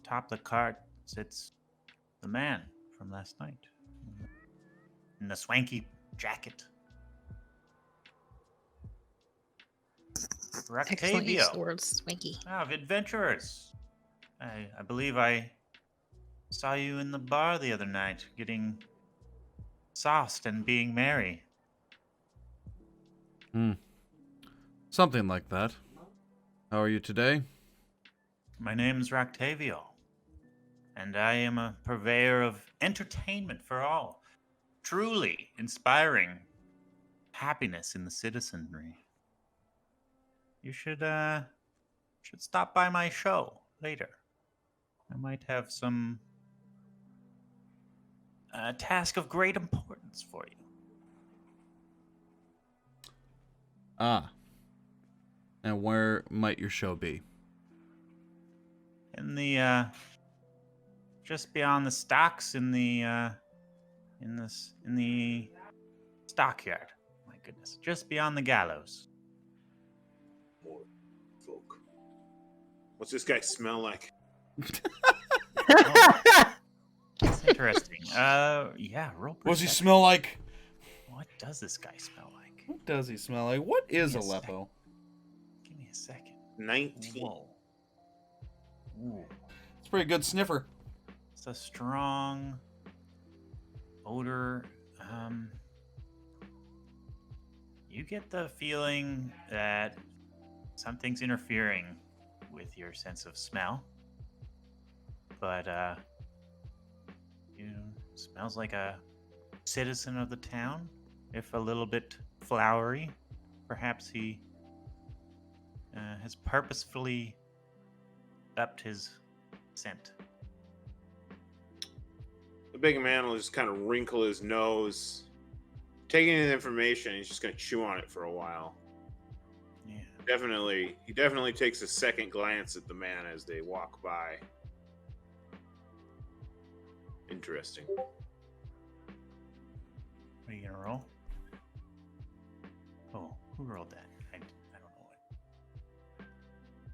Top of the cart sits the man from last night in the swanky jacket. Excellent use of the Ractavio. word swanky. Of adventurers. I believe I saw you in the bar the other night, getting sauced and being merry. Something like that. How are you today? My name's Ractavio, and I am a purveyor of entertainment for all, truly inspiring happiness in the citizenry. You should stop by my show later. I might have some task of great importance for you. Ah. And where might your show be? In the just beyond the stocks in the stockyard. My goodness, just beyond the gallows. More folk. What's this guy smell like? That's interesting. Yeah, roll perception. What does he smell like? What does this guy smell like? What does he smell like? What is Give me a Aleppo? Give me a second. 19. Whoa. Ooh. It's a pretty good sniffer. It's a strong odor. You get the feeling that something's interfering with your sense of smell. But it smells like a citizen of the town, if a little bit flowery. Perhaps he has purposefully upped his scent. The the big man will just kind of wrinkle his nose, taking in the information. He's just going to chew on it for a while. Yeah. He definitely takes a second glance at the man as they walk by. Interesting. What are you gonna roll? Oh, who rolled that? I don't know what.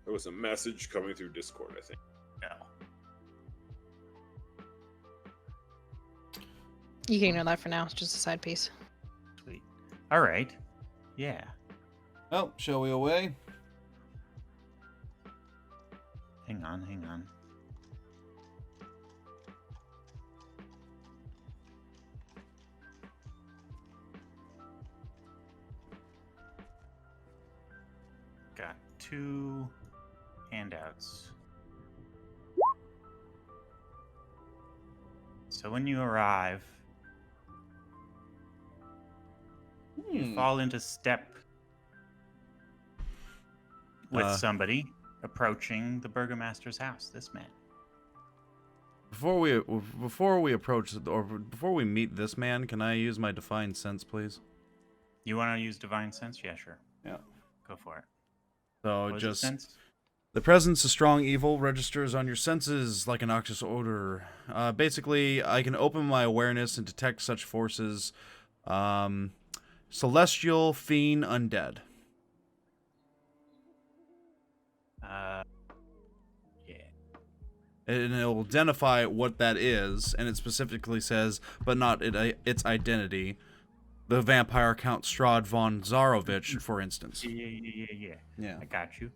There was a message coming through Discord, I think. No. You can ignore that for now. It's just a side piece. Sweet. All right. Yeah. Well, shall we away? Hang on. Got 2 handouts. So when you arrive, you fall into step with somebody approaching the Burgermaster's house. This man. Before we approach or before we meet this man, can I use my divine sense, please? You want to use divine sense? Yeah, sure. Yeah. Go for it. So What is it, just sense? the presence of strong evil registers on your senses like a noxious odor. Basically, I can open my awareness and detect such forces. Celestial, fiend, undead. Yeah. And it will identify what that is, and it specifically says, but not its identity. The vampire Count Strahd von Zarovich, for instance. Yeah. I got you.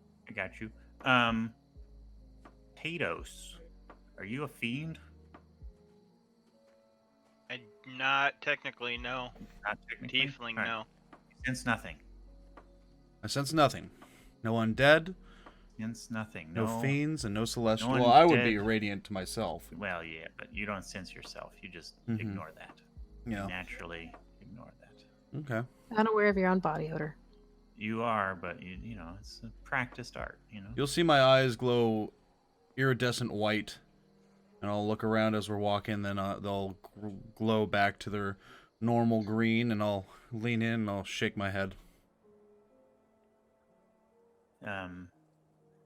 Tatos, are you a fiend? Not technically, no. Not technically. Tiefling, All right. no. Sense nothing. I sense nothing. No undead, Sense nothing. no fiends, and no celestial. no Well, I would be undead. radiant to myself. Well, yeah, but you don't sense yourself. You just Mhm. ignore that. Yeah. You naturally ignore that. Okay. Unaware of your own body odor. You are, but you know, it's a practiced art, you know? You'll see my eyes glow iridescent white, and I'll look around as we're walking, then they'll glow back to their normal green, and I'll lean in and I'll shake my head.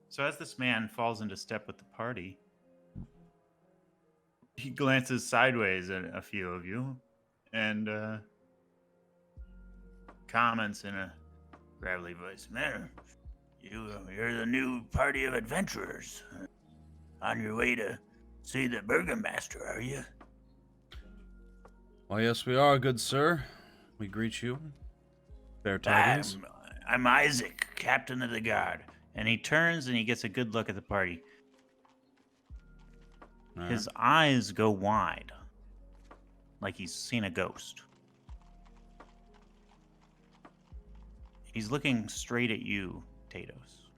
So as this man falls into step with the party, he glances sideways at a few of you and comments in a gravelly voice, "Man, you're the new party of adventurers on your way to see the Burgermaster, are you?" Well, yes, we are, good sir. We greet you. Fair tidings. I'm Isaac, captain of the guard. And he turns and he gets a good look at the party. All His eyes go wide, like he's seen a ghost. He's looking straight at you, Tatos.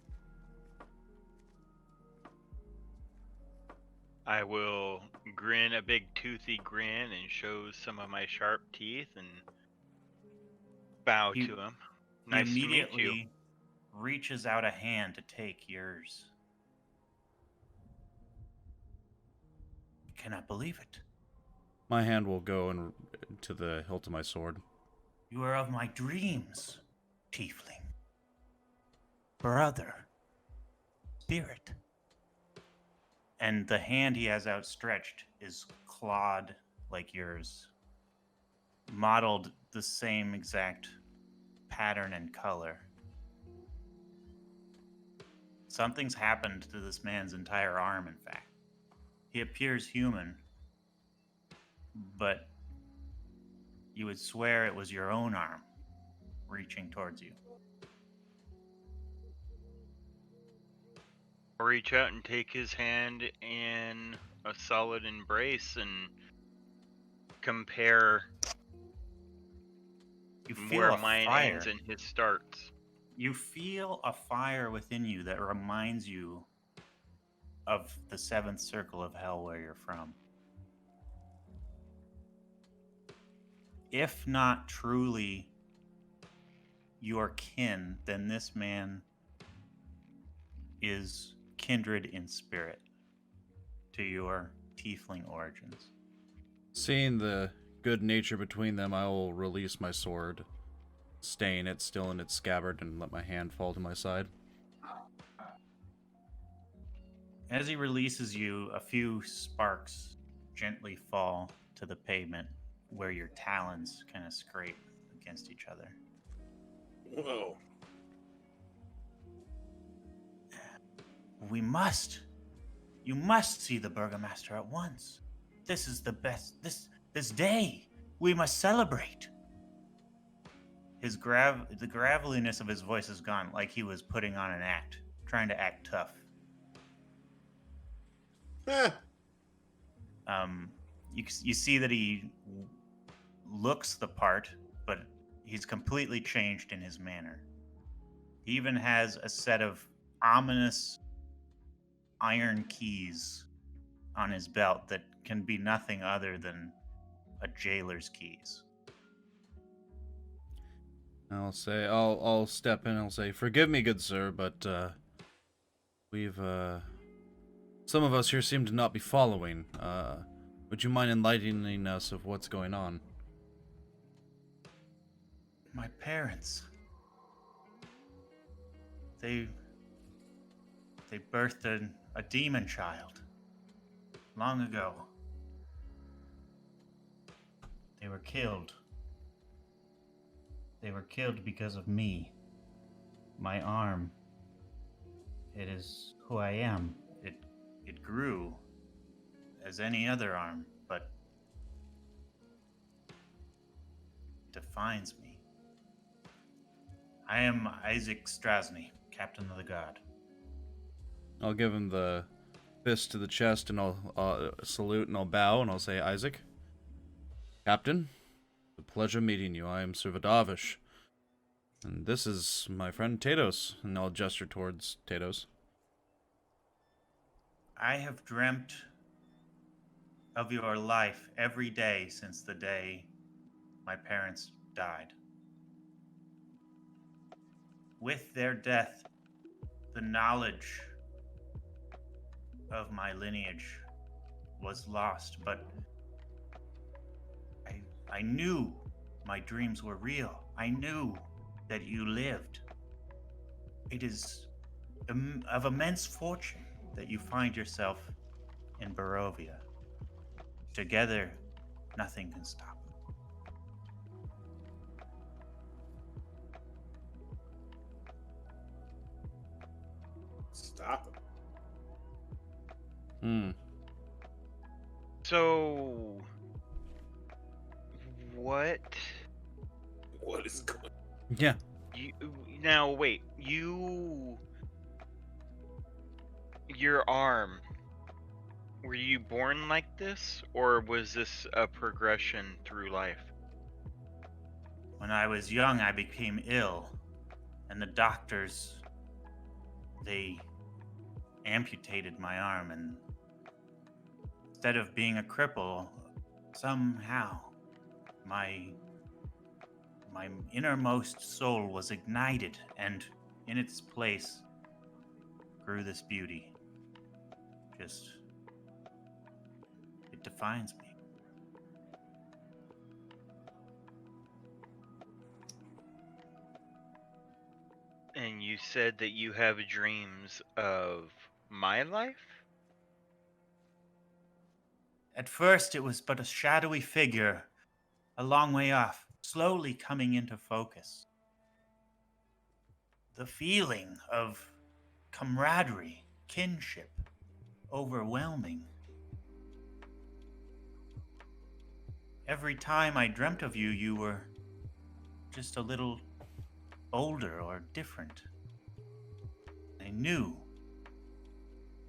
I will grin a big toothy grin and show some of my sharp teeth and bow He- to him. He Nice to meet immediately you. reaches out a hand to take yours. I cannot believe it. My hand will go to the hilt of my sword. You are of my dreams, tiefling. Brother. Spirit. And the hand he has outstretched is clawed like yours. Modeled the same exact pattern and color. Something's happened to this man's entire arm, in fact. He appears human, but you would swear it was your own arm reaching towards you. I'll reach out and take his hand in a solid embrace and compare You feel where a mine fire. ends and his starts. You feel a fire within you that reminds you of the seventh circle of hell where you're from. If not truly your kin, then this man is kindred in spirit to your tiefling origins. Seeing the good nature between them, I will release my sword, staying it still in its scabbard, and let my hand fall to my side. As he releases you, a few sparks gently fall to the pavement where your talons kind of scrape against each other. Whoa. We must. You must see the Burgermaster at once. This is the best. This day. We must celebrate. The graveliness of his voice is gone, like he was putting on an act, trying to act tough. You see that he looks the part, but he's completely changed in his manner. He even has a set of ominous iron keys on his belt that can be nothing other than a jailer's keys. I'll step in. I'll say, "Forgive me, good sir, but we've some of us here seem to not be following. Would you mind enlightening us of what's going on?" My parents. They birthed a demon child long ago. They were killed. They were killed because of me. My arm. It is who I am. It grew as any other arm, but it defines me. I am Isaac Strahd, Captain of the Guard. I'll give him the fist to the chest, and I'll salute, and I'll bow, and I'll say, "Isaac, Captain, it's a pleasure meeting you. I am Sir Vadavish, and this is my friend Tados," and I'll gesture towards Tados. I have dreamt of your life every day since the day my parents died. With their death, the knowledge of my lineage was lost, but I knew my dreams were real. I knew that you lived. It is of immense fortune that you find yourself in Barovia. Together, nothing can stop it. Stop it. So, what? What is going on? Yeah. Now, wait. Your arm. Were you born like this, or was this a progression through life? When I was young, I became ill, and the doctors, they amputated my arm, and instead of being a cripple, somehow my innermost soul was ignited, and in its place grew this beauty. It defines me. And you said that you have dreams of my life? At first, it was but a shadowy figure, a long way off, slowly coming into focus. The feeling of camaraderie, kinship, overwhelming. Every time I dreamt of you, you were just a little older or different. I knew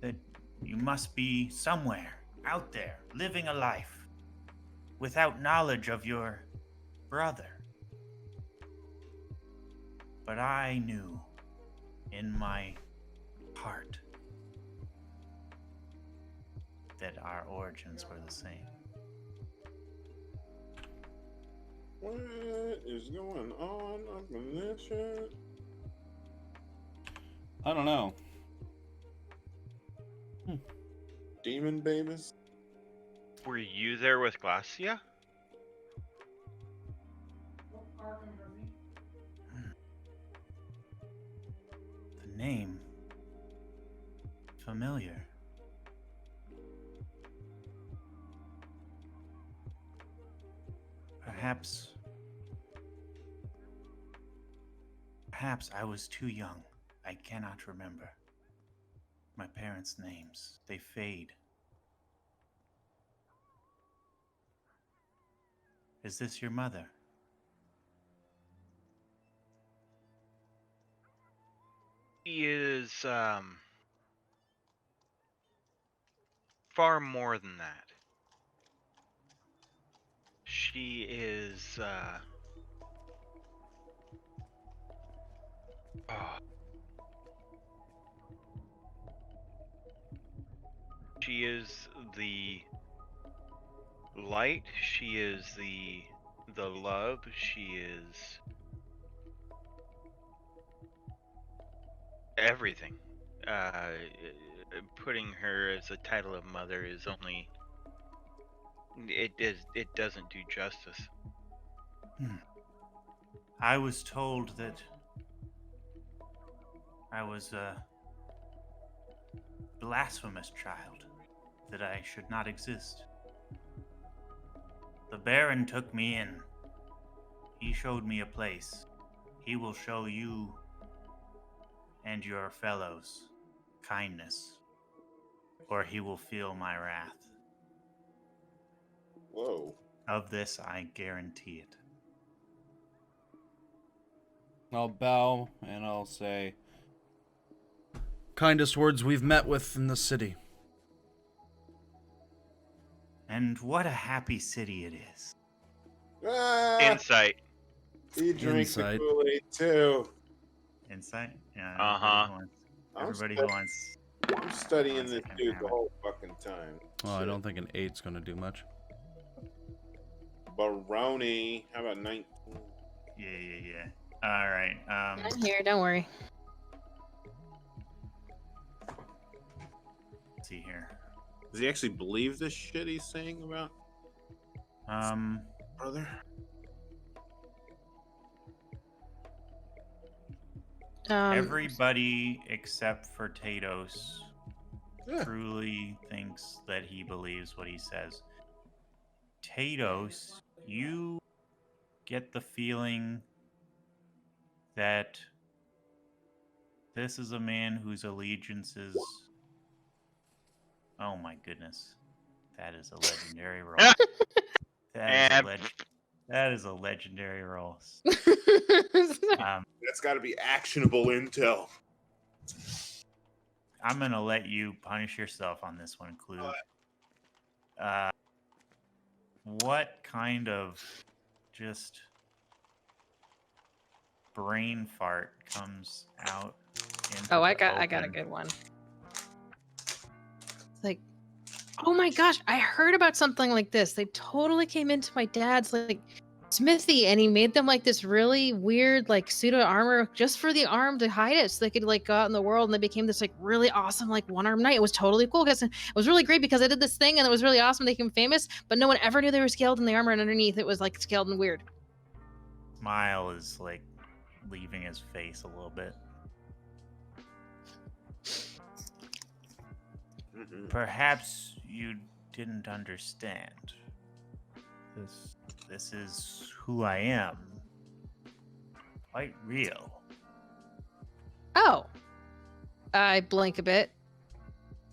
that you must be somewhere out there, living a life without knowledge of your brother. But I knew in my heart that our origins were the same. What is going on up in this shit? I don't know. Demon babies? Were you there with Glacia? The name. Familiar. Perhaps I was too young. I cannot remember. My parents' names, they fade. Is this your mother? She is far more than that. She is she is the light, she is the love, she is everything. Putting her as a title of mother is only it doesn't do justice. I was told that I was a blasphemous child, that I should not exist. The Baron took me in. He showed me a place. He will show you and your fellows kindness, or he will feel my wrath. Whoa. Of this, I guarantee it. I'll bow and I'll say, kindest words we've met with in the city. And what a happy city it is. Ah, Insight. he drinks the Insight. Kool-Aid too. Insight? Yeah. Uh-huh. Everybody who wants. I'm studying this Second dude the habit. whole fucking time. Oh, I Shit. don't think an 8's gonna do much. Baroni. How about 19? Yeah. All right. I'm here. Don't worry. Let's see here. Does he actually believe this shit he's saying about brother? Everybody except for Tatos Yeah. truly thinks that he believes what he says. Tatos, you get the feeling that this is a man whose allegiances. Oh my goodness. That is a legendary roll. That is a legendary roll. That's got to be actionable intel. I'm gonna let you punish yourself on this one, Clue. What kind of just brain fart comes out? Oh, I got a good one. It's like, oh my gosh, I heard about something like this. They totally came into my dad's like smithy, and he made them like this really weird like pseudo armor just for the arm to hide it, so they could like go out in the world, and they became this like really awesome like one-armed knight. It was totally cool because it was really great because I did this thing and it was really awesome. They became famous, but no one ever knew they were scaled in the armor, and underneath it was like scaled and weird. Smile is like leaving his face a little bit. Perhaps you didn't understand. This is who I am. Quite real. Oh. I blink a bit.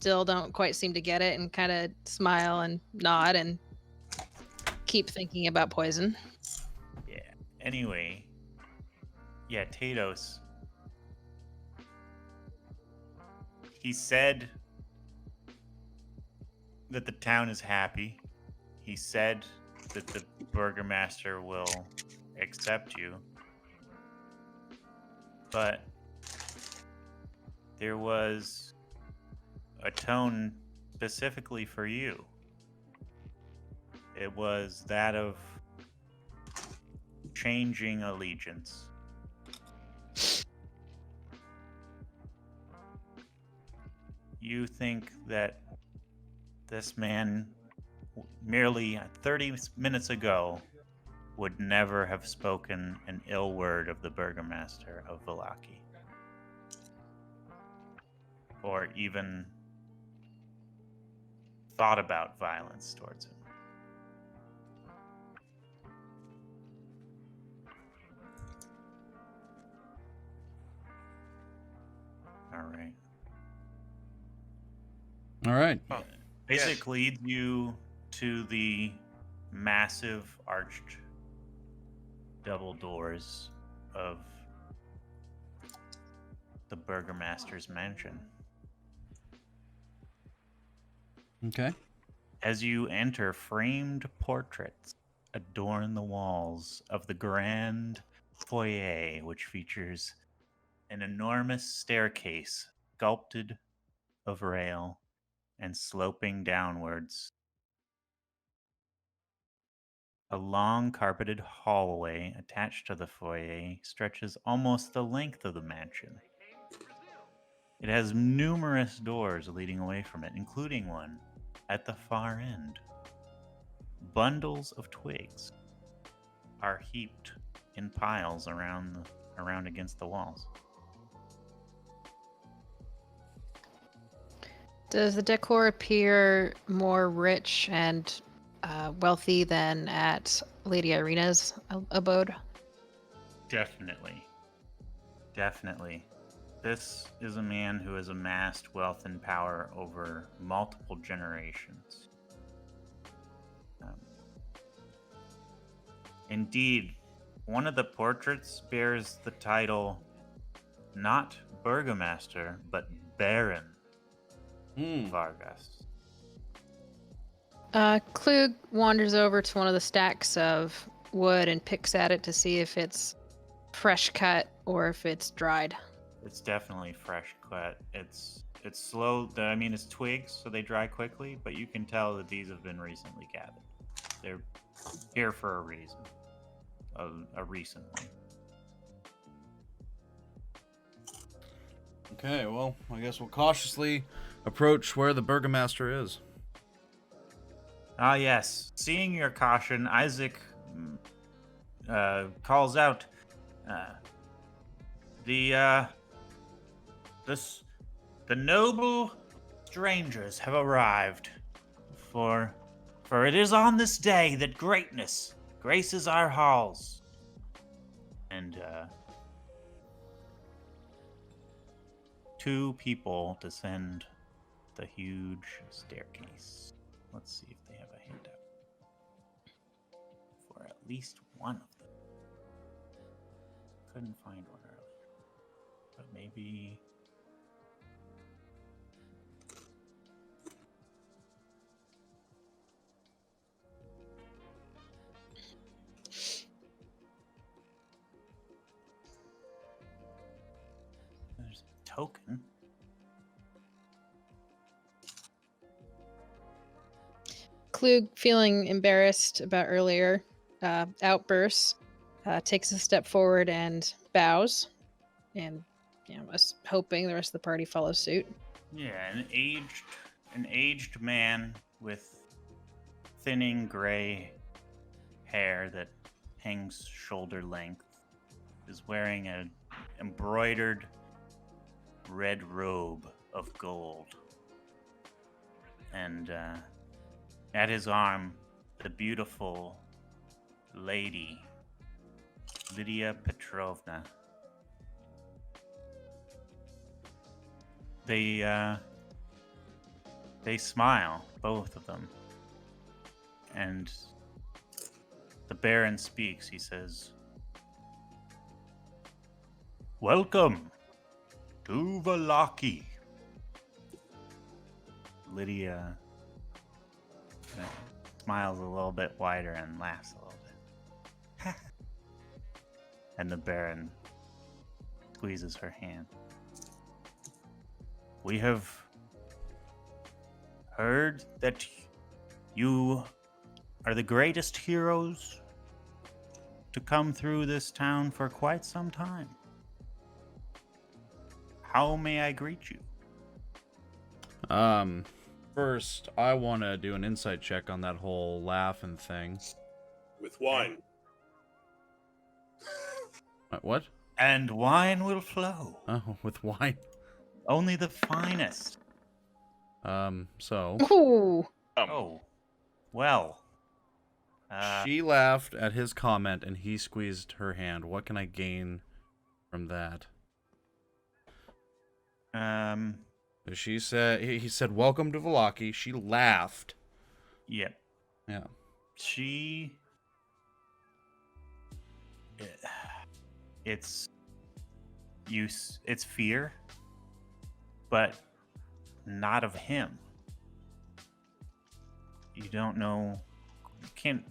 Still don't quite seem to get it, and kind of smile and nod and keep thinking about poison. Yeah. Anyway. Yeah, Tatos. He said that the town is happy. He said that the Burgermaster will accept you. But there was a tone specifically for you. It was that of changing allegiance. You think that this man merely 30 minutes ago would never have spoken an ill word of the Burgermaster of Vallaki. Or even thought about violence towards him. All right. Basic leads you to the massive arched double doors of the Burgermaster's mansion. Okay. As you enter, framed portraits adorn the walls of the grand foyer, which features an enormous staircase sculpted of rail and sloping downwards. A long carpeted hallway attached to the foyer stretches almost the length of the mansion. It has numerous doors leading away from it, including one at the far end. Bundles of twigs are heaped in piles around against the walls. Does the decor appear more rich and wealthy than at Lady Irena's abode? Definitely. This is a man who has amassed wealth and power over multiple generations. Indeed, one of the portraits bears the title not Burgermaster, but Baron Vargas. Klug wanders over to one of the stacks of wood and picks at it to see if it's fresh cut or if it's dried. It's definitely fresh cut. It's slow. I mean, it's twigs, so they dry quickly, but you can tell that these have been recently gathered. They're here for a reason. A recent one. Okay, well, I guess we'll cautiously approach where the Burgermaster is. Ah, yes. Seeing your caution, Isaac calls out, the noble strangers have arrived, for it is on this day that greatness graces our halls. And, two people descend the huge staircase. Let's see if they have a handout for at least one of them. Couldn't find one earlier, but maybe. There's a token. Klug, feeling embarrassed about earlier outbursts, takes a step forward and bows, and was hoping the rest of the party follows suit. Yeah, an aged man with thinning gray hair that hangs shoulder length is wearing an embroidered red robe of gold, and at his arm, the beautiful lady, Lydia Petrovna. They smile, both of them. And the Baron speaks. He says, "Welcome to Vallaki." Lydia smiles a little bit wider and laughs a little bit. And the Baron squeezes her hand. "We have heard that you are the greatest heroes to come through this town for quite some time. How may I greet you?" First, I want to do an insight check on that whole laughing thing. With wine. What? And wine will flow. Oh, with wine. Only the finest. So Ooh. Oh, well. she laughed at his comment and he squeezed her hand. What can I gain from that? She said, he said, "Welcome to Vallaki." She laughed. Yep. Yeah. It's fear, but not of him. You don't know.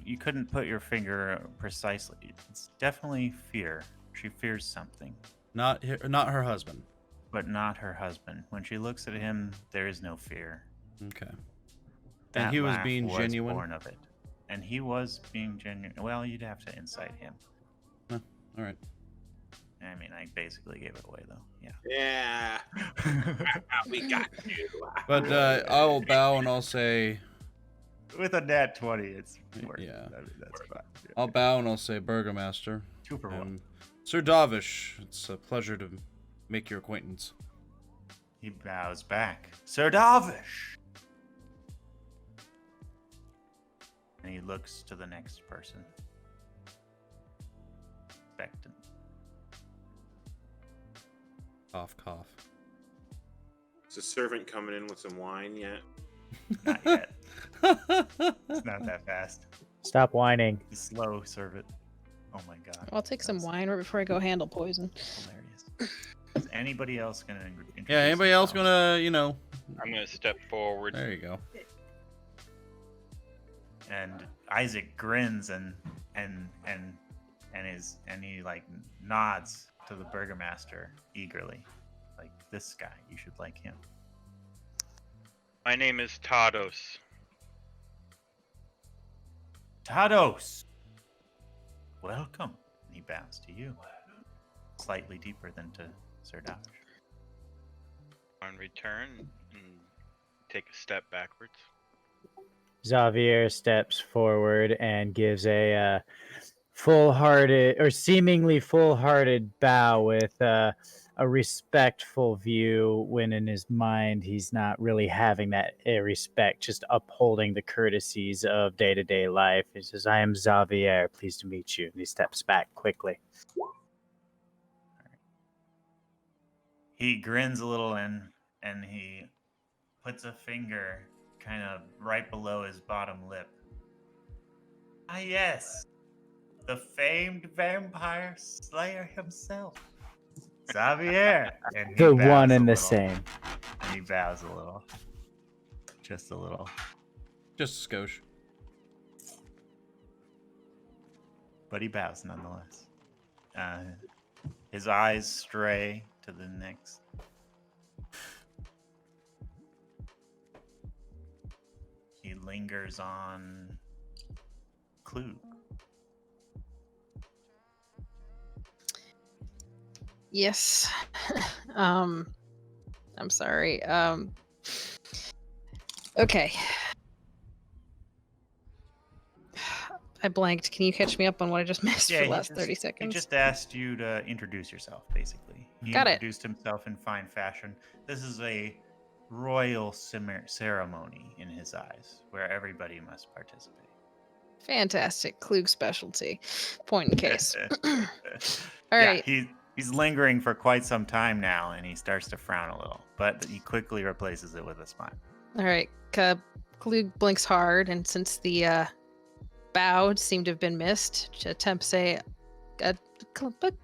You couldn't put your finger precisely. It's definitely fear. She fears something. Not her husband. But not her husband. When she looks at him, there is no fear. Okay. That And he was laugh being genuine? Born of it. And he was being genuine. Well, you'd have to incite him. Huh. All right. I mean, I basically gave it away, though. Yeah. Yeah. We got you. But I will bow and I'll say... With a nat 20, it's worth Yeah. it. I mean, that's fine. Yeah. I'll bow and I'll say, Burgermaster. 2 for 1. Sir Davish, it's a pleasure to make your acquaintance. He bows back. Sir Davish! And he looks to the next person. Expectant. Cough, cough. Is the servant coming in with some wine yet? Not yet. It's not that fast. Stop whining. He's slow, serve it. Oh my god. I'll take some That's wine right before I go handle poison. hilarious. Is anybody else gonna introduce Yeah, anybody else themselves? gonna, I'm gonna step forward. There you go. And Isaac grins and he like nods to the Burgermaster eagerly. Like, this guy, you should like him. My name is Tados. Tados! Welcome. And he bows to you. Slightly deeper than to Sir Davish. On return, and take a step backwards. Xavier steps forward and gives a full-hearted or seemingly full-hearted bow with a respectful view, when in his mind he's not really having that respect, just upholding the courtesies of day-to-day life. He says, "I am Xavier, pleased to meet you." And he steps back quickly. He grins a little and he puts a finger kind of right below his bottom lip. Ah, yes. The famed vampire slayer himself. Xavier. And he The bows one a and the little. same. And he bows a little. Just a little. Just a skosh. But he bows nonetheless. His eyes stray to the next. He lingers on Klug. Yes. I'm sorry. Okay. I blanked. Can you catch me up on what I just missed for the last 30 He seconds? just asked you to introduce yourself, basically. He Got it. introduced himself in fine fashion. This is a royal ceremony in his eyes, where everybody must participate. Fantastic. Klug specialty. Point in case. All Yeah, right. he's lingering for quite some time now, and he starts to frown a little, but he quickly replaces it with a smile. All right. Klug blinks hard, and since the bow seemed to have been missed, to attempt say a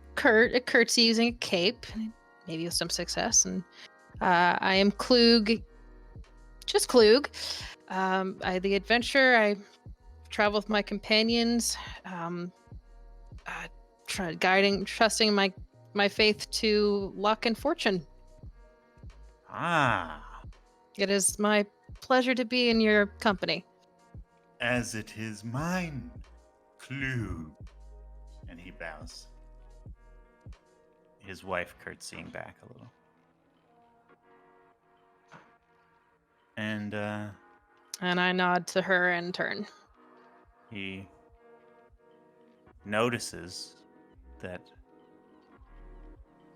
curtsy using a cape, maybe with some success. And I am Klug, just Klug. The adventure, I travel with my companions, trusting my faith to luck and fortune. Ah, It is my pleasure to be in your company. as it is mine, Klug. And he bows. His wife curtsying back a little. And And I nod to her and turn. he notices that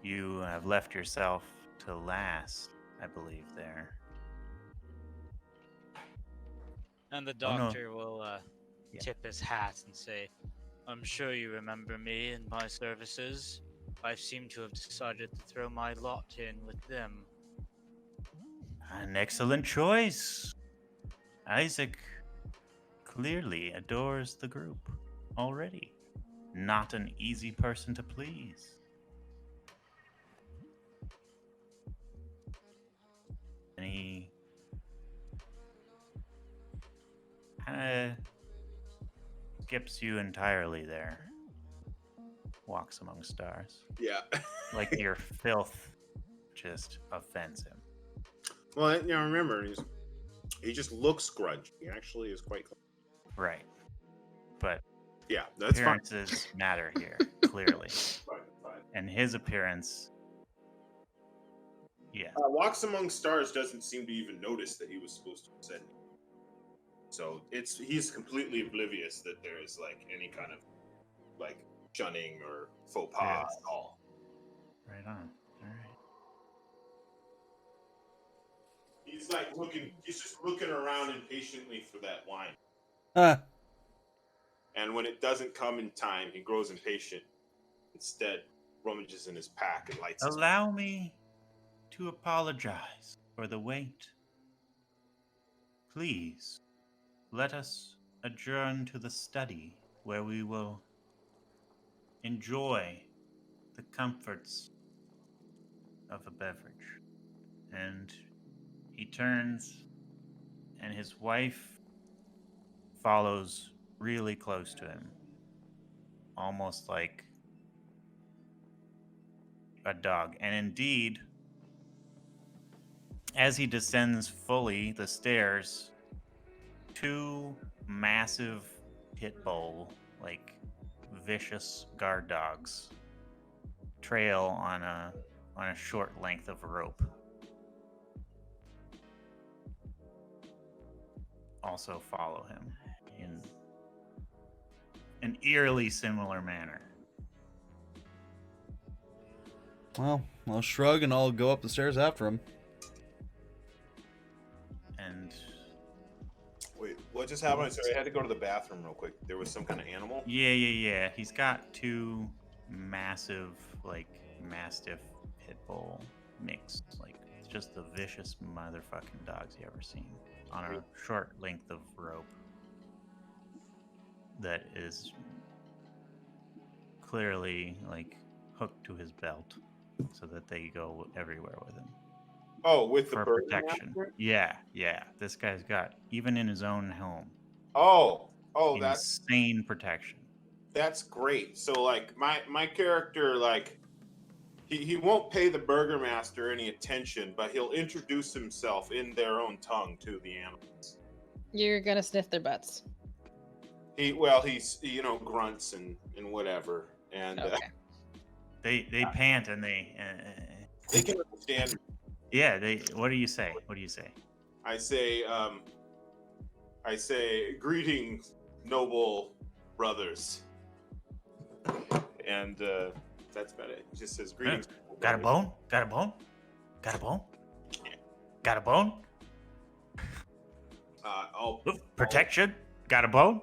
you have left yourself to last, I believe, there. And the Oh, no. doctor will Yeah. tip his hat and say, I'm sure you remember me and my services. I seem to have decided to throw my lot in with them. An excellent choice. Isaac clearly adores the group already. Not an easy person to please. And he kind of skips you entirely there. Walks among stars. Yeah. Like your filth just offends him. Well, remember, he just looks grungy. He actually is quite close. Right. But Yeah, that's fine. appearances matter here, clearly. Fine. And his appearance, yeah. Walks Among Stars doesn't seem to even notice that he was supposed to send him. So he's completely oblivious that there is like any kind of like shunning or faux pas Yes. at all. Right on. All right. He's just looking around impatiently for that wine. And when it doesn't come in time, he grows impatient. Instead, rummages in his pack and lights his... Allow me to apologize for the wait. Please, let us adjourn to the study where we will enjoy the comforts of a beverage. And he turns, and his wife follows really close to him, almost like a dog. And indeed, as he descends fully the stairs, two massive pit bull, like vicious guard dogs, trail on a short length of rope. Also follow him in an eerily similar manner. Well, I'll shrug and I'll go up the stairs after him. And Wait, what just happened? Sorry, I had to go to the bathroom real quick. There was some kind of animal? yeah. He's got two massive, like, mastiff pit bull mix. Like, it's just the vicious motherfucking dogs you ever seen on a short length of rope that is clearly, like, hooked to his belt so that they go everywhere with him. Oh, with the For Burgermaster? protection. Yeah. This guy's got, even in his own home, Oh, that's insane protection. That's great. So like my character, like he won't pay the Burgermaster any attention, but he'll introduce himself in their own tongue to the animals. You're gonna sniff their butts. He's grunts and whatever, and Okay. They pant and they can understand. yeah, what do you say? I say greetings, noble brothers, and that's about it. He just says greetings. Got a bone? Protection? Got a bone?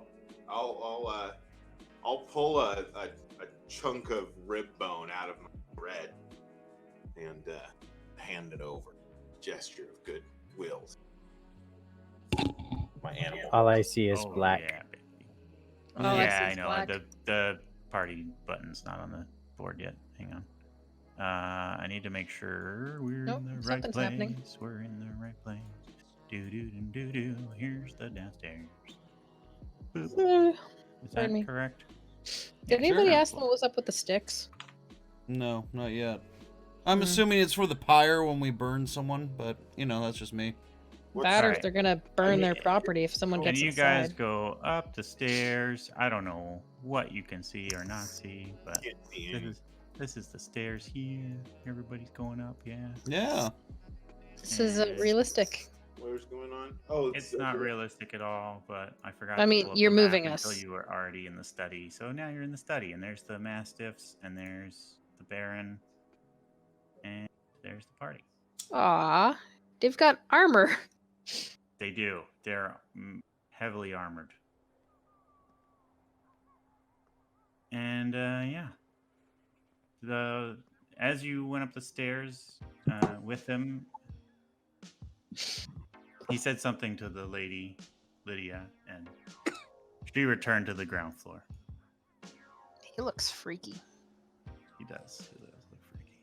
I'll pull a chunk of rib bone out of my bread and hand it over. Gesture of goodwill. My animal. All I see is Oh, black. Yeah, baby. All I see Yeah, I is know. black. The party button's not on the board yet. Hang on. I need to make sure we're Nope, in the right something's place. happening. We're in the right place. Do. Here's the downstairs. Boop. Is that Pardon me. correct? Did anybody sure. ask what was up with the sticks? No, not yet. I'm assuming it's for the pyre when we burn someone, but, that's just me. That or Alright. if they're gonna burn their mean, property if someone Can gets you guys inside. go up the stairs? I don't know what you can see or not see, but this is the stairs here. Everybody's going up, yeah. Yeah. This is realistic. Where's going on? Oh, It's not realistic at all, but I forgot I to mean, pull up you're the map moving until us. you were already in the study. So now you're in the study, and there's the Mastiffs, and there's the Baron, and there's the party. Aw, they've got armor. They do. They're heavily armored. And yeah, as you went up the stairs with him, he said something to the lady Lydia, and she returned to the ground floor. He looks freaky. He does. He does look freaky.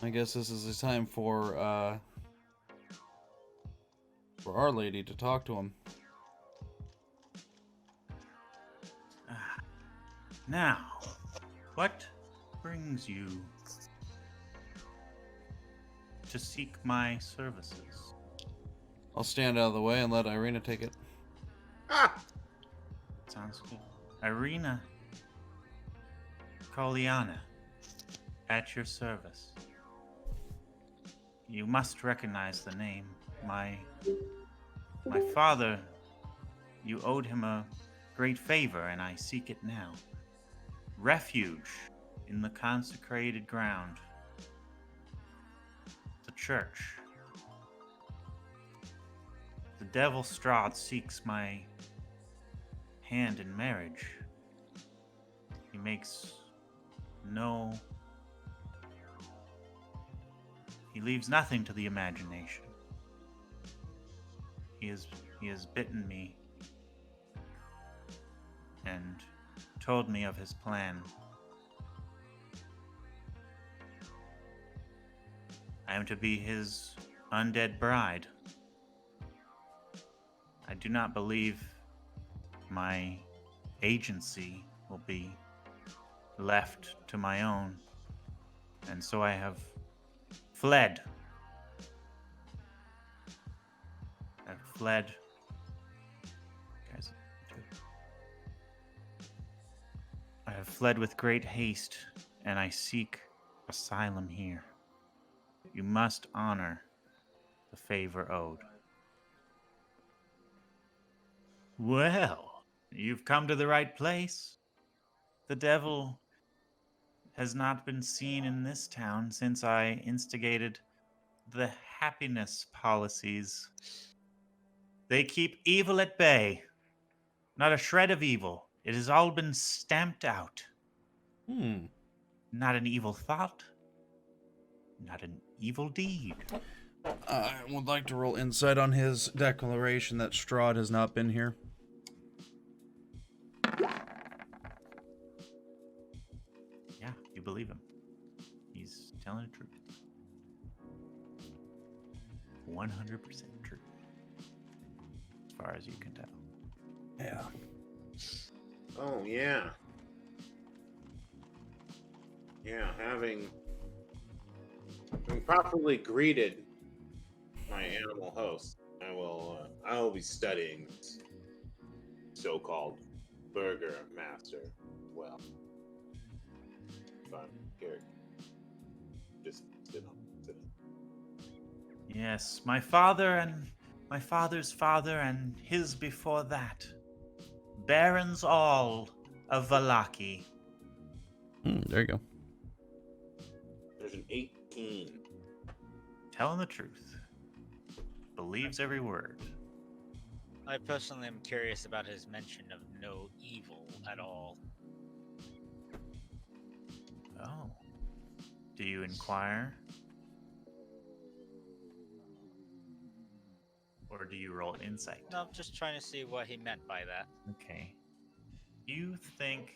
I guess this is the time for Our Lady to talk to him. Now, what brings you to seek my services? I'll stand out of the way and let Irena take it. Ah! Sounds good. Irena Koliana, at your service. You must recognize the name. My father, you owed him a great favor, and I seek it now. Refuge in the consecrated ground. The church. The devil Strahd seeks my hand in marriage. He makes he leaves nothing to the imagination. He has bitten me and told me of his plan. I am to be his undead bride. I do not believe my agency will be left to my own, and so I have fled. I've fled. Guys, I have fled with great haste, and I seek asylum here. You must honor the favor owed. Well, you've come to the right place. The devil has not been seen in this town since I instigated the happiness policies. They keep evil at bay. Not a shred of evil. It has all been stamped out. Not an evil thought. Not an evil deed. I would like to roll insight on his declaration that Strahd has not been here. Yeah, you believe him. He's telling the truth. 100% true. As far as you can tell. Yeah. Oh, yeah. Yeah, having properly greeted my animal host, I will be studying this so-called Burgermaster well. Fun character. Just sit on. Yes, my father and my father's father and his before that. Barons all of Vallaki. There you go. There's an 18. Telling the truth. Believes every word. I personally am curious about his mention of no evil at all. Oh. Do you inquire? Or do you roll insight? No, I'm just trying to see what he meant by that. Okay. You think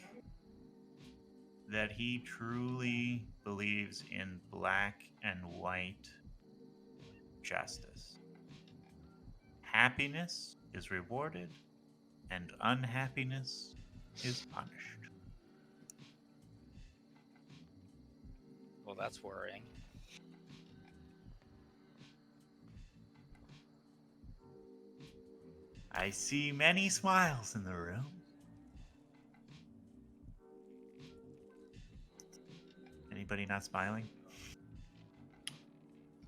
that he truly believes in black and white justice. Happiness is rewarded and unhappiness is punished. Well, that's worrying. I see many smiles in the room. Anybody not smiling?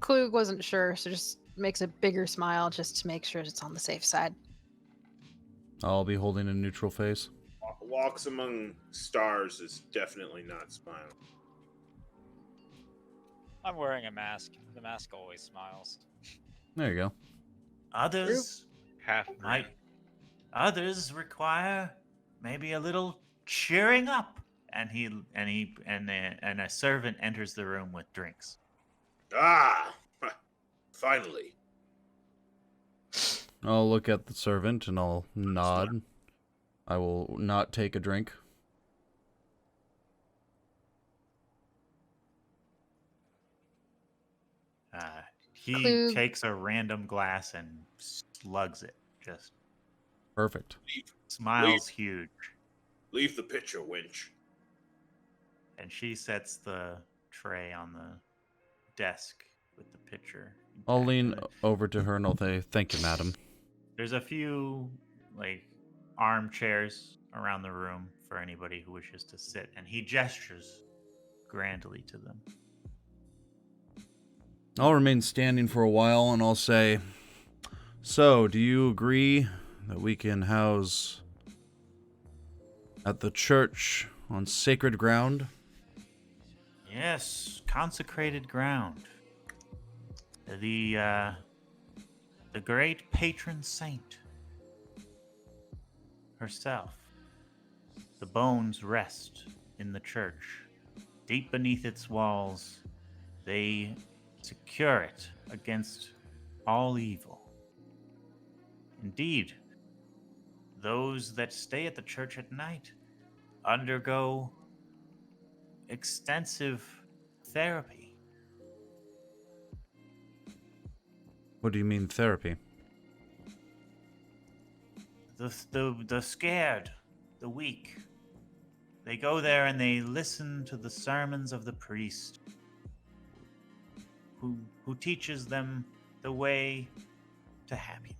Klug wasn't sure, so just makes a bigger smile just to make sure it's on the safe side. I'll be holding a neutral face. Walks among stars is definitely not smiling. I'm wearing a mask. The mask always smiles. There you go. Others Half might. Others require maybe a little cheering up. And a servant enters the room with drinks. Ah, finally. I'll look at the servant and I'll nod. I will not take a drink. He Klug. takes a random glass and slugs it. Just Perfect. smiles huge. Leave the pitcher, wench. And she sets the tray on the desk with the pitcher. I'll intact lean with it. over to her and I'll say, "Thank you, madam." There's a few armchairs around the room for anybody who wishes to sit, and he gestures grandly to them. I'll remain standing for a while and I'll say, "So, do you agree that we can house at the church on sacred ground?" Yes, consecrated ground. The great patron saint herself. The bones rest in the church. Deep beneath its walls, they secure it against all evil. Indeed, those that stay at the church at night undergo extensive therapy. What do you mean, therapy? The scared, the weak. They go there and they listen to the sermons of the priest, who teaches them the way to happiness.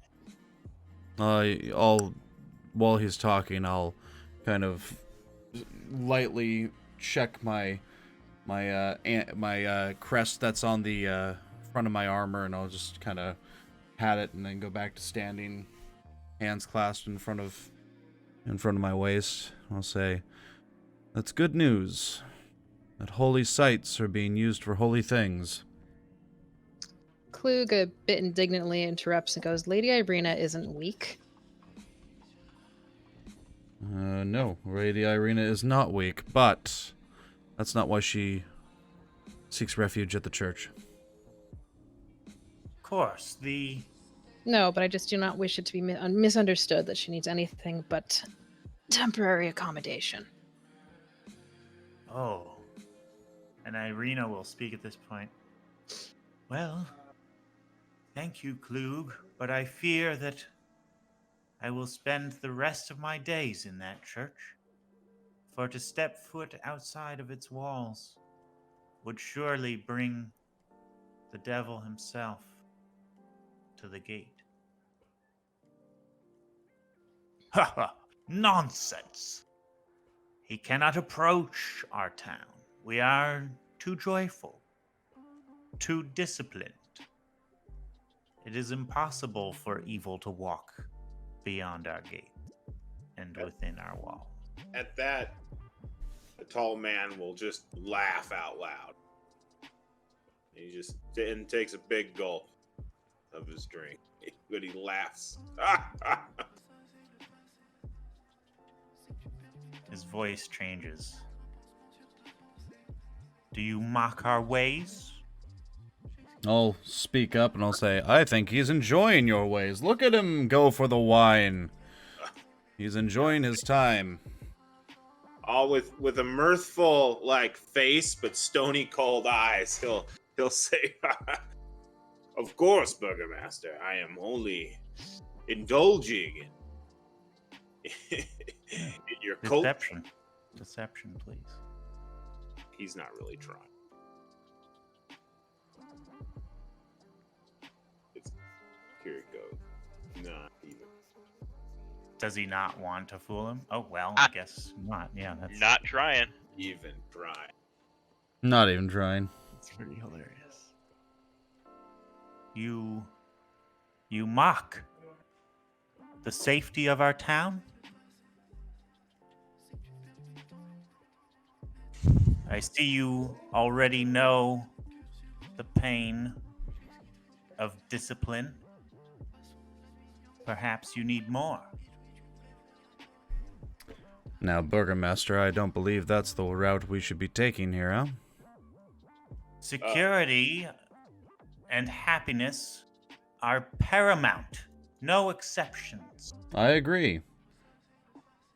While he's talking, I'll kind of lightly check my crest that's on the front of my armor, and I'll just kind of pat it and then go back to standing, hands clasped in front of my waist. I'll say, "That's good news. That holy sites are being used for holy things." Klug a bit indignantly interrupts and goes, Lady Irena isn't weak. No, Lady Irena is not weak, but that's not why she seeks refuge at the church. Of course, No, but I just do not wish it to be misunderstood that she needs anything but temporary accommodation. Oh. And Irena will speak at this point. Well, thank you, Klug, but I fear that I will spend the rest of my days in that church. For to step foot outside of its walls would surely bring the devil himself to the gate. Ha ha! Nonsense! He cannot approach our town. We are too joyful, too disciplined. It is impossible for evil to walk beyond our gate and within our wall. At that, the tall man will just laugh out loud. He just takes a big gulp of his drink, but he laughs. His voice changes. Do you mock our ways? I'll speak up and I'll say, "I think he's enjoying your ways. Look at him go for the wine. He's enjoying his time." All with a mirthful face but stony cold eyes, he'll say, "Of course, Burgermaster, I am only indulging in your cult." Deception, please. He's not really trying. Here it goes. Not even. Does he not want to fool him? Oh, well, I guess not. Yeah, that's Not trying. Even trying. Not even trying. It's pretty hilarious. You You mock the safety of our town? I see you already know the pain of discipline. Perhaps you need more. Now, Burgermaster, I don't believe that's the route we should be taking here, huh? Security and happiness are paramount. No exceptions. I agree.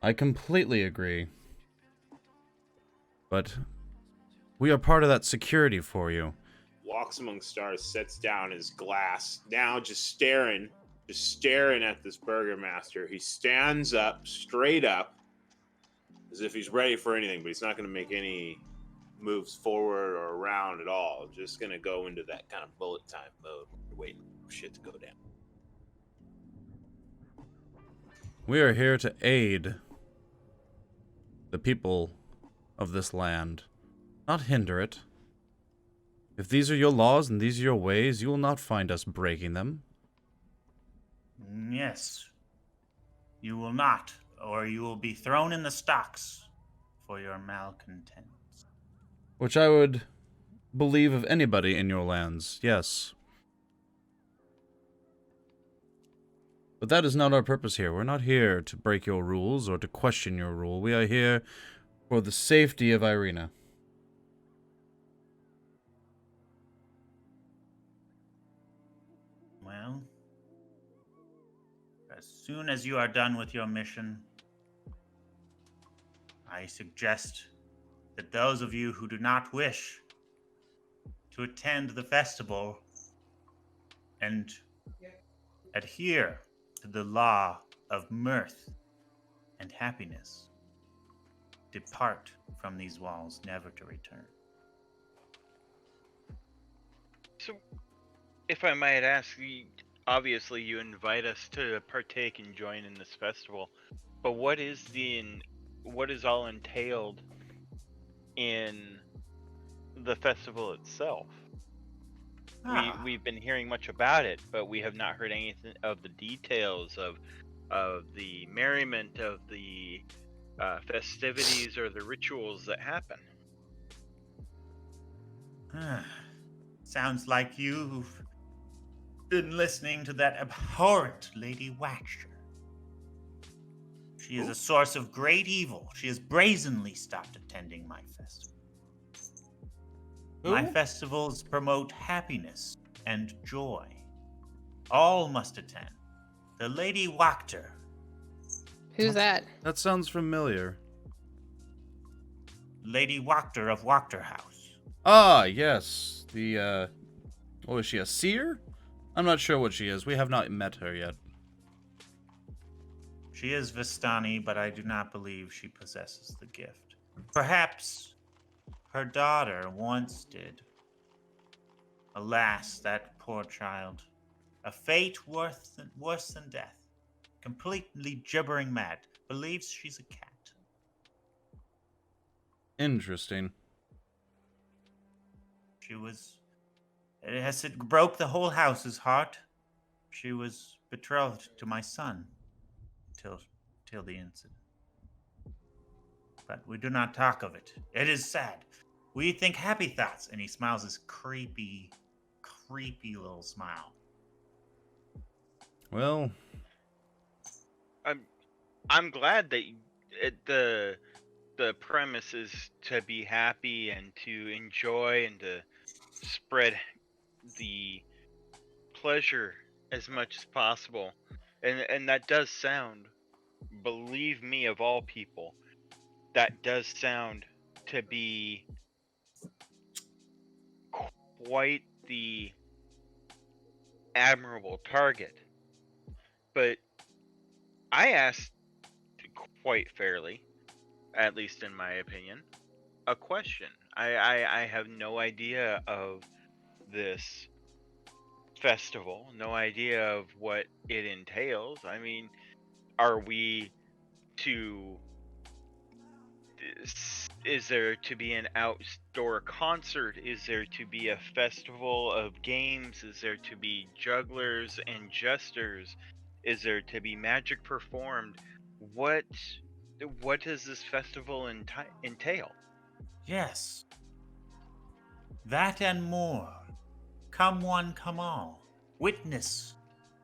I completely agree. But we are part of that security for you. Walks among stars, sets down his glass, now just staring at this Burgermaster. He stands up, straight up, as if he's ready for anything, but he's not going to make any moves forward or around at all. Just going to go into that kind of bullet time mode, waiting for shit to go down. We are here to aid the people of this land, not hinder it. If these are your laws and these are your ways, you will not find us breaking them. Yes. You will not, or you will be thrown in the stocks for your malcontents. Which I would believe of anybody in your lands, yes. But that is not our purpose here. We're not here to break your rules or to question your rule. We are here for the safety of Irena. Well, as soon as you are done with your mission, I suggest that those of you who do not wish to attend the festival and adhere to the law of mirth and happiness depart from these walls, never to return. So, if I might ask, obviously you invite us to partake and join in this festival, but what is all entailed in the festival itself? We've been hearing much about it, but we have not heard anything of the details of the merriment, of the festivities or the rituals that happen. Sounds like you've been listening to that abhorrent Lady Watcher. She is a source of great evil. She has brazenly stopped attending my festival. Who? My festivals promote happiness and joy. All must attend. The Lady Wachter. Who's that? That sounds familiar. Lady Wachter of Wachter House. Ah, yes. What is she, a seer? I'm not sure what she is. We have not met her yet. She is Vistani, but I do not believe she possesses the gift. Perhaps her daughter once did. Alas, that poor child. A fate worse than death. Completely gibbering mad. Believes she's a cat. Interesting. It broke the whole house's heart. She was betrothed to my son till the incident. But we do not talk of it. It is sad. We think happy thoughts, and he smiles his creepy little smile. Well, I'm glad that the premise is to be happy and to enjoy and to spread the pleasure as much as possible, and that does sound, believe me, of all people, that does sound to be quite the admirable target. But I asked, quite fairly, at least in my opinion, a question. I have no idea of this festival, no idea of what it entails. I mean, are we to Is there to be an outdoor concert? Is there to be a festival of games? Is there to be jugglers and jesters? Is there to be magic performed? What does this festival entail? Yes. That and more. Come one, come all. Witness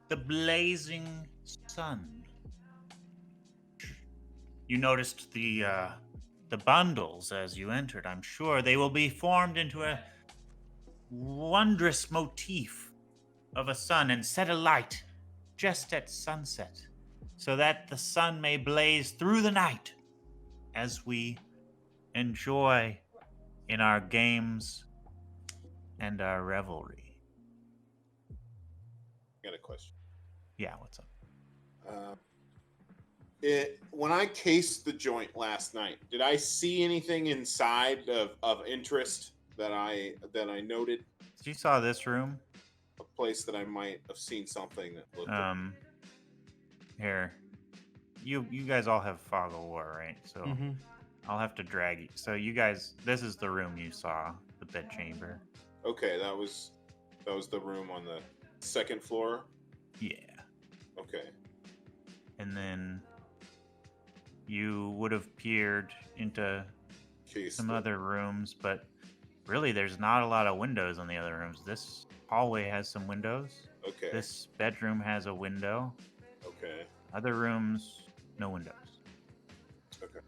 the blazing sun. You noticed the bundles as you entered. I'm sure they will be formed into a wondrous motif of a sun and set alight just at sunset, so that the sun may blaze through the night as we enjoy in our games and our revelry. I got a question. Yeah, what's up? When I cased the joint last night, did I see anything inside of interest that I noted? So you saw this room? A place that I might have seen something that looked. Here. You guys all have fog of war, right? So I'll have to drag you. So you guys, this is the room you saw, the bedchamber. Okay, that was the room on the second floor. Yeah. Okay. And then you would have peered into some other rooms, but really there's not a lot of windows on the other rooms. This hallway has some windows. Okay. This bedroom has a window. Okay. Other rooms, no windows. Okay.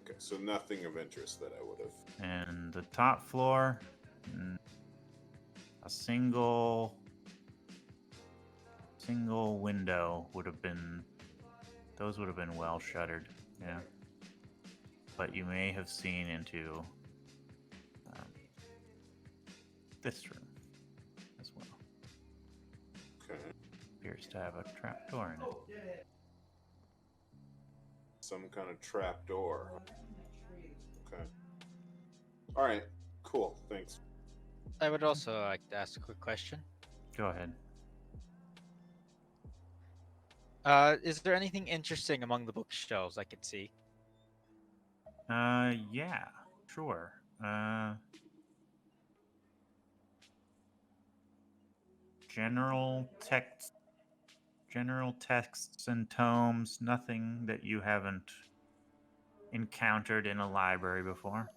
Okay, so nothing of interest that I would have. And the top floor, a single window would have been, those would have been well shuttered, yeah. But you may have seen into this room as well. Okay. Appears to have a trapdoor in it. Some kind of trap door. Okay. All right. Cool. Thanks. I would also like to ask a quick question. Go ahead. Is there anything interesting among the bookshelves I could see? Yeah, sure. General texts and tomes, nothing that you haven't encountered in a library before.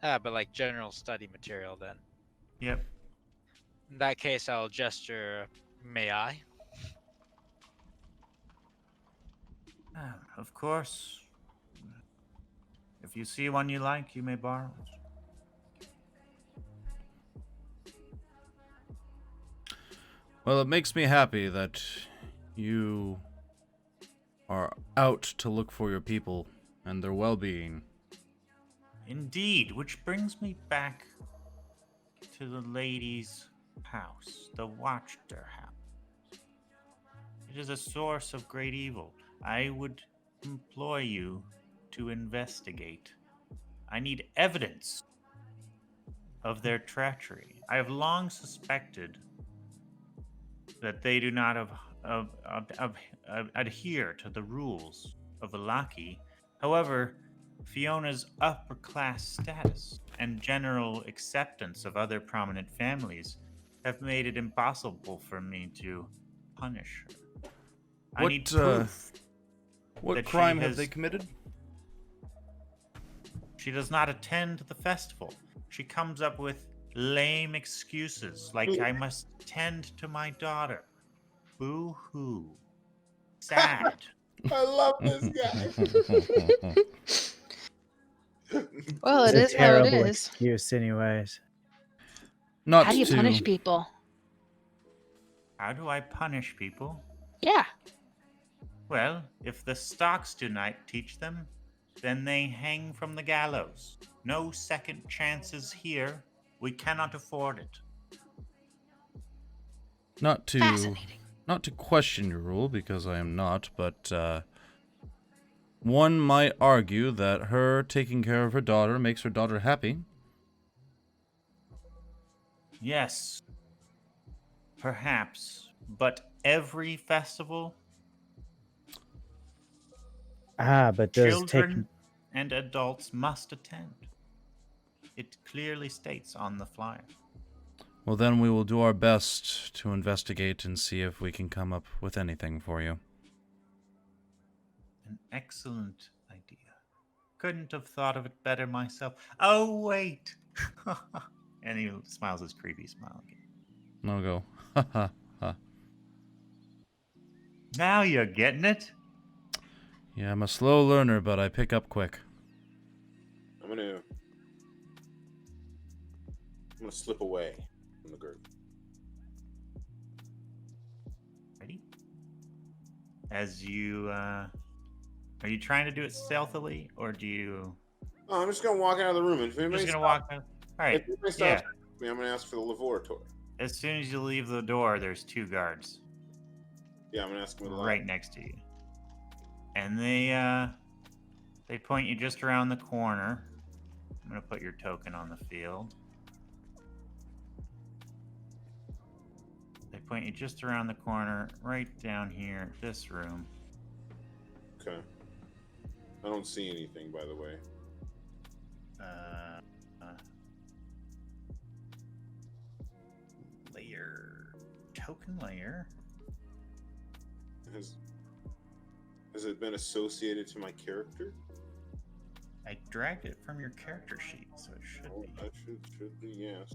But like general study material then. Yep. In that case, I'll gesture, may I? Of course. If you see one you like, you may borrow it. Well, it makes me happy that you are out to look for your people and their well-being. Indeed, which brings me back to the lady's house, the Watcher house. It is a source of great evil. I would employ you to investigate. I need evidence of their treachery. I have long suspected that they do not adhere to the rules of Vallaki. However, Fiona's upper-class status and general acceptance of other prominent families have made it impossible for me to punish her. I need proof. What crime have they committed? She does not attend the festival. She comes up with lame excuses, like I must tend to my daughter. Boo-hoo. Sad. I love this guy. Well, it It's is a how it terrible is. excuse, anyways. Not How do you to punish people? How do I punish people? Yeah. Well, if the stocks do not teach them, then they hang from the gallows. No second chances here. We cannot afford it. not to Fascinating. not to question your rule, because I am not, but one might argue that her taking care of her daughter makes her daughter happy. Yes. Perhaps. But every festival But does Children and adults must attend. It clearly states on the flyer. Well, then we will do our best to investigate and see if we can come up with anything for you. An excellent idea. Couldn't have thought of it better myself. Oh, wait. And he smiles his creepy smile again. I'll go, ha ha ha. Now you're getting it? Yeah, I'm a slow learner, but I pick up quick. I'm gonna slip away from the group. Ready? As you, are you trying to do it stealthily, or do you... Oh, I'm just gonna walk out of the room. And if You're anybody just gonna walk out? All right, if anybody yeah. stops me, I'm gonna ask for the laboratory. As soon as you leave the door, there's 2 guards Yeah, I'm gonna ask them right next to you. And they point you just around the corner. I'm gonna put your token on the field. They point you just around the corner, right down here, this room. Okay. I don't see anything, by the way. Token layer. Has it been associated to my character? I dragged it from your character sheet, so it should be. That should be, yes.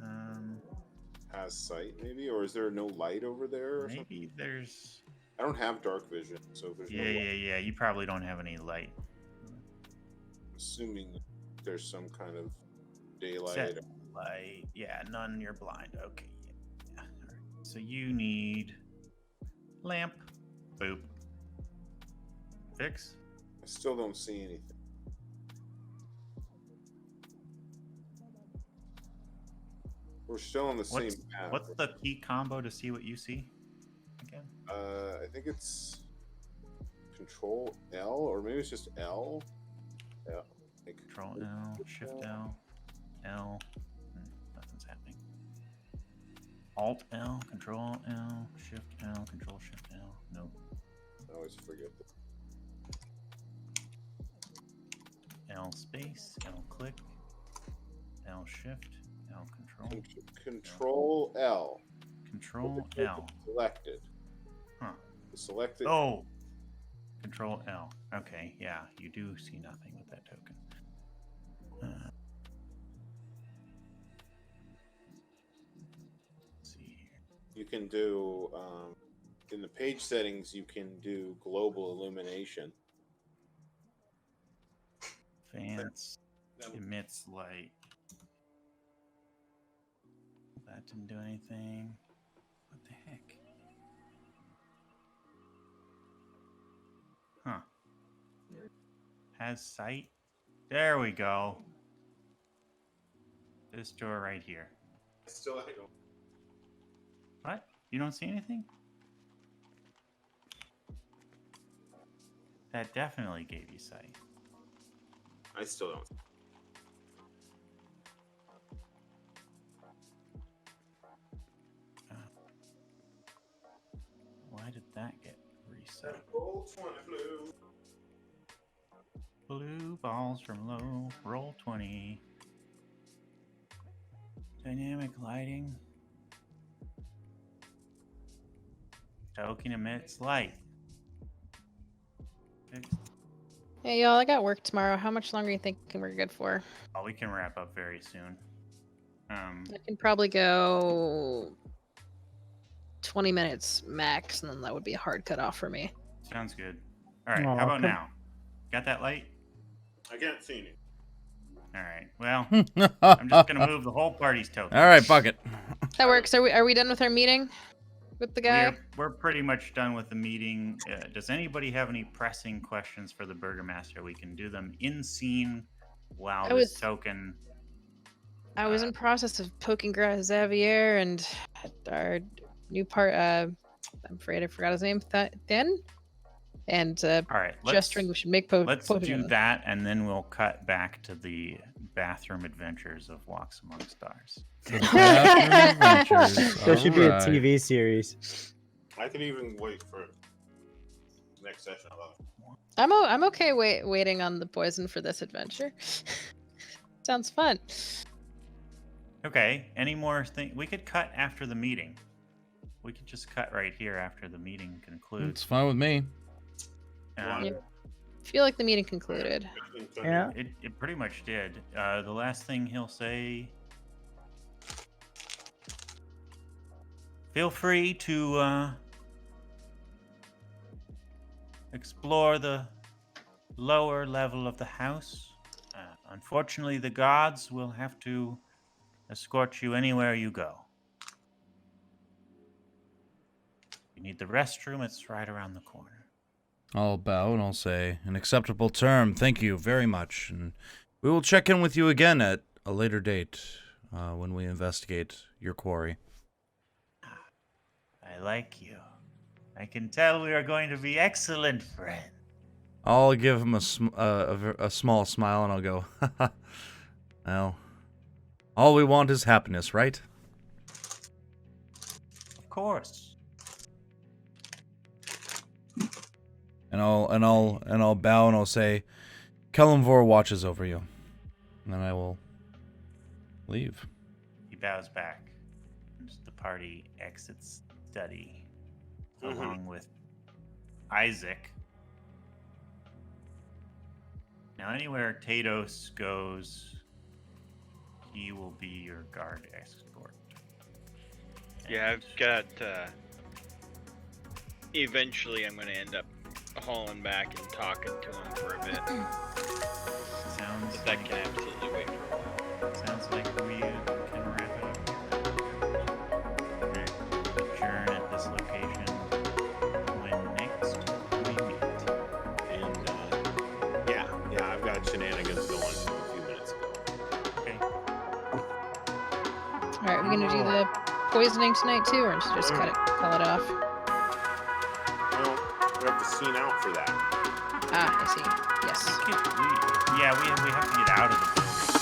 Um, Has sight, maybe? Or is there no light over there? Or maybe something? there's... I don't have dark vision, so if there's no light, Yeah. You probably don't have any light. I'm assuming there's some kind of daylight. Set light. Yeah, none. You're blind. Okay. Yeah. All right. So you need lamp. Boop. Fix. I still don't see anything. We're still on the same path. What's the key combo to see what you see? Again. I think it's Control L, or maybe it's just L. Yeah. Control L, Shift L, L. Nothing's happening. Alt L, Control L, Shift L, Control Shift L. Nope. I always forget that. L space, L click, L shift, L control. Control L. Control L. Selected. Huh. Selected. Oh. Control L. Okay, yeah, you do see nothing with that token. Let's see here. You can do in the page settings. You can do global illumination. Fans emits light. That didn't do anything. What the heck? Huh. Has sight. There we go. This door right here. Still, I don't. What? You don't see anything? That definitely gave you sight. I still don't. Why did that get reset? Roll 20 blue. Blue balls from low. Roll 20. Dynamic lighting. Token emits light. Fixed. Hey, y'all, I got work tomorrow. How much longer are you thinking we're good for? Oh, we can wrap up very soon. I can probably go 20 minutes max, and then that would be a hard cutoff for me. Sounds good. All right, Oh, how about come- now? Got that light? I can't see it. All right. Well, I'm just gonna move the whole party's token. All right, fuck it. That works. Are we done with our meeting with the guy? We're pretty much done with the meeting. Does anybody have any pressing questions for the Burgermaster? We can do them in scene while I this was- token. I was in process of poking Xavier and our new part. I'm afraid I forgot his name. Then, and All right. gesturing we should make Let's do that, and then we'll cut back to the bathroom adventures of Walks Among Stars. The Bathroom Adventures. There should be a Alright. TV series. I can even wait for next session. I'm okay waiting on the poison for this adventure. Sounds fun. Okay. Any more thing? We could cut after the meeting. We could just cut right here after the meeting concludes. It's fine with me. I feel like the meeting concluded. Yeah. It pretty much did. The last thing he'll say. Feel free to explore the lower level of the house. Unfortunately, the gods will have to escort you anywhere you go. You need the restroom, it's right around the corner. I'll bow and I'll say, an acceptable term. Thank you very much. And we will check in with you again at a later date when we investigate your quarry. I like you. I can tell we are going to be excellent friends. I'll give him a small smile and I'll go, well, all we want is happiness, right? Of course. And I'll bow and I'll say, Kelemvor watches over you. And then I will leave. He bows back. And the party exits study along with Isaac. Now, anywhere Tados goes, he will be your guard escort. Yeah, I've got. Eventually, I'm going to end up hauling back and talking to him for a bit. Sounds But that can absolutely wait for a while. Sounds like we can wrap it up. Adjourn at this location when next we meet. And yeah, I've got shenanigans going from a few minutes ago. Okay. All right, we're gonna do the poisoning tonight too, or just call it off. Well, we have to scene out for that. Ah, I see. Yes. We have to get out of the building.